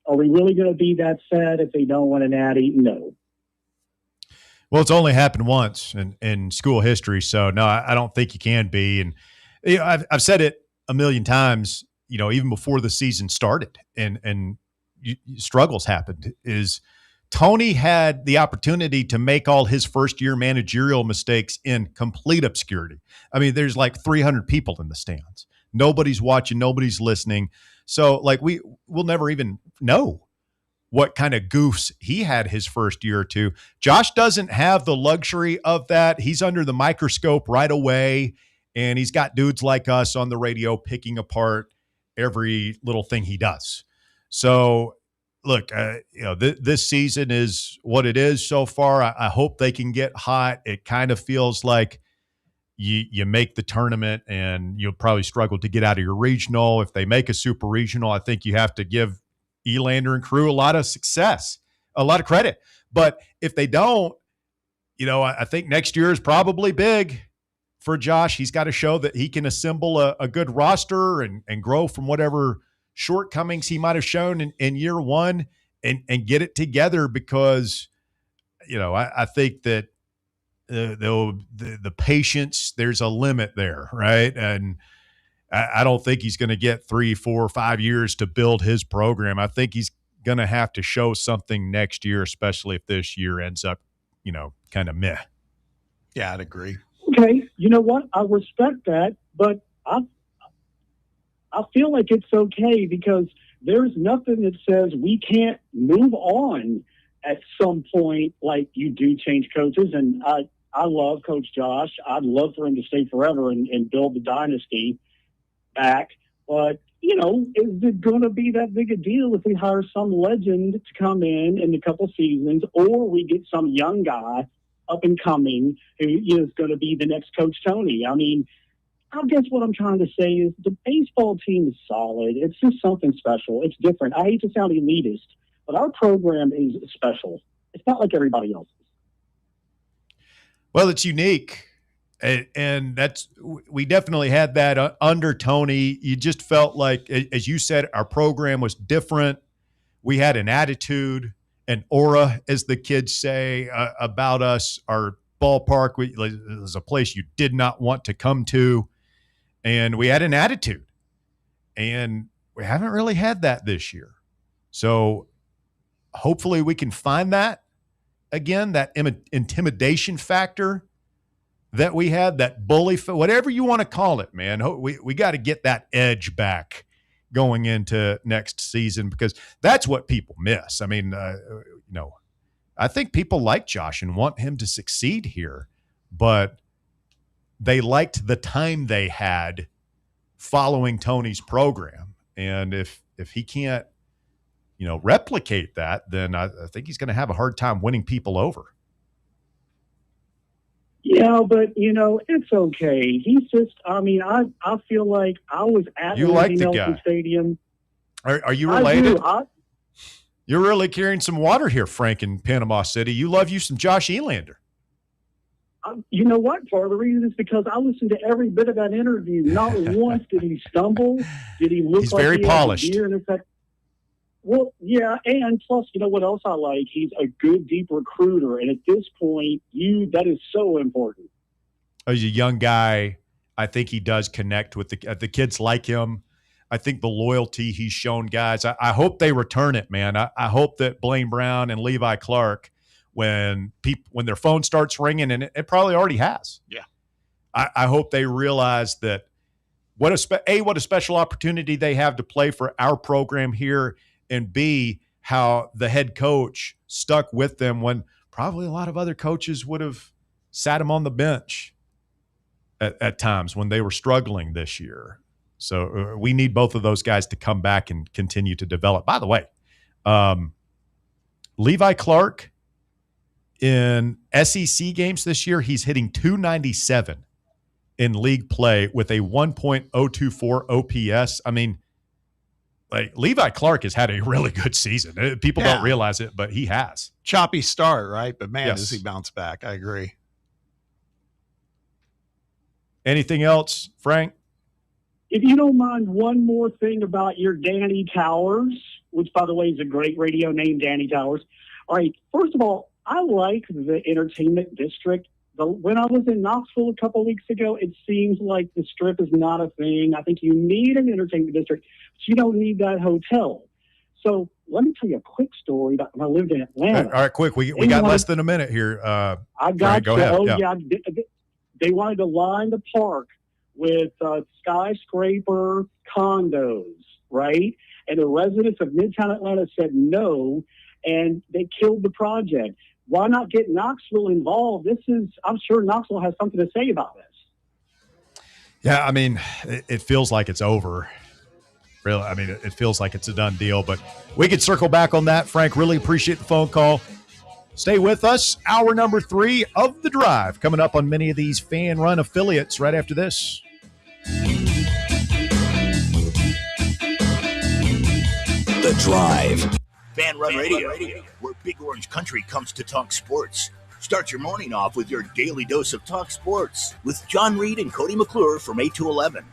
P: Are we really going to be that sad if they don't win an Natty? No.
F: Well, it's only happened once in school history, so no, I don't think you can be. And you know, I've said it a million times, you know, even before the season started, and struggles happened. Is Tony had the opportunity to make all his first-year managerial mistakes in complete obscurity. I mean, there's like 300 people in the stands. Nobody's watching. Nobody's listening. So, like, we'll never even know what kind of goofs he had his first year or two. Josh doesn't have the luxury of that. He's under the microscope right away, and he's got dudes like us on the radio picking apart every little thing he does. So, look, you know, this season is what it is so far. I hope they can get hot. It kind of feels like you make the tournament and you'll probably struggle to get out of your regional. If they make a super regional, I think you have to give Elander and crew a lot of success, a lot of credit. But if they don't, you know, I think next year is probably big for Josh. He's got to show that he can assemble a good roster and grow from whatever shortcomings he might have shown in year one and get it together, because, I think that the patience, there's a limit there, right? And I don't think he's going to get 3, 4, 5 years to build his program. I think he's going to have to show something next year, especially if this year ends up, kind of meh.
I: Yeah, I'd agree.
P: Okay, you know what? I respect that, but I feel like it's okay, because there's nothing that says we can't move on at some point. Like, you do change coaches, and I love Coach Josh. I'd love for him to stay forever and build the dynasty back. But, is it going to be that big a deal if we hire some legend to come in a couple seasons, or we get some young guy up and coming who is going to be the next Coach Tony? I mean, I guess what I'm trying to say is the baseball team is solid. It's just something special. It's different. I hate to sound elitist, but our program is special. It's not like everybody else's.
F: Well, it's unique. And we definitely had that under Tony. You just felt like, as you said, our program was different. We had an attitude, an aura, as the kids say, about us. Our ballpark was a place you did not want to come to. And we had an attitude. And we haven't really had that this year. So hopefully we can find that again, that intimidation factor that we had, that bully, whatever you want to call it, man. We got to get that edge back going into next season, because that's what people miss. I mean, I think people like Josh and want him to succeed here, but they liked the time they had following Tony's program. And if he can't, replicate that, then I think he's going to have a hard time winning people over.
P: Yeah, but, it's okay. He's just, I feel like I was at Nelson Stadium.
F: Are you related? You're really carrying some water here, Frank, in Panama City. You love you some Josh Elander.
P: You know what? Part of the reason is because I listened to every bit of that interview. Not once did he stumble. Did he look
F: He's
P: like
F: very
P: he
F: polished.
P: Had a beer? Well, yeah, and plus, what else I like? He's a good, deep recruiter, and at this point, that is so important.
F: As a young guy, I think he does connect with the kids like him. I think the loyalty he's shown guys, I hope they return it, man. I hope that Blaine Brown and Levi Clark, when their phone starts ringing, and it probably already has.
I: Yeah.
F: I hope they realize that what a special opportunity they have to play for our program here, and B, how the head coach stuck with them when probably a lot of other coaches would have sat him on the bench at times when they were struggling this year. So we need both of those guys to come back and continue to develop. By the way, Levi Clark in SEC games this year, he's hitting .297 in league play with a 1.024 OPS. I mean, like, Levi Clark has had a really good season. People don't realize it, but he has.
I: Choppy start, right? But man,
F: Yes.
I: does he bounce back. I agree.
F: Anything else, Frank?
P: If you don't mind, one more thing about your Danny Towers, which, by the way, is a great radio name, Danny Towers. All right, first of all, I like the entertainment district. When I was in Knoxville a couple weeks ago, it seems like the Strip is not a thing. I think you need an entertainment district, but you don't need that hotel. So let me tell you a quick story about when I lived in Atlanta.
F: All right, quick. We got less than a minute here.
P: I got
F: Frank, go ahead.
P: Oh,
F: Yeah.
P: They wanted to line the park with skyscraper condos, right? And the residents of Midtown Atlanta said no, and they killed the project. Why not get Knoxville involved? I'm sure Knoxville has something to say about this.
F: Yeah, I mean, it feels like it's over. Really, I mean, it feels like it's a done deal, but we could circle back on that. Frank, really appreciate the phone call. Stay with us. Hour number 3 of The Drive coming up on many of these fan-run affiliates right after this.
J: The Drive. Fan Run Radio, where Big Orange Country comes to talk sports. Start your morning off with your daily dose of talk sports with John Reed and Cody McClure from 8 to 11.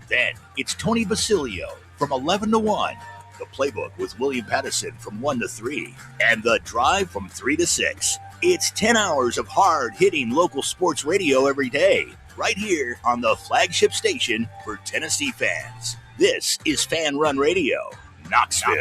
J: Then it's Tony Basilio from 11 to 1. The Playbook with William Pattison from 1 to 3. And The Drive from 3 to 6. It's 10 hours of hard-hitting local sports radio every day, right here on the flagship station for Tennessee fans. This is Fan Run Radio, Knoxville.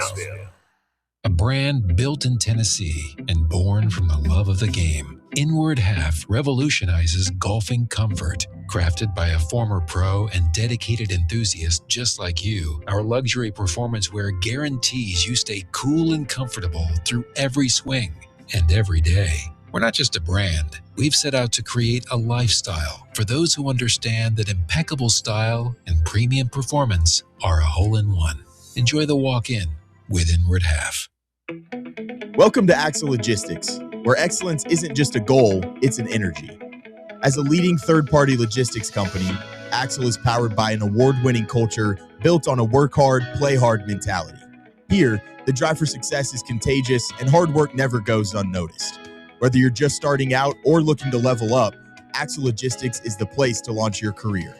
B: A brand built in Tennessee and born from the love of the game. Inward Half revolutionizes golfing comfort. Crafted by a former pro and dedicated enthusiast just like you, our luxury performance wear guarantees you stay cool and comfortable through every swing and every day. We're not just a brand. We've set out to create a lifestyle for those who understand that impeccable style and premium performance are a hole-in-one. Enjoy the walk-in with Inward Half.
A: Welcome to Axle Logistics, where excellence isn't just a goal, it's an energy. As a leading third-party logistics company, Axle is powered by an award-winning culture built on a work hard, play hard mentality. Here, the drive for success is contagious and hard work never goes unnoticed. Whether you're just starting out or looking to level up, Axle Logistics is the place to launch your career.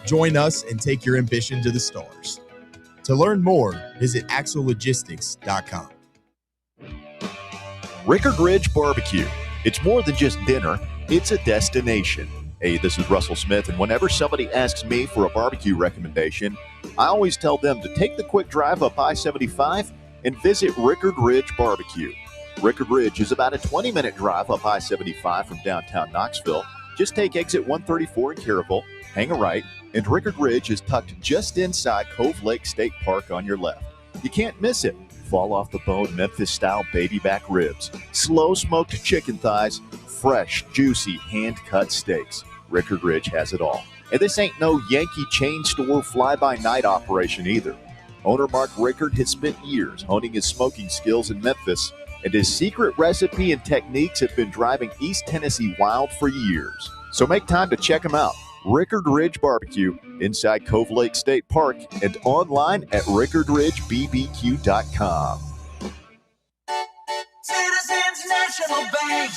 A: Join us and take your ambition to the stars. To learn more, visit axlelogistics.com.
X: Rickard Ridge Barbecue. It's more than just dinner, it's a destination. Hey, this is Russell Smith, and whenever somebody asks me for a barbecue recommendation, I always tell them to take the quick drive up I-75 and visit Rickard Ridge Barbecue. Rickard Ridge is about a 20-minute drive up I-75 from downtown Knoxville. Just take exit 134 in Caryville, hang a right, and Rickard Ridge is tucked just inside Cove Lake State Park on your left. You can't miss it. Fall off the bone Memphis-style baby back ribs, slow-smoked chicken thighs, fresh, juicy, hand-cut steaks. Rickard Ridge has it all. And this ain't no Yankee chain store fly-by-night operation either. Owner Mark Rickard has spent years honing his smoking skills in Memphis, and his secret recipe and techniques have been driving East Tennessee wild for years. So make time to check him out. Rickard Ridge Barbecue inside Cove Lake State Park and online at rickardridgebbq.com.
D: Citizens National Bank.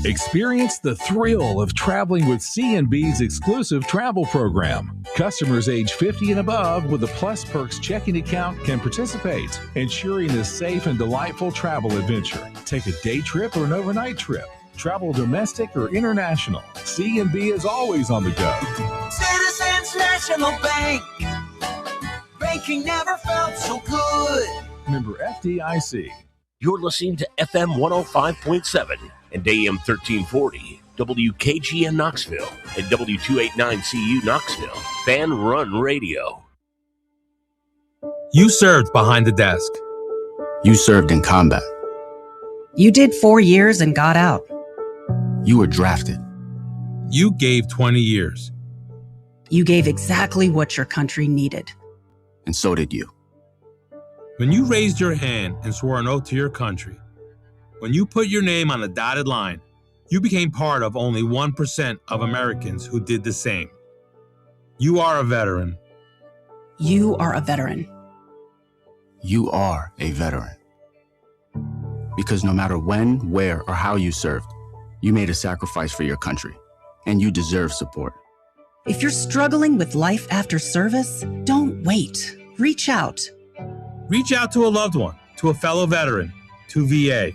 Q: Experience the thrill of traveling with C&B's exclusive travel program. Customers age 50 and above with a Plus Perks checking account can participate, ensuring a safe and delightful travel adventure. Take a day trip or an overnight trip. Travel domestic or international. C&B is always on the go.
D: Citizens National Bank. Banking never felt so good.
Q: Member FDIC.
J: You're listening to FM 105.7 and AM 1340, WKGN Knoxville, and W289CU Knoxville. Fan Run Radio.
R: You served behind the desk.
U: You served in combat.
V: You did 4 years and got out.
U: You were drafted.
R: You gave 20 years.
V: You gave exactly what your country needed.
U: And so did you.
R: When you raised your hand and swore an oath to your country, when you put your name on a dotted line, you became part of only 1% of Americans who did the same. You are a veteran.
V: You are a veteran.
U: You are a veteran. Because no matter when, where, or how you served, you made a sacrifice for your country, and you deserve support.
V: If you're struggling with life after service, don't wait. Reach out.
R: Reach out to a loved one, to a fellow veteran, to VA.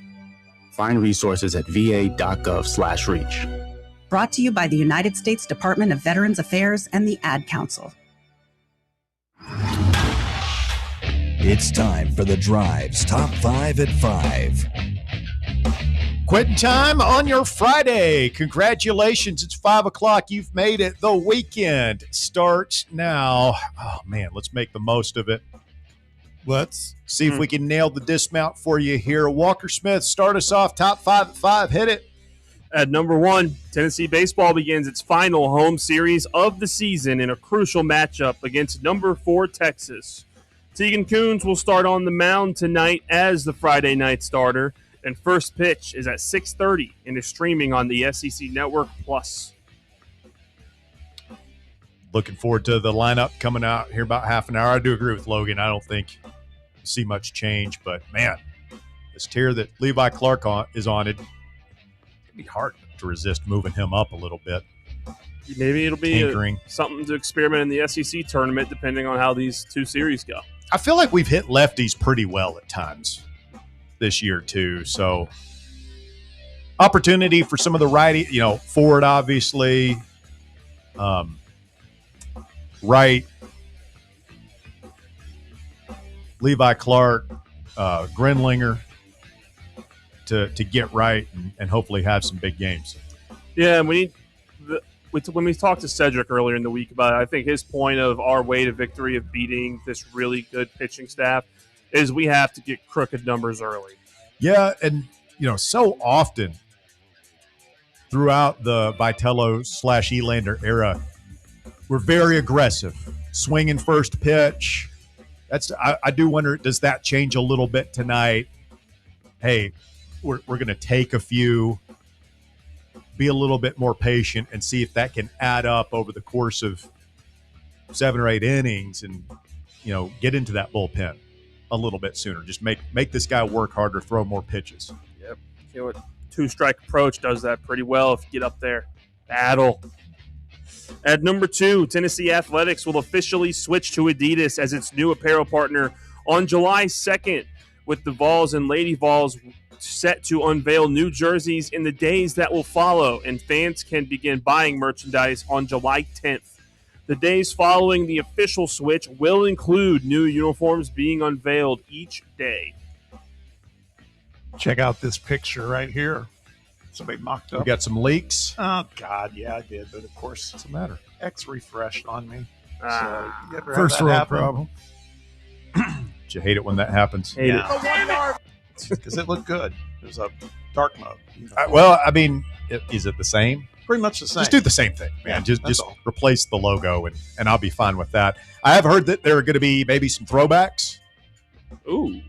U: Find resources at va.gov/reach.
V: Brought to you by the United States Department of Veterans Affairs and the Ad Council.
E: It's time for The Drive's Top 5 at 5.
F: Quitting time on your Friday. Congratulations. It's 5 o'clock. You've made it. The weekend starts now. Oh, man, let's make the most of it. Let's see if we can nail the dismount for you here. Walker Smith, start us off. Top 5 at 5. Hit it.
G: At number 1, Tennessee baseball begins its final home series of the season in a crucial matchup against number 4 Texas. Tegan Coons will start on the mound tonight as the Friday night starter, and first pitch is at 6:30 and is streaming on the SEC Network Plus.
F: Looking forward to the lineup coming out here about half an hour. I do agree with Logan. I don't think we'll see much change, but man, this tear that Levi Clark is on it, be hard to resist moving him up a little bit.
G: Maybe it'll be
F: Tinkering.
G: something to experiment in the SEC tournament, depending on how these two series go.
F: I feel like we've hit lefties pretty well at times this year too. So opportunity for some of the righty, Ford obviously, Wright, Levi Clark, Grinlinger to get right and hopefully have some big games.
G: Yeah, and when we talked to Cedric earlier in the week about it, I think his point of our way to victory of beating this really good pitching staff is we have to get crooked numbers early.
F: Yeah, and so often throughout the Vitello/Elander era, we're very aggressive, swinging first pitch. I do wonder, does that change a little bit tonight? Hey, we're going to take a few, be a little bit more patient, and see if that can add up over the course of 7 or 8 innings, and get into that bullpen a little bit sooner. Just make this guy work harder, throw more pitches.
G: Yep. Two-strike approach does that pretty well if you get up there. Battle. At number 2, Tennessee Athletics will officially switch to Adidas as its new apparel partner on July 2nd, with the Vols and Lady Vols set to unveil new jerseys in the days that will follow, and fans can begin buying merchandise on July 10th. The days following the official switch will include new uniforms being unveiled each day.
I: Check out this picture right here. Somebody mocked up.
F: We got some leaks.
I: Oh, God, yeah, I did. But, of course,
F: what's the matter?
I: X refreshed on me. So, you ever
H: First
I: have that
H: world
I: happen?
H: problem.
F: You hate it when that happens.
G: Hate it.
I: Because it looked good. There's a dark mode.
F: Well, I mean, is it the same?
I: Pretty much the same.
F: Just do the same thing, man.
I: Yeah,
F: just replace the logo, and I'll be fine with that. I have heard that there are going to be maybe some throwbacks.
G: Ooh.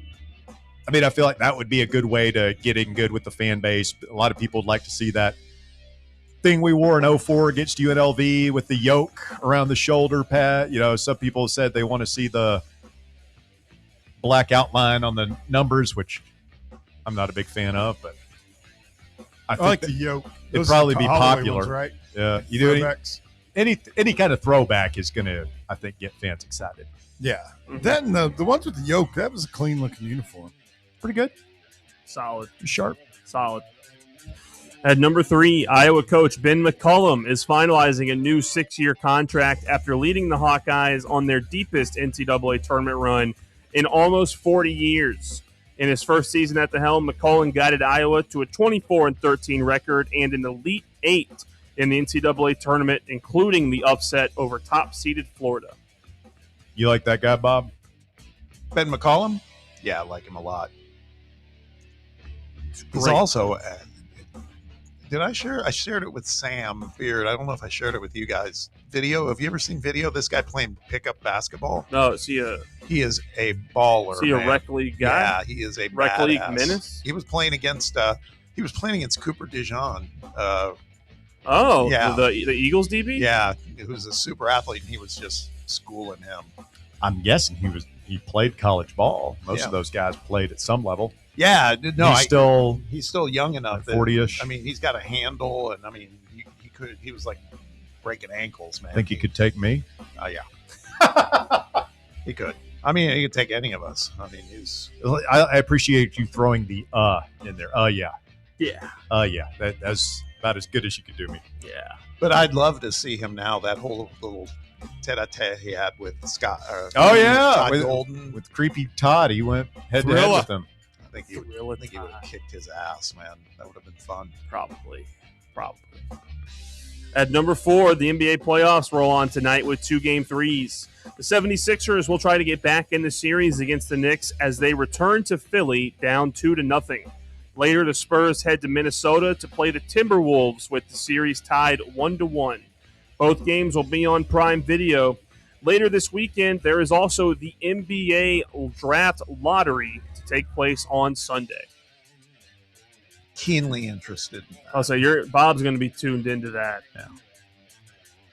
F: I mean, I feel like that would be a good way to get in good with the fan base. A lot of people would like to see that thing we wore in 2004 against UNLV with the yoke around the shoulder pad. Some people said they want to see the black outline on the numbers, which I'm not a big fan of, but I think
H: like the yoke.
F: It'd
H: Those
F: probably
H: are
F: be
H: the Holloway
F: popular.
H: ones, right?
F: Yeah. You do
H: Throwbacks.
F: any kind of throwback is going to, I think, get fans excited.
H: Yeah. That and the ones with the yoke, that was a clean looking uniform.
F: Pretty good.
G: Solid.
F: Sharp.
G: Solid. At number 3, Iowa coach Ben McCollum is finalizing a new 6-year contract after leading the Hawkeyes on their deepest NCAA tournament run in almost 40 years. In his first season at the helm, McCollum guided Iowa to a 24-13 record and an Elite 8 in the NCAA tournament, including the upset over top-seeded Florida.
F: You like that guy, Bob?
I: Ben McCollum? Yeah, I like him a lot. He's
G: Great.
I: also, did I share? I shared it with Sam Beard. I don't know if I shared it with you guys. Video. Have you ever seen video of this guy playing pickup basketball?
G: No,
I: He is a baller.
G: Is he a
I: man.
G: rec league guy?
I: Yeah, he is a
G: rec league
I: badass.
G: menace.
I: He was playing against. Cooper DeJean.
G: Yeah, the Eagles DB.
I: Yeah, who's a super athlete, and he was just schooling him.
F: I'm guessing he played college ball. Most of those guys played at some level.
I: Yeah, no,
F: he's
I: still young enough.
F: Like 40-ish.
I: I mean, he's got a handle, and I mean, he was like breaking ankles, man.
F: Think he could take me?
I: Yeah, he could. I mean, he could take any of us. I mean,
F: I appreciate you throwing the in there.
G: Yeah.
F: Yeah. That's about as good as you could do me.
G: Yeah.
I: But I'd love to see him now. That whole little tete-a-tete he had with Scott.
F: Todd
I: with Golden.
F: With creepy Todd, he went head to head with him.
I: I think he would have kicked his ass, man. That would have been fun.
G: Probably. At number 4, the NBA playoffs roll on tonight with 2 Game 3s. The 76ers will try to get back in the series against the Knicks as they return to Philly down 2-0. Later, the Spurs head to Minnesota to play the Timberwolves with the series tied 1-1. Both games will be on Prime Video. Later this weekend, there is also the NBA Draft Lottery to take place on Sunday.
I: Keenly interested.
G: I'll say Bob's going to be tuned into that.
F: Yeah.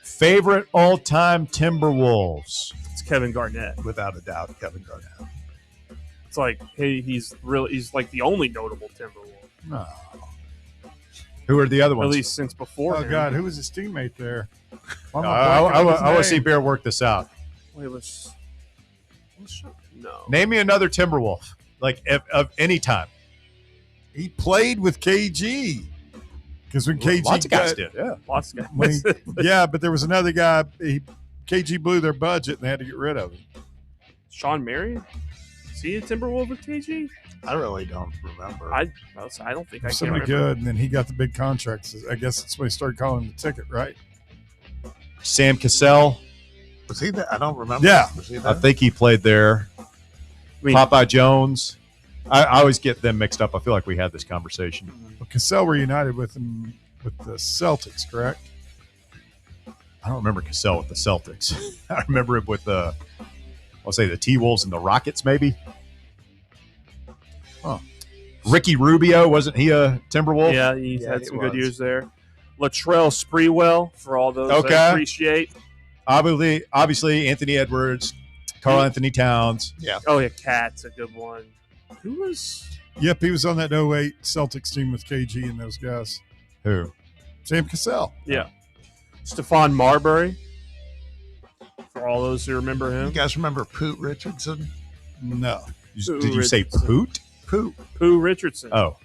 F: Favorite all-time Timberwolves?
G: It's Kevin Garnett,
I: without a doubt. Kevin Garnett.
G: It's like he's like the only notable Timberwolf.
F: No. Who are the other
G: At
F: ones?
G: least since before.
H: Oh
G: him.
H: God, who was his teammate there? Why am
F: I
H: blanking on his
F: want to see
H: name?
F: Bear work this out.
G: Wait, let's no.
F: Name me another Timberwolf, like of any time.
H: He played with KG. Because when KG
F: Lots of guys
H: got-
F: did, yeah.
G: Lots of guys.
H: when he- yeah, but there was another guy. KG blew their budget and they had to get rid of him.
G: Sean Marion? Is he a Timberwolf with KG?
I: I really don't remember.
G: I don't think I can
H: Somebody
G: remember.
H: good, and then he got the big contracts. I guess that's when he started calling him the ticket, right?
F: Sam Cassell.
I: Was he there? I don't remember.
H: Yeah.
I: Was he
F: I
I: there?
F: think he played there. Popeye Jones. I always get them mixed up. I feel like we had this conversation.
H: Well, Cassell reunited with him with the Celtics, correct?
F: I don't remember Cassell with the Celtics. I remember him with I'll say the T-Wolves and the Rockets, maybe. Huh. Ricky Rubio, wasn't he a Timberwolf?
G: Yeah, he's had some good years there. Latrell Sprewell, for all those
F: Okay.
G: I appreciate.
F: Obviously, Anthony Edwards, Karl Anthony Towns.
I: Yeah.
G: Oh, yeah, Cat's a good one. Who was...
H: Yep, he was on that 08 Celtics team with KG and those guys.
F: Who?
H: Sam Cassell.
G: Yeah. Stephon Marbury, for all those who remember him.
I: You guys remember Poot Richardson?
H: No.
F: Did you say Poot?
I: Poot.
G: Pooh Richardson.
F: Oh.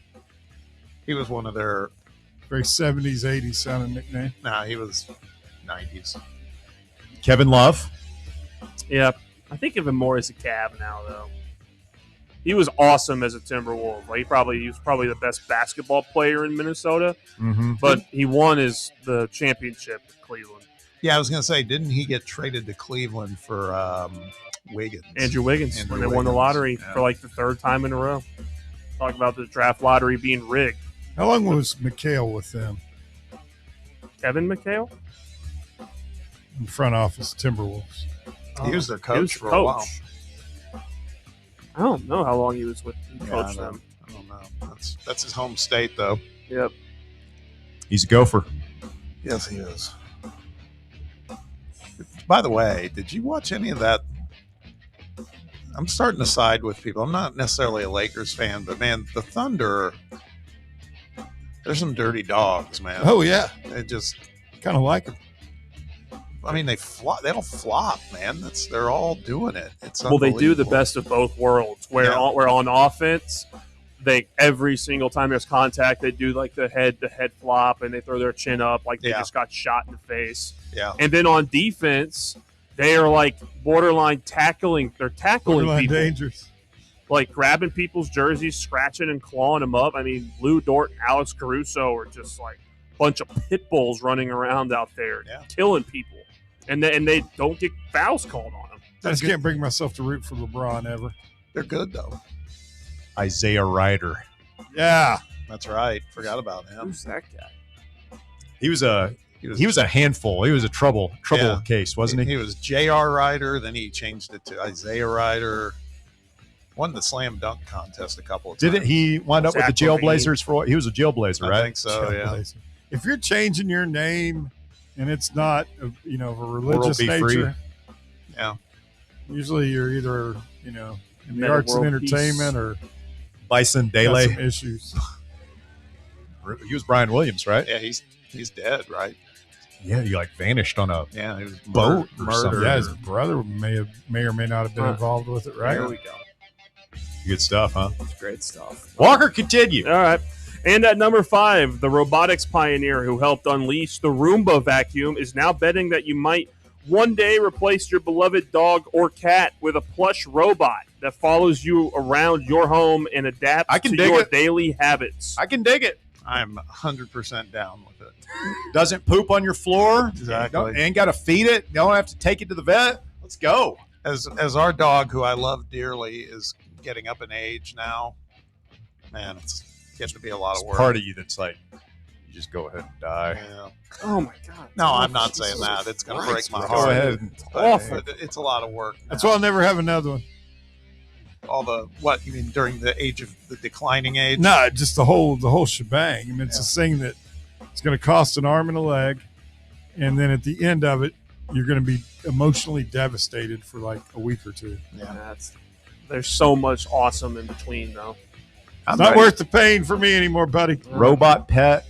I: He was one of their...
H: Very 70s, 80s sounding nickname.
I: Nah, he was 90s.
F: Kevin Love.
G: Yeah, I think of him more as a Cav now, though. He was awesome as a Timberwolf. Like he was probably the best basketball player in Minnesota,
F: Mm-hmm.
G: but he won the championship with Cleveland.
I: Yeah, I was going to say, didn't he get traded to Cleveland for Wiggins?
G: Andrew Wiggins, when they won the lottery for like the third time in a row. Talk about the draft lottery being rigged.
H: How long was McHale with them?
G: Kevin McHale?
H: In front office, Timberwolves.
I: He was their
G: He
I: coach
G: was
I: for
G: the
I: a while.
G: coach. I don't know how long he was with
I: Yeah,
G: coach them.
I: I don't know. That's his home state, though.
G: Yep.
F: He's a gopher.
I: Yes, he is. By the way, did you watch any of that? I'm starting to side with people. I'm not necessarily a Lakers fan, but man, the Thunder, there's some dirty dogs, man.
H: Oh, yeah.
I: They just
H: kind of like them.
I: I mean, they don't flop, man. They're all doing it. It's
G: Well, they do the
I: unbelievable.
G: best of both worlds. Where on offense, they every single time there's contact, they do like the head flop and they throw their chin up like they just got shot in the face.
I: Yeah.
G: And then on defense, they are like borderline tackling. They're tackling
H: Borderline
G: people,
H: dangerous.
G: like grabbing people's jerseys, scratching and clawing them up. I mean, Lou Dort and Alex Caruso are just like a bunch of pit bulls running around out there, killing people, and they don't get fouls called on them.
H: I just can't bring myself to root for LeBron ever.
I: They're good though.
F: Isaiah Ryder.
H: Yeah,
I: that's right. Forgot about him.
G: Who's that guy?
F: He was a handful. He was a trouble case, wasn't he?
I: He was J.R. Ryder. Then he changed it to Isaiah Ryder. Won the slam dunk contest a couple of times.
F: Didn't he wind up with the Jailblazers for? He was a Jailblazer, right?
I: I think so. Yeah.
H: Trailblazer. If you're changing your name and it's not, of a religious
F: be free.
H: nature,
I: yeah.
H: Usually you're either, in the
F: Meta
H: arts and
F: world peace.
H: entertainment or
F: Bison
H: got
F: Dele.
H: some issues.
F: He was Brian Williams, right?
I: Yeah, he's dead, right?
F: Yeah, he like vanished on a
I: Yeah, he was
F: boat or
I: murdered.
F: something.
H: Yeah, his brother may or may not have been involved with it, right?
G: There we go.
F: Good stuff, huh?
G: Great stuff.
F: Walker, continue.
G: All right. And at number 5, the robotics pioneer who helped unleash the Roomba vacuum is now betting that you might one day replace your beloved dog or cat with a plush robot that follows you around your home and adapts to your daily habits.
F: I can dig it.
I: I'm 100% down with it.
F: Doesn't poop on your floor.
I: Exactly.
F: Ain't got to feed it. Don't have to take it to the vet. Let's go.
I: As our dog, who I love dearly, is getting up in age now, man, it's getting to be a lot of work.
F: Part of you that's like, you just go ahead and die.
I: Yeah.
G: Oh my God.
I: No, I'm not saying that. It's going to break my
F: Go
I: heart.
F: ahead.
I: But it's a lot of work.
H: That's why I'll never have another one.
I: All the what you mean during the age of the declining age?
H: No, just the whole shebang. I mean, it's a thing that it's going to cost an arm and a leg, and then at the end of it, you're going to be emotionally devastated for like a week or two.
I: Yeah,
G: there's so much awesome in between, though.
H: It's not worth the pain for me anymore, buddy.
F: Robot pet.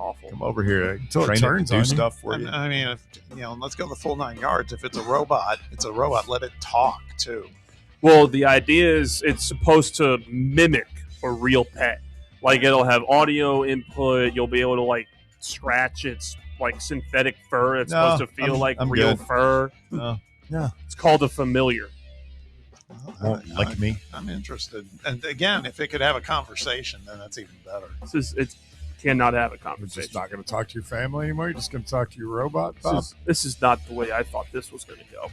G: awful.
F: Come over here.
H: Until it
F: Train
H: turns
F: do
H: on you.
F: stuff for you.
I: I mean, let's go the full 9 yards. If it's a robot, it's a robot. Let it talk too.
G: Well, the idea is it's supposed to mimic a real pet. Like it'll have audio input. You'll be able to like scratch its like synthetic fur. It's supposed to feel like
F: I'm
G: real
F: good.
G: fur.
F: No.
G: It's called a familiar.
F: Won't like me.
I: I'm interested. And again, if it could have a conversation, then that's even better.
G: It cannot have a
H: You're
G: conversation.
H: just not going to talk to your family anymore. You're just going to talk to your robot, Bob.
G: This is not the way I thought this was going to go.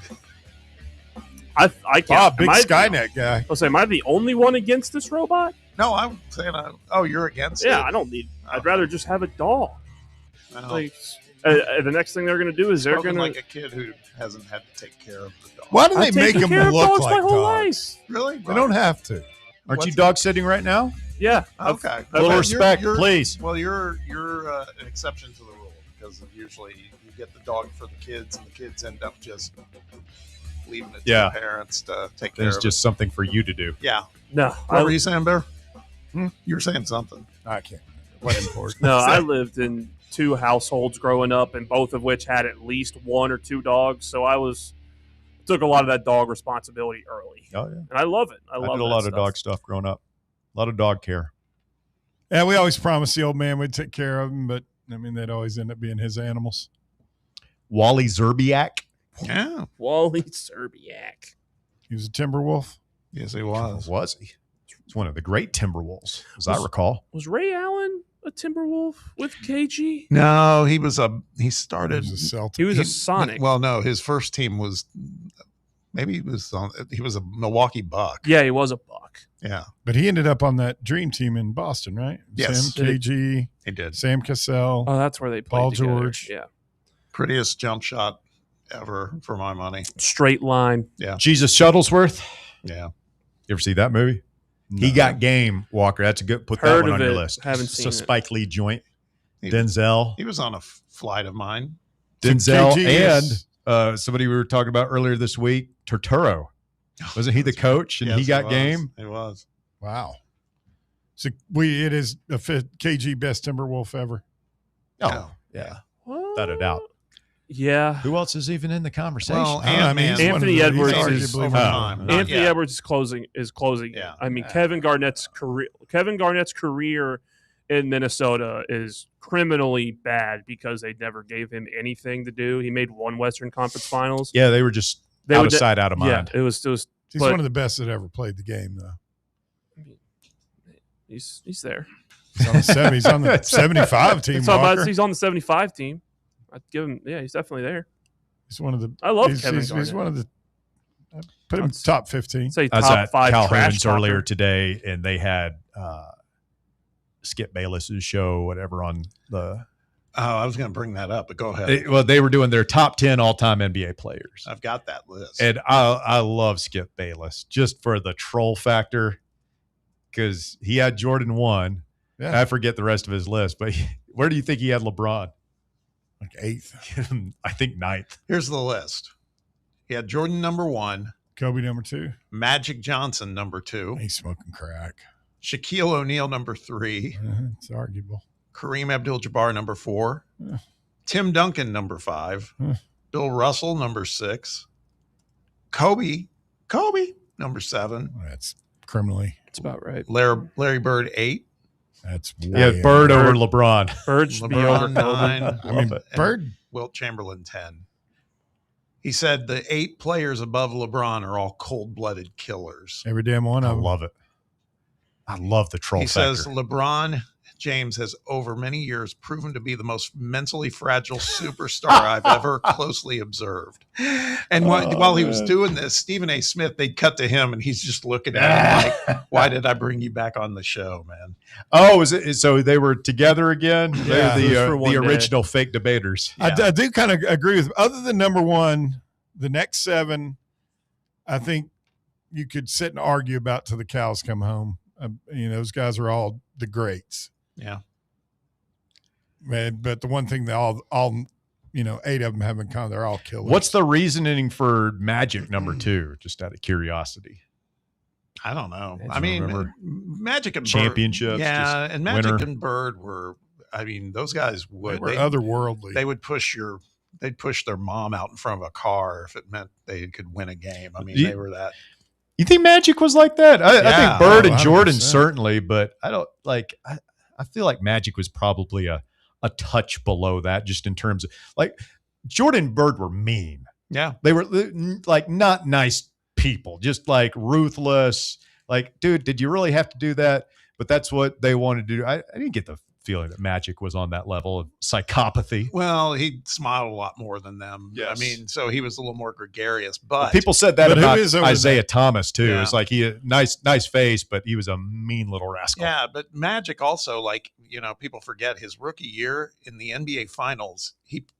G: I can't.
H: Bob, big
G: am I-
H: Skynet guy.
G: I'll say, am I the only one against this robot?
I: No, I'm saying, you're against it.
G: Yeah, I don't need. I'd rather just have a dog.
I: No.
G: Like, the next thing they're going to do is they're
I: Spoken
G: going to.
I: like a kid who hasn't had to take care of the dog.
H: Why do they
G: I've
H: make
G: taken
H: them
G: care of
H: look
G: dogs
H: like
G: my whole
H: dogs?
G: life.
I: Really?
H: They don't have to.
F: Aren't you
I: What's-
F: dog sitting right now?
G: Yeah.
I: Okay.
F: A little
I: But
F: respect, please.
I: Well, you're an exception to the rule because usually you get the dog for the kids, and the kids end up just leaving it to
F: Yeah.
I: the parents to take care
F: It's
I: of
F: just something for you to do.
I: it. Yeah.
G: No,
I: What were you saying, Bear? You were saying something.
H: I can't. What important?
G: No, I lived in 2 households growing up, and both of which had at least 1 or 2 dogs. So I took a lot of that dog responsibility early.
F: Oh yeah,
G: and I love it. I love
F: did a
G: that
F: lot of
G: stuff.
F: dog stuff growing up. A lot of dog care.
H: Yeah, we always promised the old man we'd take care of him, but I mean, they'd always end up being his animals.
F: Wally Zerbiak.
I: Yeah.
G: Wally Serbiak.
H: He was a timber wolf.
I: Yes, he was.
F: Was he? It's one of the great Timberwolves, as I recall.
G: Was Ray Allen a Timberwolf with KG?
I: No, he started.
H: He was a Celtic.
G: He was a Sonic.
I: Well, no, his first team was he was a Milwaukee Buck.
G: Yeah, he was a Buck.
I: Yeah.
H: But he ended up on that dream team in Boston, right?
I: Yes.
H: Sam KG.
I: He did.
H: Sam Cassell.
G: Oh, that's where they played
H: Paul
G: together.
H: George.
G: Yeah.
I: Prettiest jump shot ever for my money.
G: Straight line.
I: Yeah.
F: Jesus Shuttlesworth.
I: Yeah.
F: You ever see that movie? He got game, Walker. That's a good. Put
G: Heard
F: that one
G: of
F: on your
G: it.
F: list.
G: Haven't
F: It's
G: seen
F: a
G: it.
F: Spike Lee joint.
I: He-
F: Denzel.
I: He was on a flight of mine.
F: Denzel
H: KG
F: and
H: is-
F: somebody we were talking about earlier this week, Turturro. Wasn't he the coach and
I: Yes,
F: he got
I: was.
F: game?
I: He was.
H: Wow. So it is a KG best Timberwolf ever.
F: Oh, yeah. Without a doubt.
G: Yeah.
F: Who else is even in the conversation?
I: Well,
H: I mean,
I: Ant-Man.
H: he's one of
G: Anthony
H: the-
G: Edwards
H: he's
G: is
H: arguably
I: over
H: one of
I: time.
H: the-
I: Not
G: Anthony
I: yet.
G: Edwards is closing.
I: Yeah.
G: I mean, Kevin Garnett's career in Minnesota is criminally bad because they never gave him anything to do. He made 1 Western Conference Finals.
F: Yeah, they were just out of sight, out of mind.
G: Yeah, it was.
H: He's
G: but
H: one of the best that ever played the game, though.
G: he's there.
H: He's on the 75 team.
G: It's all about-
H: Walker.
G: he's on the 75 team. I'd give him. Yeah, he's definitely there.
H: He's one of the.
G: I love
H: he's,
G: Kevin
H: he's,
G: Garnett.
H: he's one of the. I put him top 15.
G: Say
F: I was
G: top
F: at
G: 5 trash
F: Calhoun's
G: talker.
F: earlier today, and they had Skip Bayless's show, whatever, on the.
I: Oh, I was going to bring that up, but go ahead.
F: They were doing their top 10 all-time NBA players,
I: I've got that list.
F: and I love Skip Bayless just for the troll factor, because he had Jordan 1.
H: Yeah.
F: I forget the rest of his list, but where do you think he had LeBron?
H: Like 8th.
F: I think 9th.
I: Here's the list. He had Jordan number 1,
H: Kobe number 2.
I: Magic Johnson number 2,
H: He's smoking crack.
I: Shaquille O'Neal number 3,
H: It's arguable.
I: Kareem Abdul-Jabbar number 4,
H: Yeah.
I: Tim Duncan number 5, Bill Russell number 6, Kobe number 7,
H: That's criminally.
G: That's about right.
I: Larry Bird 8,
H: That's
F: Yeah,
H: way
F: Bird
H: over.
F: over LeBron.
G: Bird should be over
I: LeBron
G: Kobe.
I: 9,
H: I mean,
F: Love it.
H: Bird.
I: Wilt Chamberlain 10. He said the 8 players above LeBron are all cold-blooded killers.
H: Every damn one
F: I
H: of them.
F: love it. I love the troll
I: He
F: factor.
I: says LeBron James has over many years proven to be the most mentally fragile superstar I've ever closely observed. And while he was doing this, Stephen A. Smith, they'd cut to him and he's just looking at him like, why did I bring you back on the show, man?
F: Oh, is it? So they were together again?
H: Yeah.
F: They're
G: Just for one
F: the
G: day.
F: original fake debaters.
H: I do kind of agree with. Other than number 1, the next 7, I think you could sit and argue about till the cows come home. Those guys are all the greats.
I: Yeah.
H: Man, but the one thing they all 8 of them have in common, they're all killers.
F: What's the reasoning for Magic number 2? Just out of curiosity.
I: I don't know.
F: I
I: I mean,
F: remember
I: Magic and
F: championships,
I: Bird. Yeah,
F: just
I: and Magic
F: winner.
I: and Bird were I mean, those guys would.
H: They were otherworldly.
I: They'd push their mom out in front of a car if it meant they could win a game. I mean,
F: You-
I: they were that.
F: You think Magic was like that? I
I: Yeah.
F: think Bird and
H: 100%.
F: Jordan certainly, but I don't like. I feel like Magic was probably a touch below that, just in terms of like Jordan and Bird were mean.
I: Yeah,
F: they were like not nice people, just like ruthless. Like, dude, did you really have to do that? But that's what they wanted to do. I didn't get the feeling that Magic was on that level of psychopathy.
I: Well, he smiled a lot more than them.
F: Yes.
I: I mean, so he was a little more gregarious. But
F: People said that
H: But who
F: about
H: is over
F: Isaiah
H: there?
F: Thomas too.
I: Yeah.
F: It's like he had nice face, but he was a mean little rascal.
I: yeah, but Magic also, like, people forget his rookie year in the NBA Finals.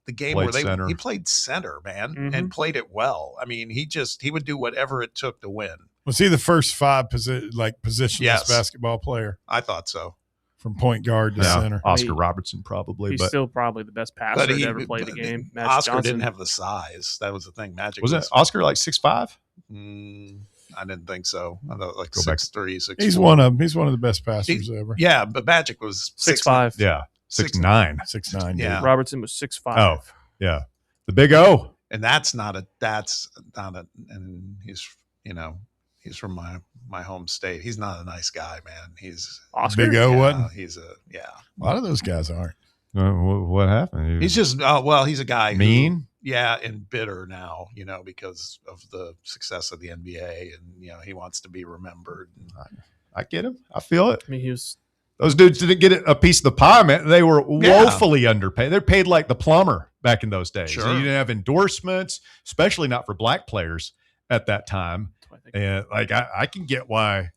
I: The game
F: Played
I: where
F: center.
I: he played center, man,
G: Mhm.
I: and played it well. I mean, he would do whatever it took to win.
H: Was he the first positionless
I: Yes.
H: basketball player
I: I thought so.
H: from point guard to center?
F: Oscar Robertson probably,
G: He's
F: but
G: still probably the best passer to ever play the game. Magic
I: Oscar
G: Johnson.
I: didn't have the size. That was the thing. Magic
F: was it Oscar like 6'5"?
I: I didn't think so. I thought like
F: Go back.
I: 6'3", 6'4".
H: He's one of the best passers ever.
I: Yeah, but Magic was
G: 6'5".
F: Yeah, 6'9".
H: 6'9".
I: Yeah.
G: Robertson was 6'5".
F: Oh, yeah, the Big O.
I: And that's not a. And he's from my home state. He's not a nice guy, man. He's
G: Oscar?
H: Big O,
I: yeah,
H: wasn't?
I: He's a
H: A lot of those guys aren't.
F: What happened?
I: He's just he's a guy who,
F: mean.
I: and bitter now, because of the success of the NBA, and he wants to be remembered.
F: I get him. I feel it.
G: I mean, he was.
F: Those dudes didn't get a piece of the pie, man. They were
I: Yeah.
F: woefully underpaid. They're paid like the plumber back in those days.
I: Sure.
F: And you didn't have endorsements, especially not for black players at that time. And like I can get why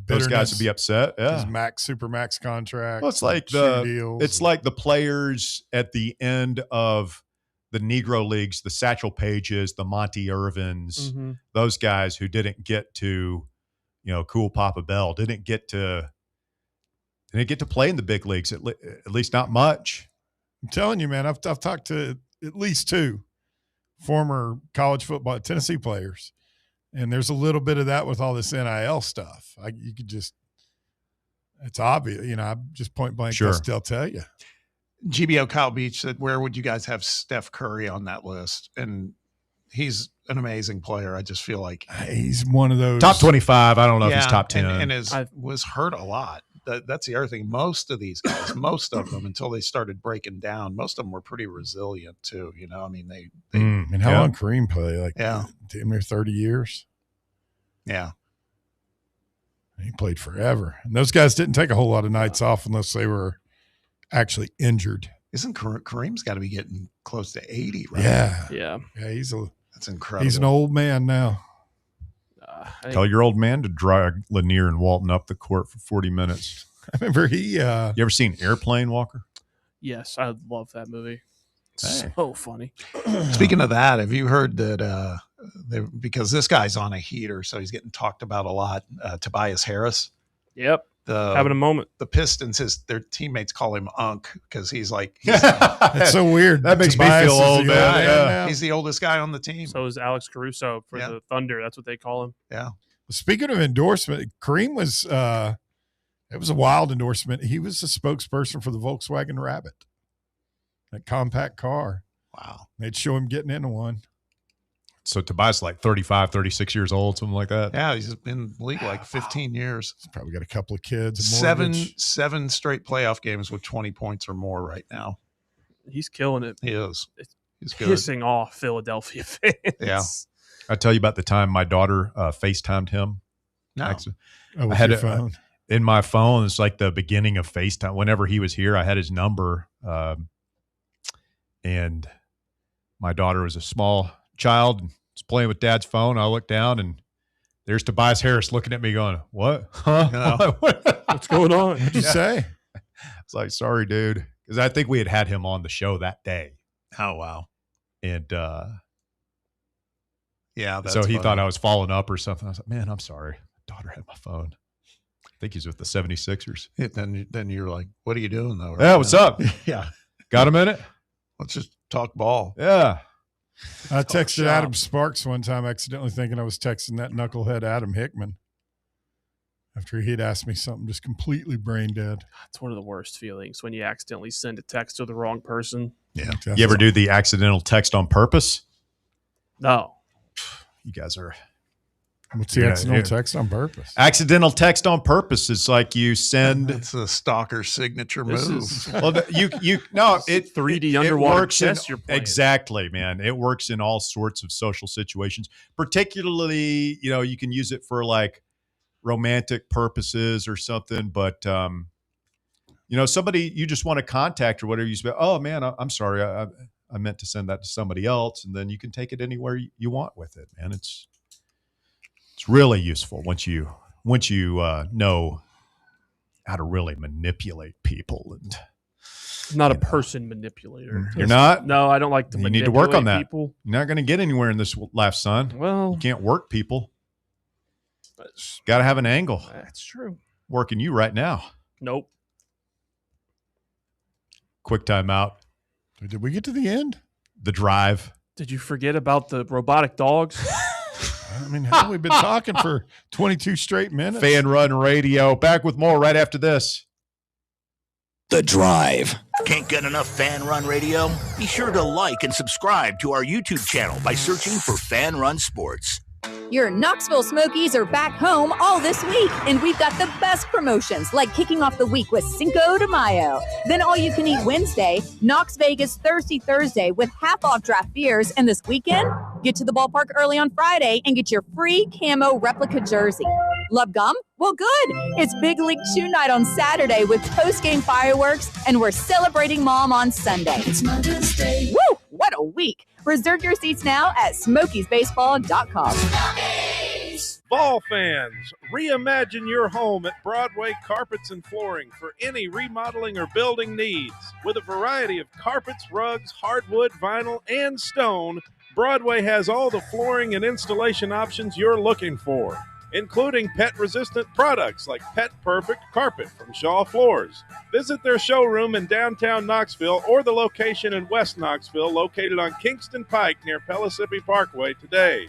F: those guys would be upset.
H: His
F: Yeah.
H: super max contract.
F: Well, it's like
H: shoe deals.
F: it's like the players at the end of the Negro leagues, the Satchel Pages, the Monty Irvins,
G: Mhm.
F: those guys who didn't get to, Cool Papa Bell, didn't get to play in the big leagues, at least not much.
H: I'm telling you, man, I've talked to at least two former college football Tennessee players, and there's a little bit of that with all this NIL stuff. You could just, it's obvious, I just point blank.
F: Sure.
H: They'll tell you.
I: GBO Kyle Beach said, "Where would you guys have Steph Curry on that list?" And he's an amazing player. I just feel like
H: He's one of those
F: Top 25. I don't know if he's top 10.
I: and was hurt a lot. That's the other thing. Most of these guys, most of them, until they started breaking down, most of them were pretty resilient too. I mean, they
H: And how long Kareem play? Like,
I: Yeah.
H: damn near 30 years.
I: yeah.
H: He played forever, and those guys didn't take a whole lot of nights off unless they were actually injured.
I: Isn't Kareem's got to be getting close to 80, right?
H: Yeah,
G: Yeah.
I: That's incredible.
H: He's an old man now.
F: Tell your old man to drag Lanier and Walton up the court for 40 minutes.
H: I remember he.
F: You ever seen Airplane, Walker?
G: Yes, I love that movie. It's
F: Hey.
G: so funny.
I: Speaking of that, have you heard that because this guy's on a heater, so he's getting talked about a lot, Tobias Harris?
G: Yep. Having a moment.
I: The Pistons, their teammates call him Unk because he's like,
H: That's so weird.
F: That makes me
H: Tobias
F: feel
H: is the
F: old,
H: old
F: man.
H: man
F: Yeah.
H: now.
I: he's the oldest guy on the team.
G: So is Alex Caruso for the Thunder. That's what they call him.
I: Yeah.
H: Speaking of endorsement, Kareem was. It was a wild endorsement. He was the spokesperson for the Volkswagen Rabbit, that compact car.
I: Wow.
H: They'd show him getting into one.
F: So Tobias like 35, 36 years old, something like that.
I: Yeah, he's been in the league like 15 years.
H: He's probably got a couple of kids. A mortgage.
I: Seven straight playoff games with 20 points or more right now.
G: He's killing it.
I: He is.
G: It's
I: He's good.
G: pissing off Philadelphia fans.
I: Yeah.
F: I tell you about the time my daughter FaceTimed him.
I: No.
F: Actually,
H: Oh, with
F: I had
H: your
F: it
H: phone.
F: in my phone. It's like the beginning of FaceTime. Whenever he was here, I had his number. And my daughter was a small child and was playing with dad's phone. I looked down and there's Tobias Harris looking at me going, "What? Huh?
I: Yeah.
G: What's going on?"
H: What'd you say?
F: It's like, sorry, dude. Because I think we had him on the show that day.
I: Oh, wow.
F: And
I: Yeah. That's
F: so he
I: funny.
F: thought I was following up or something. I was like, man, I'm sorry. My daughter had my phone. I think he's with the 76ers.
I: Yeah, then you're like, what are you doing though?
F: Yeah, what's up?
I: Yeah.
F: Got a minute?
I: Let's just talk ball.
F: Yeah.
H: I texted
G: shop.
H: Adam Sparks one time, accidentally thinking I was texting that knucklehead Adam Hickman. after he'd asked me something just completely brain dead.
G: It's one of the worst feelings when you accidentally send a text to the wrong person.
F: Yeah. You ever do the accidental text on purpose?
G: No.
F: You guys are.
H: What's the accidental text on purpose?
F: Accidental text on purpose is like you send.
I: It's a stalker signature move.
F: Well, it
G: 3D underwater
F: works
G: chess you're playing.
F: Exactly, man. It works in all sorts of social situations. Particularly, you can use it for like romantic purposes or something. But somebody you just want to contact or whatever, you say, "Oh man, I'm sorry, I meant to send that to somebody else," and then you can take it anywhere you want with it, man. It's really useful once you know how to really manipulate people. And
G: I'm not a person manipulator.
F: You're not?
G: No, I don't like to.
F: You need to work on that.
G: People.
F: You're not going to get anywhere in this life, son.
G: Well,
F: you can't work people. Got to have an angle.
G: That's true.
F: Working you right now.
G: Nope.
F: Quick timeout.
H: Did we get to the end?
F: The drive.
G: Did you forget about the robotic dogs?
H: I mean, how we've been talking for 22 straight minutes.
F: Fan Run Radio. Back with more right after this.
J: The Drive. Can't get enough Fan Run Radio? Be sure to like and subscribe to our YouTube channel by searching for Fan Run Sports.
K: Your Knoxville Smokies are back home all this week, and we've got the best promotions, like kicking off the week with Cinco de Mayo. Then all-you-can-eat Wednesday, Knox Vegas Thirsty Thursday with half-off draft beers, and this weekend, get to the ballpark early on Friday and get your free camo replica jersey. Love gum? Well, good. It's Big League Chew Night on Saturday with post-game fireworks, and we're celebrating Mom on Sunday. It's Mother's Day. Woo! What a week. Reserve your seats now at smokiesbaseball.com.
S: Vol fans, reimagine your home at Broadway Carpets and Flooring for any remodeling or building needs. With a variety of carpets, rugs, hardwood, vinyl, and stone, Broadway has all the flooring and installation options you're looking for, including pet-resistant products like Pet Perfect Carpet from Shaw Floors. Visit their showroom in downtown Knoxville or the location in West Knoxville located on Kingston Pike near Pellissippi Parkway today.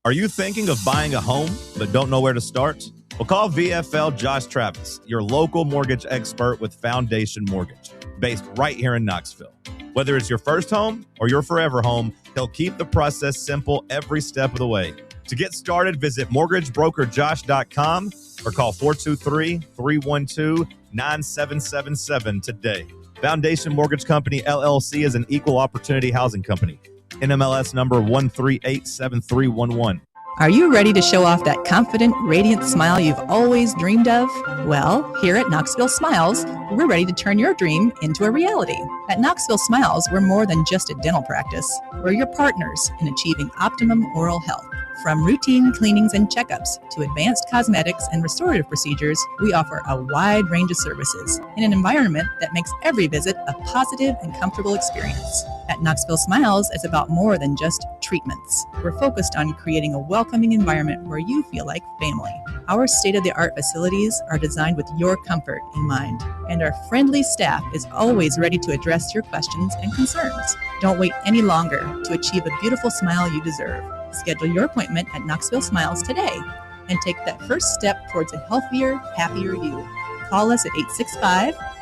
M: Are you thinking of buying a home but don't know where to start? Well, call VFL Josh Travis, your local mortgage expert with Foundation Mortgage, based right here in Knoxville. Whether it's your first home or your forever home, he'll keep the process simple every step of the way. To get started, visit mortgagebrokerjosh.com or call 423-312-9777 today. Foundation Mortgage Company, LLC is an equal opportunity housing company. NMLS number 1387311.
V: Are you ready to show off that confident, radiant smile you've always dreamed of? Well, here at Knoxville Smiles, we're ready to turn your dream into a reality. At Knoxville Smiles, we're more than just a dental practice. We're your partners in achieving optimum oral health. From routine cleanings and checkups to advanced cosmetics and restorative procedures, we offer a wide range of services in an environment that makes every visit a positive and comfortable experience. At Knoxville Smiles, it's about more than just treatments. We're focused on creating a welcoming environment where you feel like family. Our state-of-the-art facilities are designed with your comfort in mind, and our friendly staff is always ready to address your questions and concerns. Don't wait any longer to achieve a beautiful smile you deserve. Schedule your appointment at Knoxville Smiles today and take that first step towards a healthier, happier you. Call us at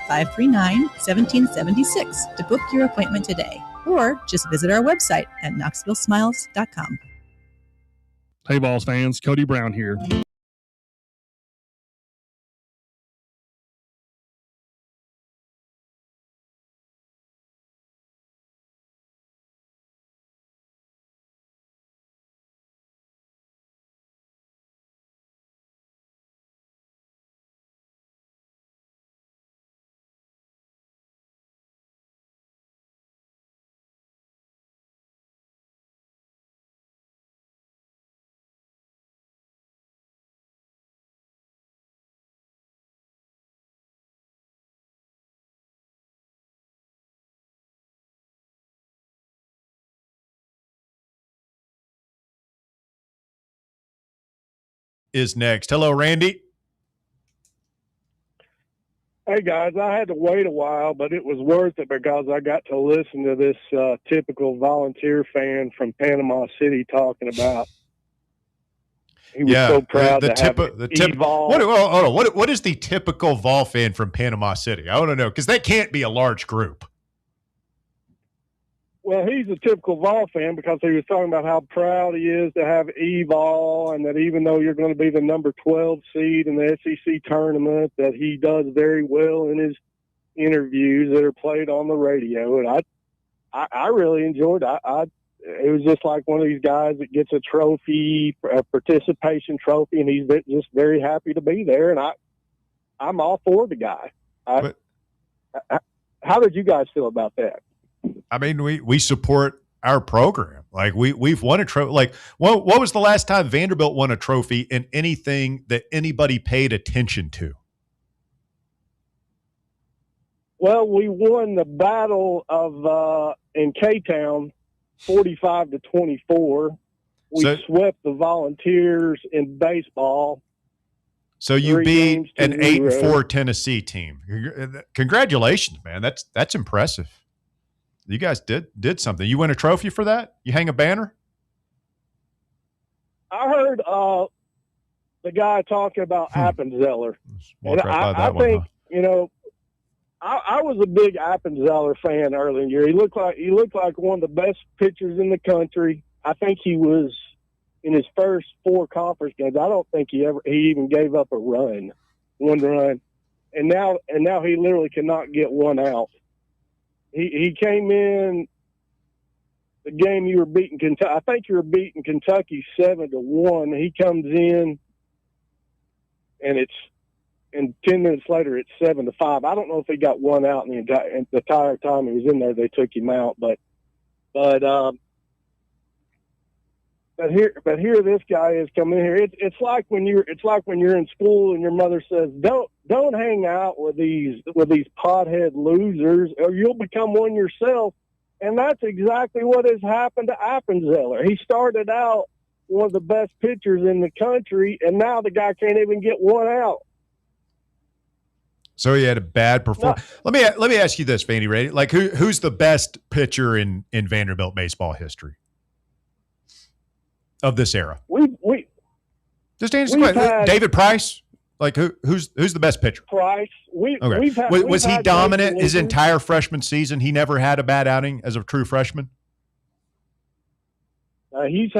V: 865-539-1776 to book your appointment today, or just visit our website at knoxvillesmiles.com.
T: Hey, Vols fans, Cody Brown here.
F: Is next. Hello, Randy.
W: Hey, guys, I had to wait a while, but it was worth it because I got to listen to this typical volunteer fan from Panama City talking about he was so proud
F: the
W: to
F: tip
W: have
F: of the tip.
W: Vol.
F: What is the typical Vol fan from Panama City? I want to know, because that can't be a large group.
W: Well, he's a typical Vol fan because he was talking about how proud he is to have Vol, and that even though you're going to be the number 12 seed in the SEC tournament, that he does very well in his interviews that are played on the radio. And I really enjoyed it. It was just like one of these guys that gets a trophy, a participation trophy, and he's just very happy to be there. And I'm all for the guy. How did you guys feel about that?
F: I mean, we support our program. Like we've won a trophy. Like what was the last time Vanderbilt won a trophy in anything that anybody paid attention to?
W: Well, we won the battle of in K-Town, 45-24. We swept the Volunteers in baseball.
F: So you beat an 8-4 Tennessee team. Congratulations, man. That's impressive. You guys did something. You win a trophy for that? You hang a banner?
W: I heard the guy talking about Appenzeller. And I think, I was a big Appenzeller fan early in the year. He looked like one of the best pitchers in the country. I think he was in his first 4 conference games. I don't think he even gave up one run. And now he literally cannot get one out. He came in the game you were beating Kentucky. I think you were beating Kentucky 7-1. He comes in, and 10 minutes later it's 7-5. I don't know if he got one out in the entire time he was in there. They took him out, but here this guy is coming in here. It's like when you're in school and your mother says, Don't hang out with these pothead losers, or you'll become one yourself. And that's exactly what has happened to Appenzeller. He started out one of the best pitchers in the country, and now the guy can't even get one out.
F: So he had a bad performance. No. Let me ask you this, Vandy Ray. Like who's the best pitcher in Vanderbilt baseball history of this era? Just answer the question. David Price. Like who's the best pitcher?
W: Price.
F: Was he dominant his entire freshman season? He never had a bad outing as a true freshman.
W: He's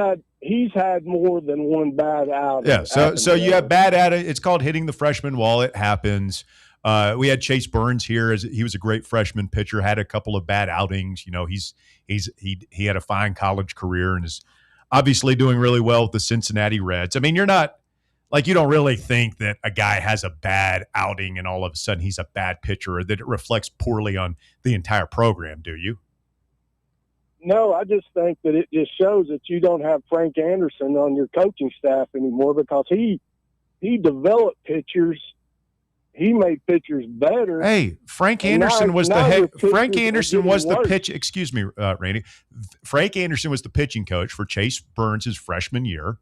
W: had more than one bad outing.
F: Yeah. So you have bad outing. It's called hitting the freshman wall. It happens. We had Chase Burns here as he was a great freshman pitcher. Had a couple of bad outings. He had a fine college career and is obviously doing really well with the Cincinnati Reds. I mean, you don't really think that a guy has a bad outing and all of a sudden he's a bad pitcher, or that it reflects poorly on the entire program, do you?
W: No, I just think that it just shows that you don't have Frank Anderson on your coaching staff anymore, because he developed pitchers. He made pitchers better.
F: Hey, Frank Anderson was the head. Frank Anderson was the pitch. Excuse me, Randy. Frank Anderson was the pitching coach for Chase Burns' freshman year,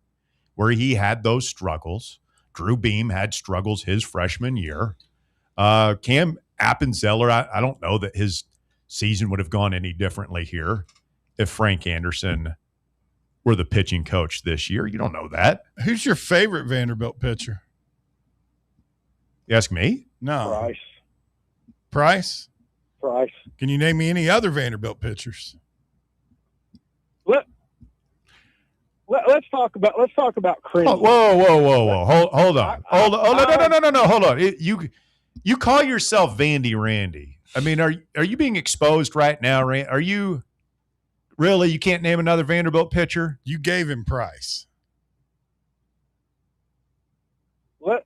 F: where he had those struggles. Drew Beam had struggles his freshman year. Cam Appenzeller, I don't know that his season would have gone any differently here if Frank Anderson were the pitching coach this year. You don't know that.
H: Who's your favorite Vanderbilt pitcher?
F: You ask me?
H: No. Price?
W: Price.
H: Can you name me any other Vanderbilt pitchers?
W: Let's talk about Cream.
F: Oh, whoa! Hold on. No. Hold on. You call yourself Vandy Randy. I mean, are you being exposed right now, Randy? Are you really? You can't name another Vanderbilt pitcher?
H: You gave him Price.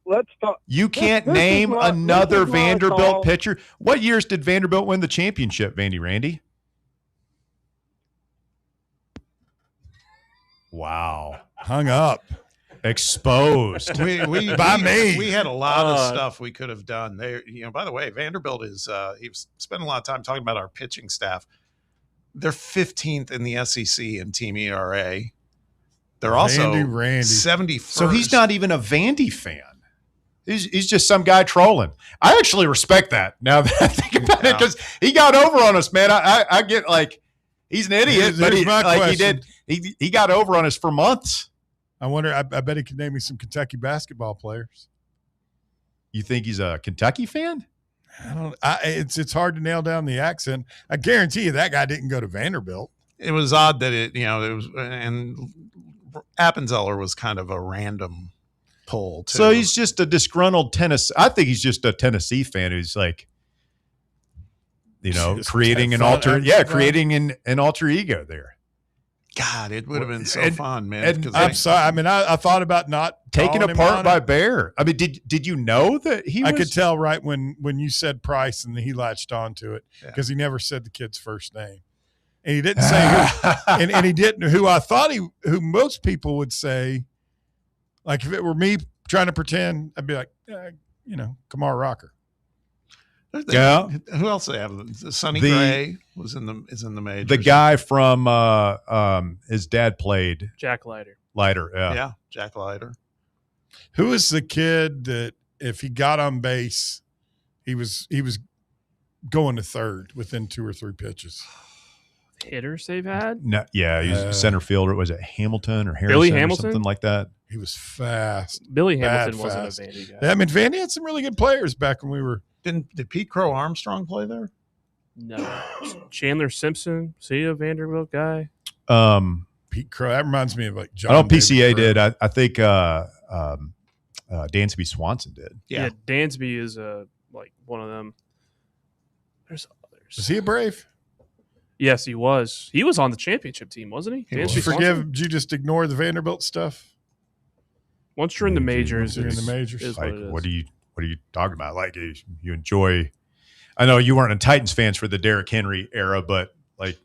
W: Let's talk.
F: You can't name another Vanderbilt pitcher. What years did Vanderbilt win the championship, Vandy Randy? Wow.
H: Hung up.
F: Exposed.
I: We had a lot of stuff we could have done. By the way, Vanderbilt he's spent a lot of time talking about our pitching staff. They're 15th in the SEC in team ERA. They're also 71st.
F: So he's not even a Vandy fan. He's just some guy trolling. I actually respect that now that I think about it, because he got over on us, man. I get like he's an idiot, but he got over on us for months.
H: I wonder. I bet he could name me some Kentucky basketball players.
F: You think he's a Kentucky fan?
H: I don't. It's hard to nail down the accent. I guarantee you that guy didn't go to Vanderbilt.
I: It was odd that it was, and Appenzeller was kind of a random pull too.
F: So he's just a disgruntled Tennessee. I think he's just a Tennessee fan who's like, creating an creating an alter ego there.
I: God, it would have been so fun, man.
H: I'm sorry. I mean, I thought about not
F: taken apart by Bear. I mean, did you know that he?
H: I could tell right when you said Price and he latched onto it because he never said the kid's first name, and he didn't say who, and he didn't who I thought who most people would say. Like if it were me trying to pretend, I'd be like, Kamar Rocker.
I: Yeah. Who else do they have? Sonny Gray is in the majors.
F: The guy from his dad played
G: Jack Leiter.
I: Yeah, Jack Leiter.
H: Who is the kid that if he got on base, he was going to third within 2 or 3 pitches?
G: Hitters they've had?
F: No, yeah, he was a center fielder. Was it Hamilton or Harrison
G: Billy Hamilton?
F: or something like that?
H: He was fast.
G: Billy Hamilton wasn't a Vandy guy.
H: I mean, Vandy had some really good players back when we were.
I: Did Pete Crow Armstrong play there?
G: No. Chandler Simpson, see a Vanderbilt guy?
H: Pete Crow. That reminds me of like John.
F: I don't know if PCA did. I think Dansby Swanson did.
G: Yeah, Dansby is like one of them. There's others.
H: Was he a Brave?
G: Yes, he was. He was on the championship team, wasn't he?
H: Did you just ignore the Vanderbilt stuff?
G: Once you're in the majors,
H: you're in the majors.
F: Like, what are you talking about? Like you enjoy? I know you weren't a Titans fans for the Derrick Henry era, but like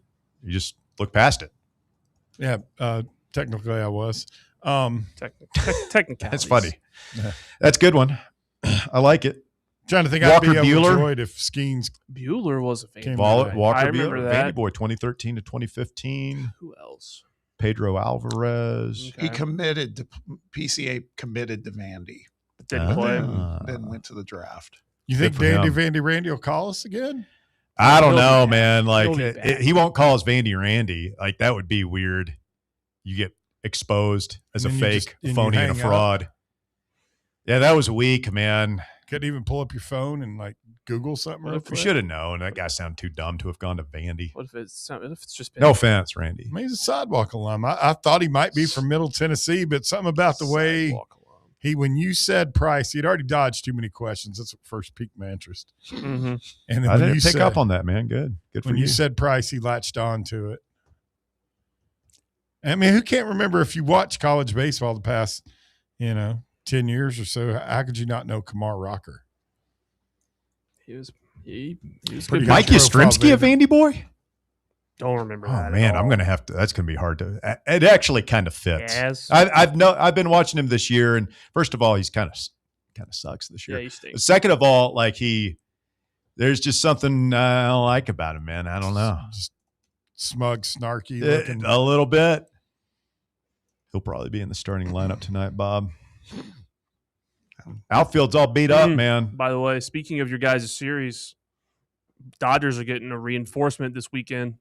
F: you just look past it.
H: Yeah, technically I was.
G: Technically,
F: that's funny. That's a good one. I like it.
H: Trying to think,
F: Walker
H: I'd be
F: Buehler.
H: overjoyed if Skeens
G: Bueller was a fan.
F: Walker
G: I remember
F: Buehler,
G: that.
F: Vandy boy, 2013 to 2015.
G: Who else?
F: Pedro Alvarez.
I: He committed to PCA. Committed to Vandy.
G: Didn't play.
I: Then went to the draft.
H: You think Vandy Randy will call us again?
F: I don't know, man. Like he won't call us Vandy Randy. Like that would be weird. You get exposed as a fake, phony, and a fraud. Yeah, that was weak, man.
H: Couldn't even pull up your phone and like Google something. Real
F: We
H: quick.
F: should have known. That guy sounded too dumb to have gone to Vandy.
G: What if it's just been
F: No offense, Randy.
H: I mean, he's a sidewalk alum. I thought he might be from Middle Tennessee, but something about the way when you said Price, he'd already dodged too many questions. That's what first piqued my interest.
G: Mm-hmm.
H: And
F: I didn't pick up on that, man. Good for
H: when
F: you.
H: you said Price, he latched on to it. I mean, who can't remember if you watch college baseball the past, 10 years or so? How could you not know Kamar Rocker?
G: He was
H: pretty
G: good.
F: Mike Yastrzemski, a Vandy boy?
G: Don't remember
F: Oh
G: that.
F: man,
G: at
F: I'm
G: all.
F: gonna have to. That's gonna be hard to. It actually kind of fits.
G: Yes.
F: I've been watching him this year, and first of all, he's kind of sucks this year.
G: Yeah, he stinks.
F: Second of all, like there's just something I don't like about him, man. I don't know.
H: Just smug, snarky looking.
F: A little bit. He'll probably be in the starting lineup tonight, Bob. Outfield's all beat up, man.
G: By the way, speaking of your guys' series, Dodgers are getting a reinforcement this weekend.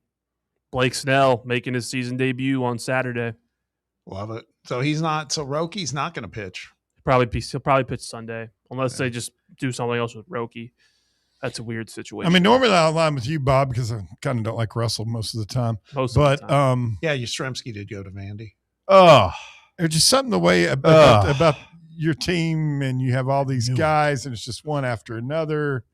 G: Blake Snell making his season debut on Saturday.
I: Love it. So he's not. So Rocky's not going to pitch.
G: He'll probably pitch Sunday, unless they just do something else with Roki. That's a weird situation.
H: I mean, normally I'll align with you, Bob, because I kind of don't like Russell most of the time.
I: Yeah, Yastrzemski did go to Vandy.
F: Oh,
H: there's just something the way about your team, and you have all these guys, and it's just one after another.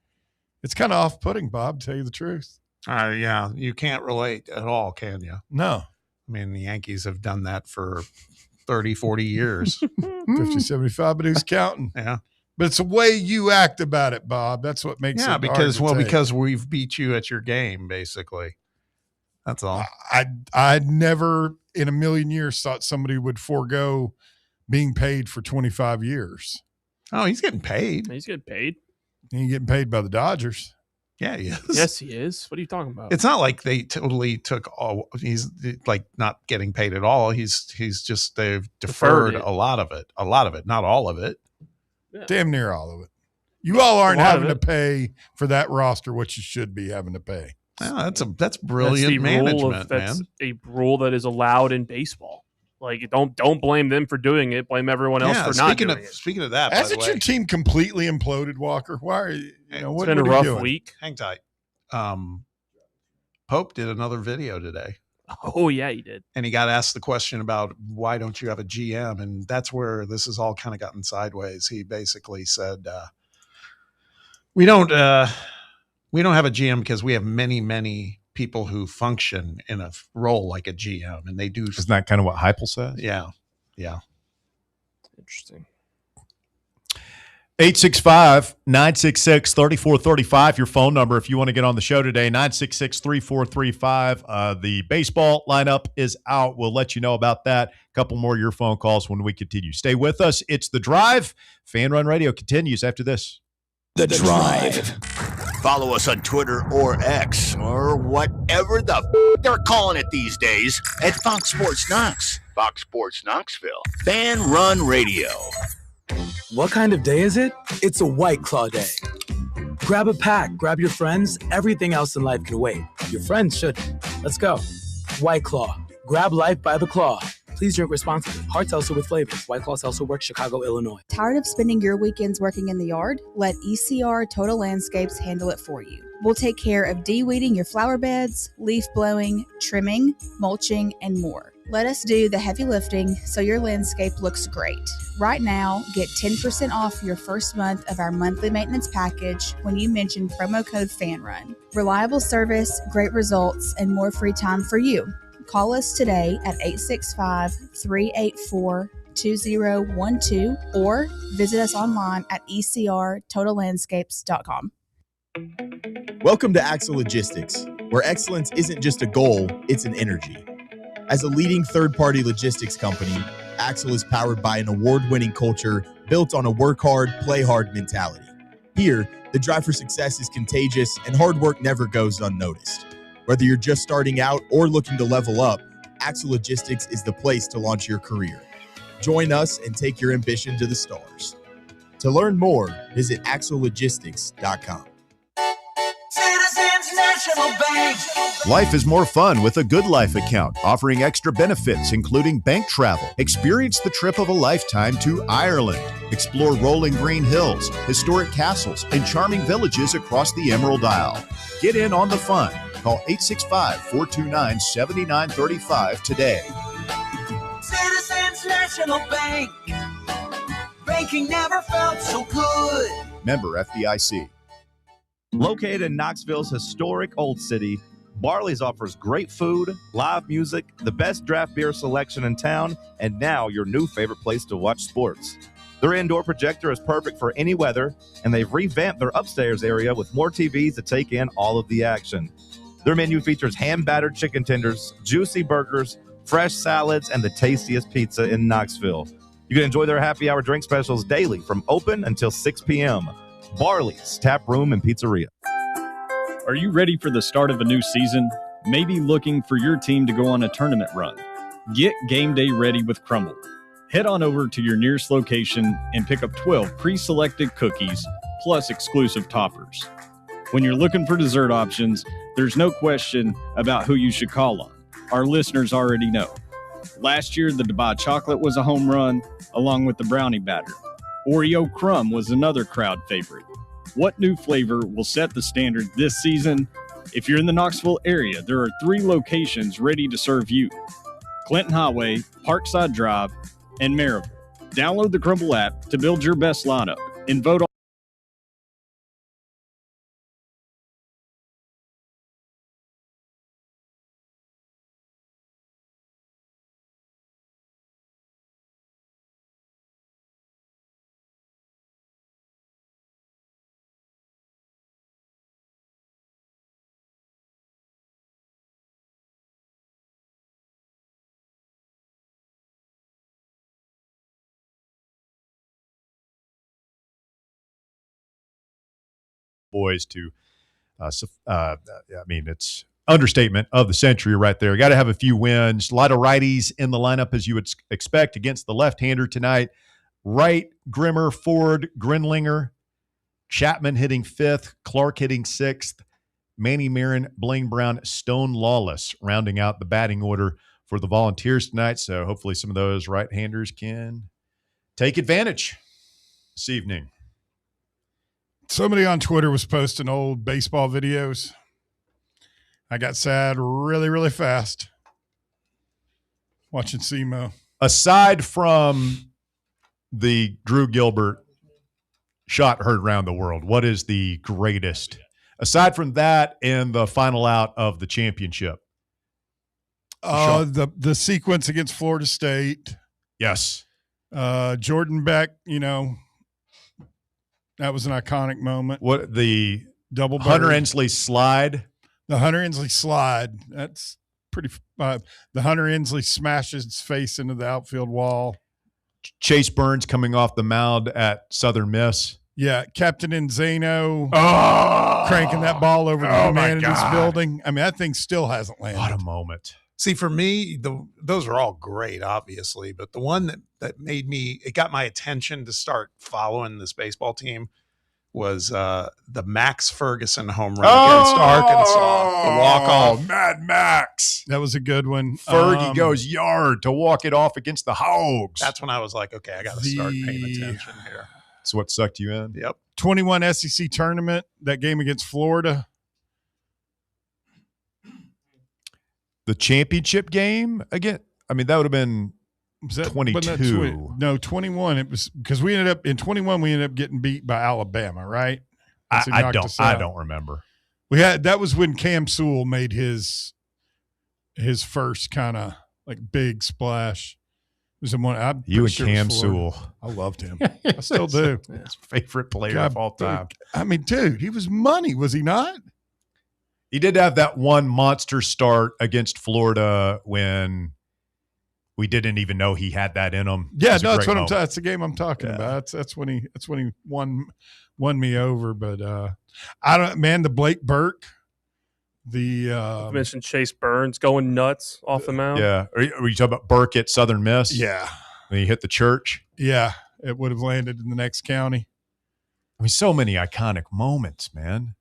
H: It's kind of off-putting, Bob, to tell you the truth.
I: Yeah, you can't relate at all, can you?
H: No.
I: I mean, the Yankees have done that for 30, 40 years.
H: 50, 75, but who's counting?
I: Yeah.
H: But it's the way you act about it, Bob. That's what makes it hard to take.
I: because we've beat you at your game, basically. That's all.
H: I never in a million years thought somebody would forego being paid for 25 years.
I: Oh, he's getting paid.
G: He's getting paid.
H: And he's getting paid by the Dodgers.
I: Yeah, he is.
G: Yes, he is. What are you talking about?
I: It's not like they totally took all. He's like not getting paid at all. He's just they've deferred a lot of it. A lot of it, not all of it.
G: Yeah.
H: Damn near all of it. You all aren't
G: A lot
H: having
G: of
H: to pay for that roster what you should be having to pay.
I: Yeah, that's brilliant management,
G: that's
I: man.
G: a rule that is allowed in baseball. Like, don't blame them for doing it. Blame everyone else for not doing it.
I: Speaking of that,
H: hasn't your team completely imploded, Walker? Why are you?
G: It's been a rough week.
I: Hang tight. Pope did another video today.
G: Oh yeah, he did.
I: And he got asked the question about why don't you have a GM, and that's where this has all kind of gotten sideways. He basically said, "We don't have a GM because we have many people who function in a role like a GM, and they do."
F: Isn't that kind of what Heupel says?
I: Yeah.
G: Interesting.
F: 865-966-3435, your phone number if you want to get on the show today, 966-3435. The baseball lineup is out. We'll let you know about that. A couple more of your phone calls when we continue. Stay with us. It's The Drive. Fan Run Radio continues after this.
J: The Drive. Follow us on Twitter or X or whatever they're calling it these days at Fox Sports Knox, Fox Sports Knoxville, Fan Run Radio.
C: What kind of day is it? It's a White Claw day. Grab a pack, grab your friends. Everything else in life can wait. Your friends shouldn't. Let's go. White Claw. Grab life by the claw. Please drink responsibly. Hard seltzer with flavors. White Claw Seltzer Works, Chicago, Illinois.
L: Tired of spending your weekends working in the yard? Let ECR Total Landscapes handle it for you. We'll take care of de-weeding your flower beds, leaf blowing, trimming, mulching, and more. Let us do the heavy lifting so your landscape looks great. Right now, get 10% off your first month of our monthly maintenance package when you mention promo code FANRUN. Reliable service, great results, and more free time for you. Call us today at 865-384-2012 or visit us online at ecrtotallandscapes.com.
A: Welcome to Axle Logistics, where excellence isn't just a goal, it's an energy. As a leading third-party logistics company, Axle is powered by an award-winning culture built on a work hard, play hard mentality. Here, the drive for success is contagious and hard work never goes unnoticed. Whether you're just starting out or looking to level up, Axle Logistics is the place to launch your career. Join us and take your ambition to the stars. To learn more, visit axlelogistics.com.
D: Citizens National Bank.
F: Life is more fun with a Good Life account, offering extra benefits, including bank travel. Experience the trip of a lifetime to Ireland. Explore rolling green hills, historic castles, and charming villages across the Emerald Isle. Get in on the fun. Call 865-429-7935 today.
D: Citizens National Bank. Banking never felt so good.
F: Member FDIC.
M: Located in Knoxville's historic Old City, Barley's offers great food, live music, the best draft beer selection in town, and now your new favorite place to watch sports. Their indoor projector is perfect for any weather, and they've revamped their upstairs area with more TVs to take in all of the action. Their menu features hand-battered chicken tenders, juicy burgers, fresh salads, and the tastiest pizza in Knoxville. You can enjoy their happy hour drink specials daily from open until 6 p.m. Barley's Tap Room and Pizzeria.
N: Are you ready for the start of a new season? Maybe looking for your team to go on a tournament run? Get game day ready with Crumble. Head on over to your nearest location and pick up 12 pre-selected cookies plus exclusive toppers. When you're looking for dessert options, there's no question about who you should call on. Our listeners already know. Last year, the Dubai chocolate was a home run, along with the brownie batter. Oreo crumb was another crowd favorite. What new flavor will set the standard this season? If you're in the Knoxville area, there are 3 locations ready to serve you: Clinton Highway, Parkside Drive, and Maryville. Download the Crumble app to build your best lineup and vote on.
F: Boys to, it's understatement of the century right there. Got to have a few wins. A lot of righties in the lineup, as you would expect, against the left-hander tonight. Wright, Grimmer, Ford, Grinlinger, Chapman hitting 5th, Clark hitting 6th, Manny Marin, Blaine Brown, Stone Lawless rounding out the batting order for the Volunteers tonight. So hopefully some of those right-handers can take advantage this evening.
H: Somebody on Twitter was posting old baseball videos. I got sad really, really fast watching SEMO.
F: Aside from the Drew Gilbert shot heard around the world, what is the greatest? Aside from that and the final out of the championship.
H: The sequence against Florida State.
F: Yes.
H: Jordan Beck, that was an iconic moment.
F: What the
H: double
F: Hunter Ensley slide?
H: The Hunter Ensley slide. That's pretty. The Hunter Ensley smashes his face into the outfield wall.
F: Chase Burns coming off the mound at Southern Miss.
H: Yeah, Captain Enzano cranking that ball over the humanities building. I mean, that thing still hasn't landed.
F: What a moment.
I: See, for me, those are all great, obviously, but the one that got my attention to start following this baseball team was the Max Ferguson home run against Arkansas. The walk-off.
F: Mad Max.
H: That was a good one.
F: Fergie goes yard to walk it off against the Hogs.
I: That's when I was like, okay, I got to start paying attention here.
F: That's what sucked you in?
I: Yep.
H: 21 SEC tournament, that game against Florida.
F: The championship game again. I mean, that would have been 22.
H: No, 21. It was because we ended up getting beat by Alabama, right?
F: I don't remember.
H: That was when Cam Sewell made his first kind of like big splash. It was
F: you and Cam Sewell.
H: I loved him. I still do.
F: His favorite player of all time.
H: I mean, dude, he was money, was he not?
F: He did have that one monster start against Florida when we didn't even know he had that in him.
H: Yeah, no, that's what that's the game I'm talking about. That's when he won me over. But the Blake Burke,
G: you mentioned Chase Burns going nuts off the mound.
F: Yeah, are you talking about Burke at Southern Miss?
H: Yeah,
F: when he hit the church.
H: Yeah, it would have landed in the next county.
F: I mean, so many iconic moments, man.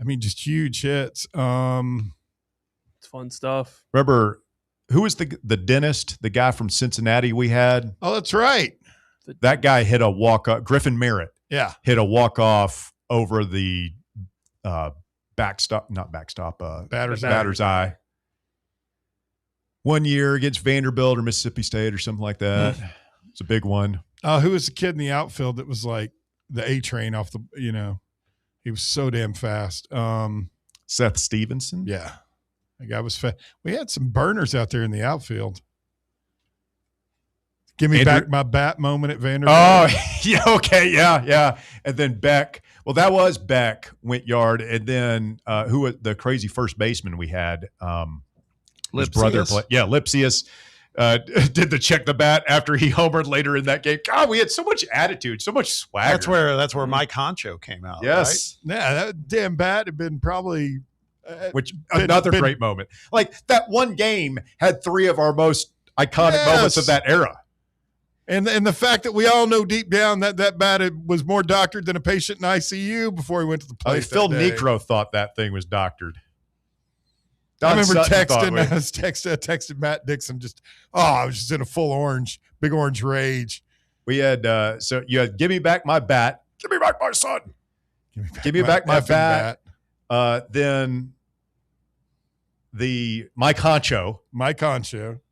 H: I mean, just huge hits.
G: It's fun stuff.
F: Remember, who was the dentist, the guy from Cincinnati we had?
H: Oh, that's right.
F: That guy hit a walk-off. Griffin Merritt.
H: Yeah.
F: Hit a walk-off over the batter's eye. 1 year against Vanderbilt or Mississippi State or something like that. It's a big one.
H: Who was the kid in the outfield that was like the A train off the, he was so damn fast.
F: Seth Stevenson?
H: Yeah. That guy was fast. We had some burners out there in the outfield. Give me back my bat moment at Vanderbilt.
F: Oh, yeah, okay, yeah. And then Beck. Well, that was Beck went yard. And then who was the crazy first baseman we had? His brother played. Yeah, Lipsius did the check the bat after he homered later in that game. God, we had so much attitude, so much swagger.
I: That's where Mike Honcho came out.
F: Yes.
I: Right?
H: Yeah, that damn bat had been probably
F: another great moment. Like that one game had three of our most iconic moments of that era.
H: And the fact that we all know deep down that bat was more doctored than a patient in ICU before he went to the plate.
F: Phil Necro thought that thing was doctored.
H: I remember texting Matt Dixon I was just in a big orange rage.
F: We had so you had give me back my bat, give me back my son, give me back my bat. Then the Mike Honcho,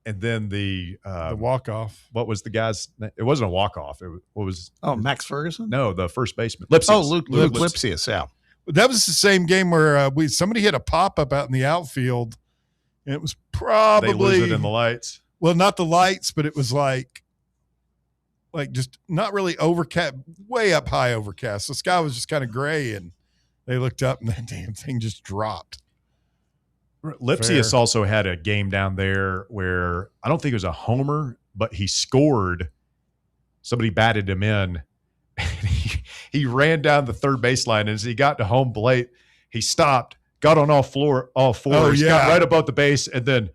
F: and then the
H: walk off.
F: What was the guy's name? It wasn't a walk off. What was?
I: Max Ferguson?
F: No, the first baseman. Lipsius.
I: Oh, Luke Lipsius. Yeah.
H: That was the same game where somebody hit a pop up out in the outfield, and it was probably
F: they lose it in the lights.
H: Well, not the lights, but it was like just not really overcast, way up high overcast. The sky was just kind of gray, and they looked up, and that damn thing just dropped.
F: Lipsius also had a game down there where I don't think it was a homer, but he scored. Somebody batted him in. He ran down the third baseline, and as he got to home plate, he stopped, got on all fours, got right above the base, and then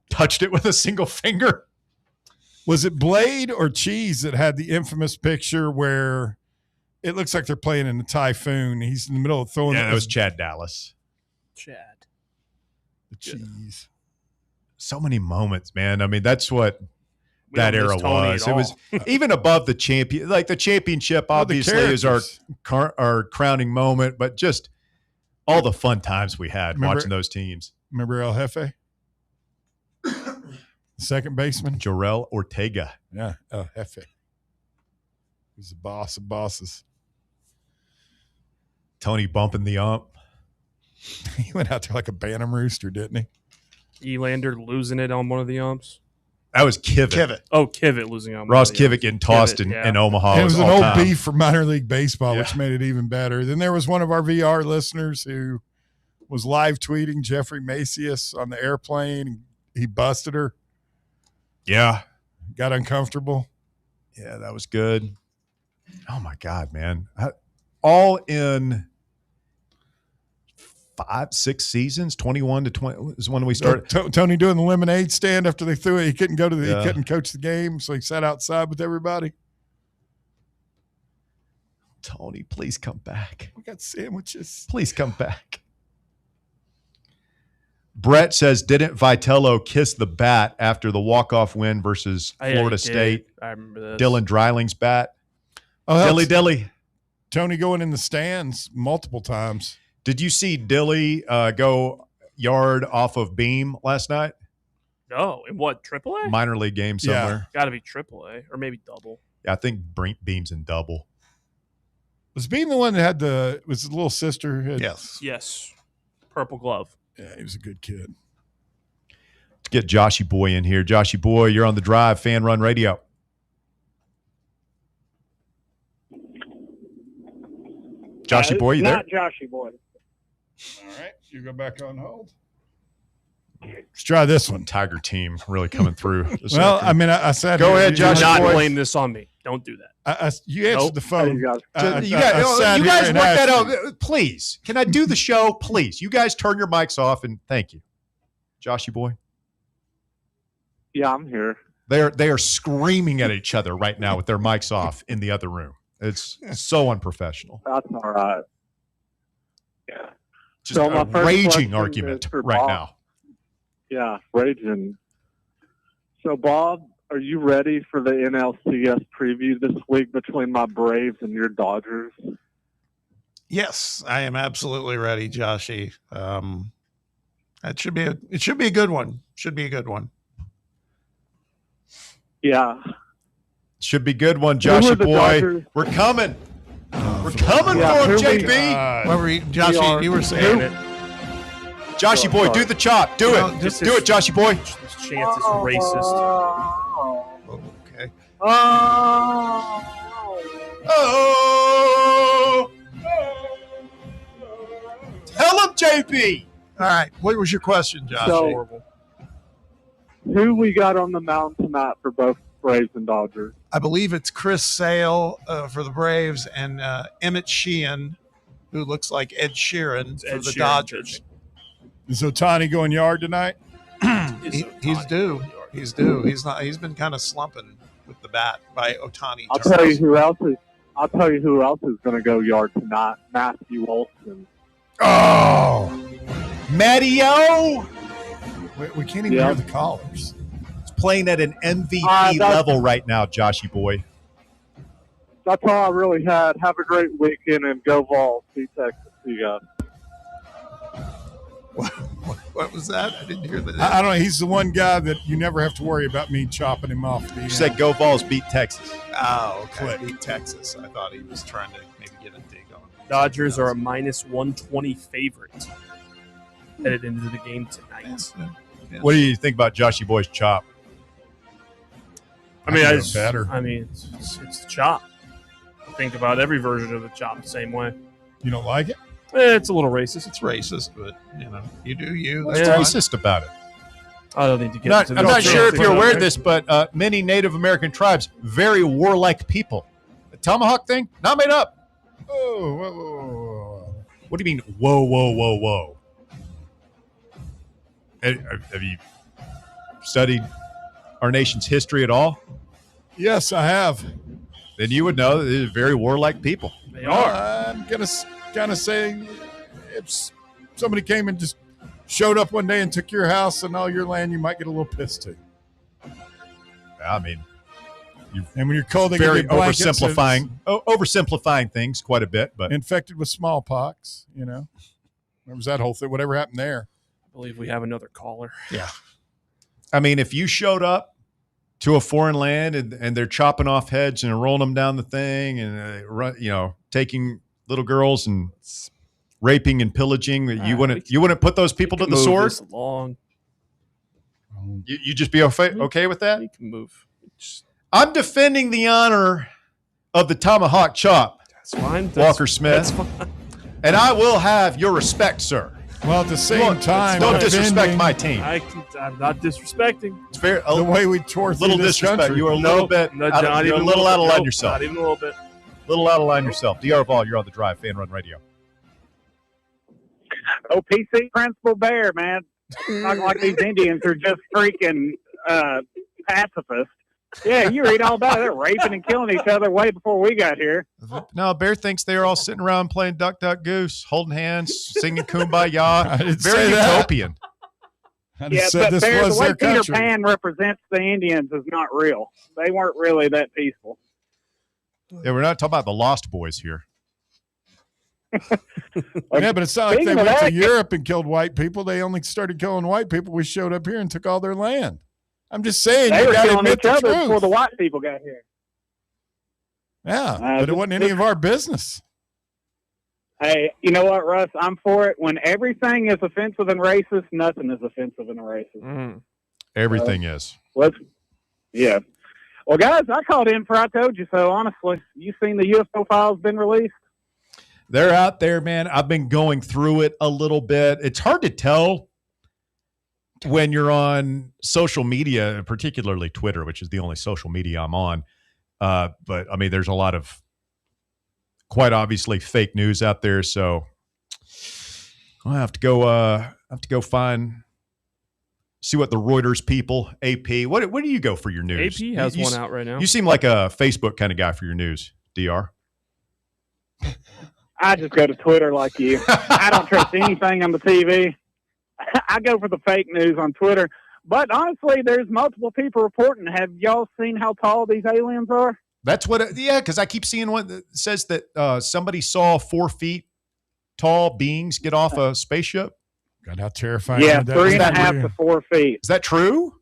F: touched it with a single finger.
H: Was it Blade or Cheese that had the infamous picture where it looks like they're playing in a typhoon? He's in the middle of throwing.
F: Yeah, that was Chad Dallas.
G: Chad.
H: The Cheese.
F: So many moments, man. I mean, that's what
G: We
F: that
G: don't
F: era
G: miss Tony
F: was.
G: at
F: It was
G: all.
F: even above the champion. Like the championship,
H: Well, the
F: obviously, is our
H: characters.
F: crowning moment. But just all the fun times we had watching those teams.
H: Remember El Jefe? Second baseman?
F: Jorel Ortega.
H: Yeah, El Jefe. He's the boss of bosses.
F: Tony bumping the ump.
H: He went out there like a bantam rooster, didn't he?
G: Elander losing it on one of the umps.
F: That was Kivett.
G: Oh, Kivett losing on
F: Ross
G: one of the
F: Kivett
G: umps.
F: getting tossed
G: Kivett,
F: in Omaha.
H: It was an
F: all
H: old
F: time.
H: beef for minor league baseball, which made it even better. Then there was one of our VR listeners who was live tweeting Jeffrey Macias on the airplane. He busted her.
F: Yeah.
H: Got uncomfortable.
F: Yeah, that was good. Oh, my God, man. All in 5-6 seasons, 21 to 20 is when we started.
H: Tony doing the lemonade stand after they threw it. He couldn't go to
F: Yeah.
H: he couldn't coach the game, so he sat outside with everybody.
F: Tony, please come back.
H: We got sandwiches.
F: Please come back. Brett says, didn't Vitello kiss the bat after the walk-off win versus
G: Oh, yeah,
F: Florida
G: he did.
F: State?
G: I remember this.
F: Dylan Dreiling's bat.
H: Oh,
F: Dilly.
H: Tony going in the stands multiple times.
F: Did you see Dilly go yard off of Beam last night?
G: No, in what, AAA?
F: Minor league game somewhere.
G: Got to be AAA or maybe double.
F: Yeah, I think Beam's in double.
H: Was Beam the one that had was his little sister?
G: Yes. Purple glove.
H: Yeah, he was a good kid.
F: Let's get Joshy Boy in here. Joshy Boy, you're on the drive, Fan Run Radio. Joshy Boy, you there?
W: Not Joshy Boy.
H: All right, you go back on hold. Let's try this one.
F: Tiger team really coming through.
H: Well, I mean, I said,
F: go ahead,
G: Do
F: Joshy
G: not
F: Boy.
G: blame this on me. Don't do that.
H: You answered
G: Nope.
H: the phone.
F: You guys work that out. Please. Can I do the show? Please. You guys turn your mics off and thank you. Joshy Boy.
W: Yeah, I'm here.
F: They are screaming at each other right now with their mics off in the other room. It's so unprofessional.
W: That's all right. Yeah.
F: Just a raging argument right
W: Bob.
F: now.
W: Yeah, raging. So, Bob, are you ready for the NLCS preview this week between my Braves and your Dodgers?
I: Yes, I am absolutely ready, Joshy. It should be a good one. Should be a good one.
W: Yeah.
F: Should be good one,
W: Who are
F: Joshy
W: the
F: Boy.
W: Dodgers?
F: We're coming. We're coming
W: Yeah,
F: for him,
W: who we-
F: JB.
I: What were you, Joshy? You were saying it.
F: Joshy Boy, do the chop. Do it.
G: this
F: Do
G: is-
F: it, Joshy Boy.
G: This chance is racist.
I: Okay.
F: Oh. Tell him, JB.
I: All right. What was your question, Josh?
W: So, who we got on the mound tonight for both Braves and Dodgers?
I: I believe it's Chris Sale for the Braves and Emmett Sheehan, who looks like Ed Sheeran for the Dodgers.
H: Is Ohtani going yard tonight?
I: He's due. He's due. He's not. He's been kind of slumping with the bat by Ohtani.
W: I'll tell you who else is going to go yard tonight. Matthew Olson.
F: Oh, Matty-O.
H: We can't even hear the callers.
F: He's playing at an MVP
W: that's-
F: level right now, Joshy Boy.
W: That's all I really had. Have a great weekend and go Vols. See Texas. See you guys.
I: What was that? I didn't hear that.
H: I don't know. He's the one guy that you never have to worry about me chopping him off.
F: You said go Vols, beat Texas.
I: Oh, okay. Beat Texas. I thought he was trying to maybe get a dig on.
G: Dodgers are a minus 120 favorite headed into the game tonight.
F: What do you think about Joshy Boy's chop?
G: I mean,
H: it's better.
G: It's the chop. Think about every version of the chop the same way.
H: You don't like it?
G: It's a little racist.
I: It's racist, but you do you.
F: What's
I: That's
F: racist about it?
G: I don't need to get into
F: I'm not sure if you're aware of
G: this.
F: this, but many Native American tribes, very warlike people. The tomahawk thing, not made up.
H: Oh, whoa, whoa, whoa.
F: What do you mean, whoa, whoa, whoa, whoa? Have you studied our nation's history at all?
H: Yes, I have.
F: Then you would know that they're very warlike people.
G: They are.
H: I'm going to kind of say if somebody came and just showed up one day and took your house and all your land, you might get a little pissed too.
F: I mean,
H: and when you're cold, they
F: very
H: give you blankets
F: oversimplifying things quite a bit, but
H: infected with smallpox. There was that whole thing. Whatever happened there?
G: I believe we have another caller.
H: Yeah.
F: I mean, if you showed up to a foreign land and they're chopping off heads and rolling them down the thing and taking little girls and raping and pillaging, you wouldn't put those people to the sword.
G: This along.
F: You just be okay with that?
G: We can move.
F: I'm defending the honor of the tomahawk chop.
G: That's fine.
F: Walker Smith.
G: That's fine.
F: And I will have your respect, sir.
H: Well, at the same time,
F: don't disrespect my team.
G: I'm not disrespecting.
F: It's fair.
H: The way we tore through this
F: disrespect.
H: country.
F: You are a little bit. You're a little out of line yourself.
G: Not even a little bit.
F: Little out of line yourself. DR Vol, you're on the Drive Fan Run Radio.
B: PC Principal Bear, man. Not like these Indians are just freaking pacifists. Yeah, you read all about it. They're raping and killing each other way before we got here.
F: No, Bear thinks they're all sitting around playing Duck, Duck, Goose, holding hands, singing Kumbaya. Very utopian.
B: Yeah, but Bear, the way Peter Pan represents the Indians is not real. They weren't really that peaceful.
F: Yeah, we're not talking about the Lost Boys here.
H: Yeah, but it's not like they went to Europe and killed white people. They only started killing white people. We showed up here and took all their land. I'm just saying,
B: they
H: you
B: were
H: got to
B: killing
H: admit
B: each
H: the
B: other
H: truth.
B: before the white people got here.
H: Yeah, but it wasn't any of our business.
B: Hey, you know what, Russ? I'm for it. When everything is offensive and racist, nothing is offensive and racist.
F: Everything is.
B: Yeah. Well, guys, I called in for I told you so, honestly. You seen the UFO files been released?
F: They're out there, man. I've been going through it a little bit. It's hard to tell when you're on social media, particularly Twitter, which is the only social media I'm on. But I mean, there's a lot of quite obviously fake news out there. So I'll have to go see what the Reuters people, AP. What do you go for your news?
G: AP has one out right now.
F: You seem like a Facebook kind of guy for your news, DR.
B: I just go to Twitter like you. I don't trust anything on the TV. I go for the fake news on Twitter. But honestly, there's multiple people reporting. Have y'all seen how tall these aliens are?
F: That's what, because I keep seeing one that says that somebody saw 4 feet tall beings get off a spaceship.
H: God, how terrifying.
B: Yeah, 3.5 to 4 feet.
F: Is that true?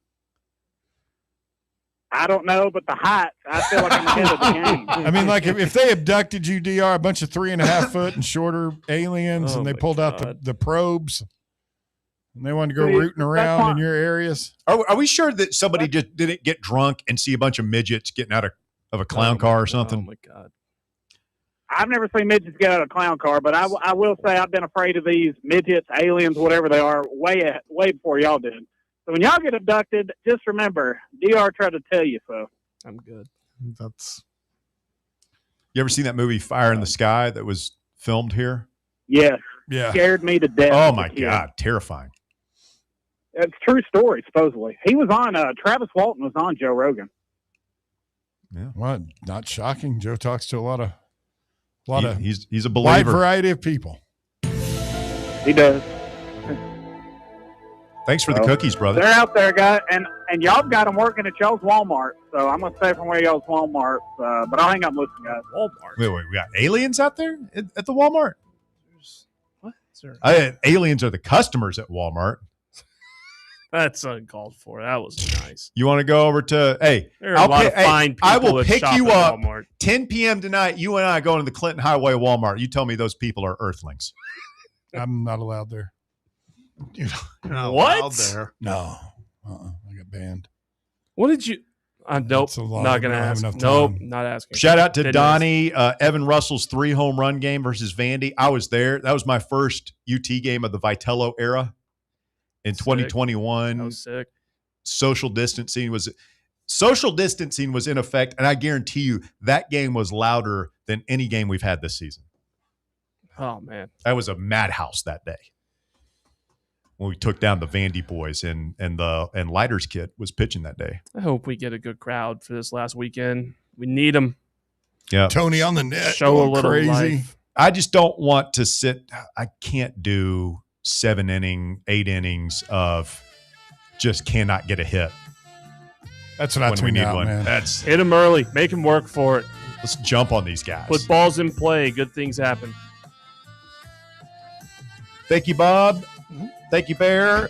B: I don't know, but the height, I feel like I'm ahead of the game.
H: I mean, like if they abducted you, DR, a bunch of 3.5 foot and shorter aliens, and they pulled out the probes, and they wanted to go rooting around in your areas.
F: Are we sure that somebody just didn't get drunk and see a bunch of midgets getting out of a clown car or something?
G: Oh, my God.
B: I've never seen midgets get out of a clown car, but I will say I've been afraid of these midgets, aliens, whatever they are, way before y'all did. So when y'all get abducted, just remember, DR tried to tell you so.
G: I'm good.
F: You ever seen that movie Fire in the Sky that was filmed here?
B: Yes.
H: Yeah.
B: Scared me to death.
F: Oh, my God. Terrifying.
B: It's a true story, supposedly. He was on, Travis Walton was on Joe Rogan.
F: Yeah.
H: Well, not shocking. Joe talks to a lot of
F: he's a believer.
H: Wide variety of people.
B: He does.
F: Thanks for the cookies, brother.
B: They're out there, guys, and y'all got them working at y'all's Walmart. So I'm going to stay from where y'all's Walmart, but I'll hang up with you guys.
G: Walmart.
F: Wait, we got aliens out there at the Walmart?
G: What? Sir?
F: Aliens are the customers at Walmart.
G: That's uncalled for. That was nice.
F: You want to go over to,
G: there are a lot of fine people
F: I will
G: that
F: pick
G: shop
F: you
G: at
F: up
G: Walmart.
F: 10 p.m. tonight. You and I going to the Clinton Highway Walmart. You tell me those people are earthlings.
H: I'm not allowed there.
I: You're not
G: What?
I: allowed there.
H: No. I got banned.
G: What did you? Nope.
H: It's a lot.
G: Not going to
H: I don't have
G: ask.
H: enough
G: Nope.
H: time.
G: Not asking.
F: Shout out to
G: Didn't
F: Donnie, Evan Russell's 3 home run game versus Vandy. I was there. That was my first UT game of the Vitello era in 2021.
G: That was sick.
F: Social distancing was in effect, and I guarantee you that game was louder than any game we've had this season.
G: Oh, man.
F: That was a madhouse that day when we took down the Vandy boys, and Leiter's kid was pitching that day.
G: I hope we get a good crowd for this last weekend. We need them.
F: Yeah,
H: Tony on the net.
G: Show a
H: going
G: little
H: crazy.
G: life.
F: I just don't want to sit. I can't do 8 innings of just cannot get a hit.
H: That's what I tweet out, man.
F: That's
G: hit him early, make him work for it.
F: Let's jump on these guys.
G: Put balls in play. Good things happen.
F: Thank you, Bob. Thank you, Bear.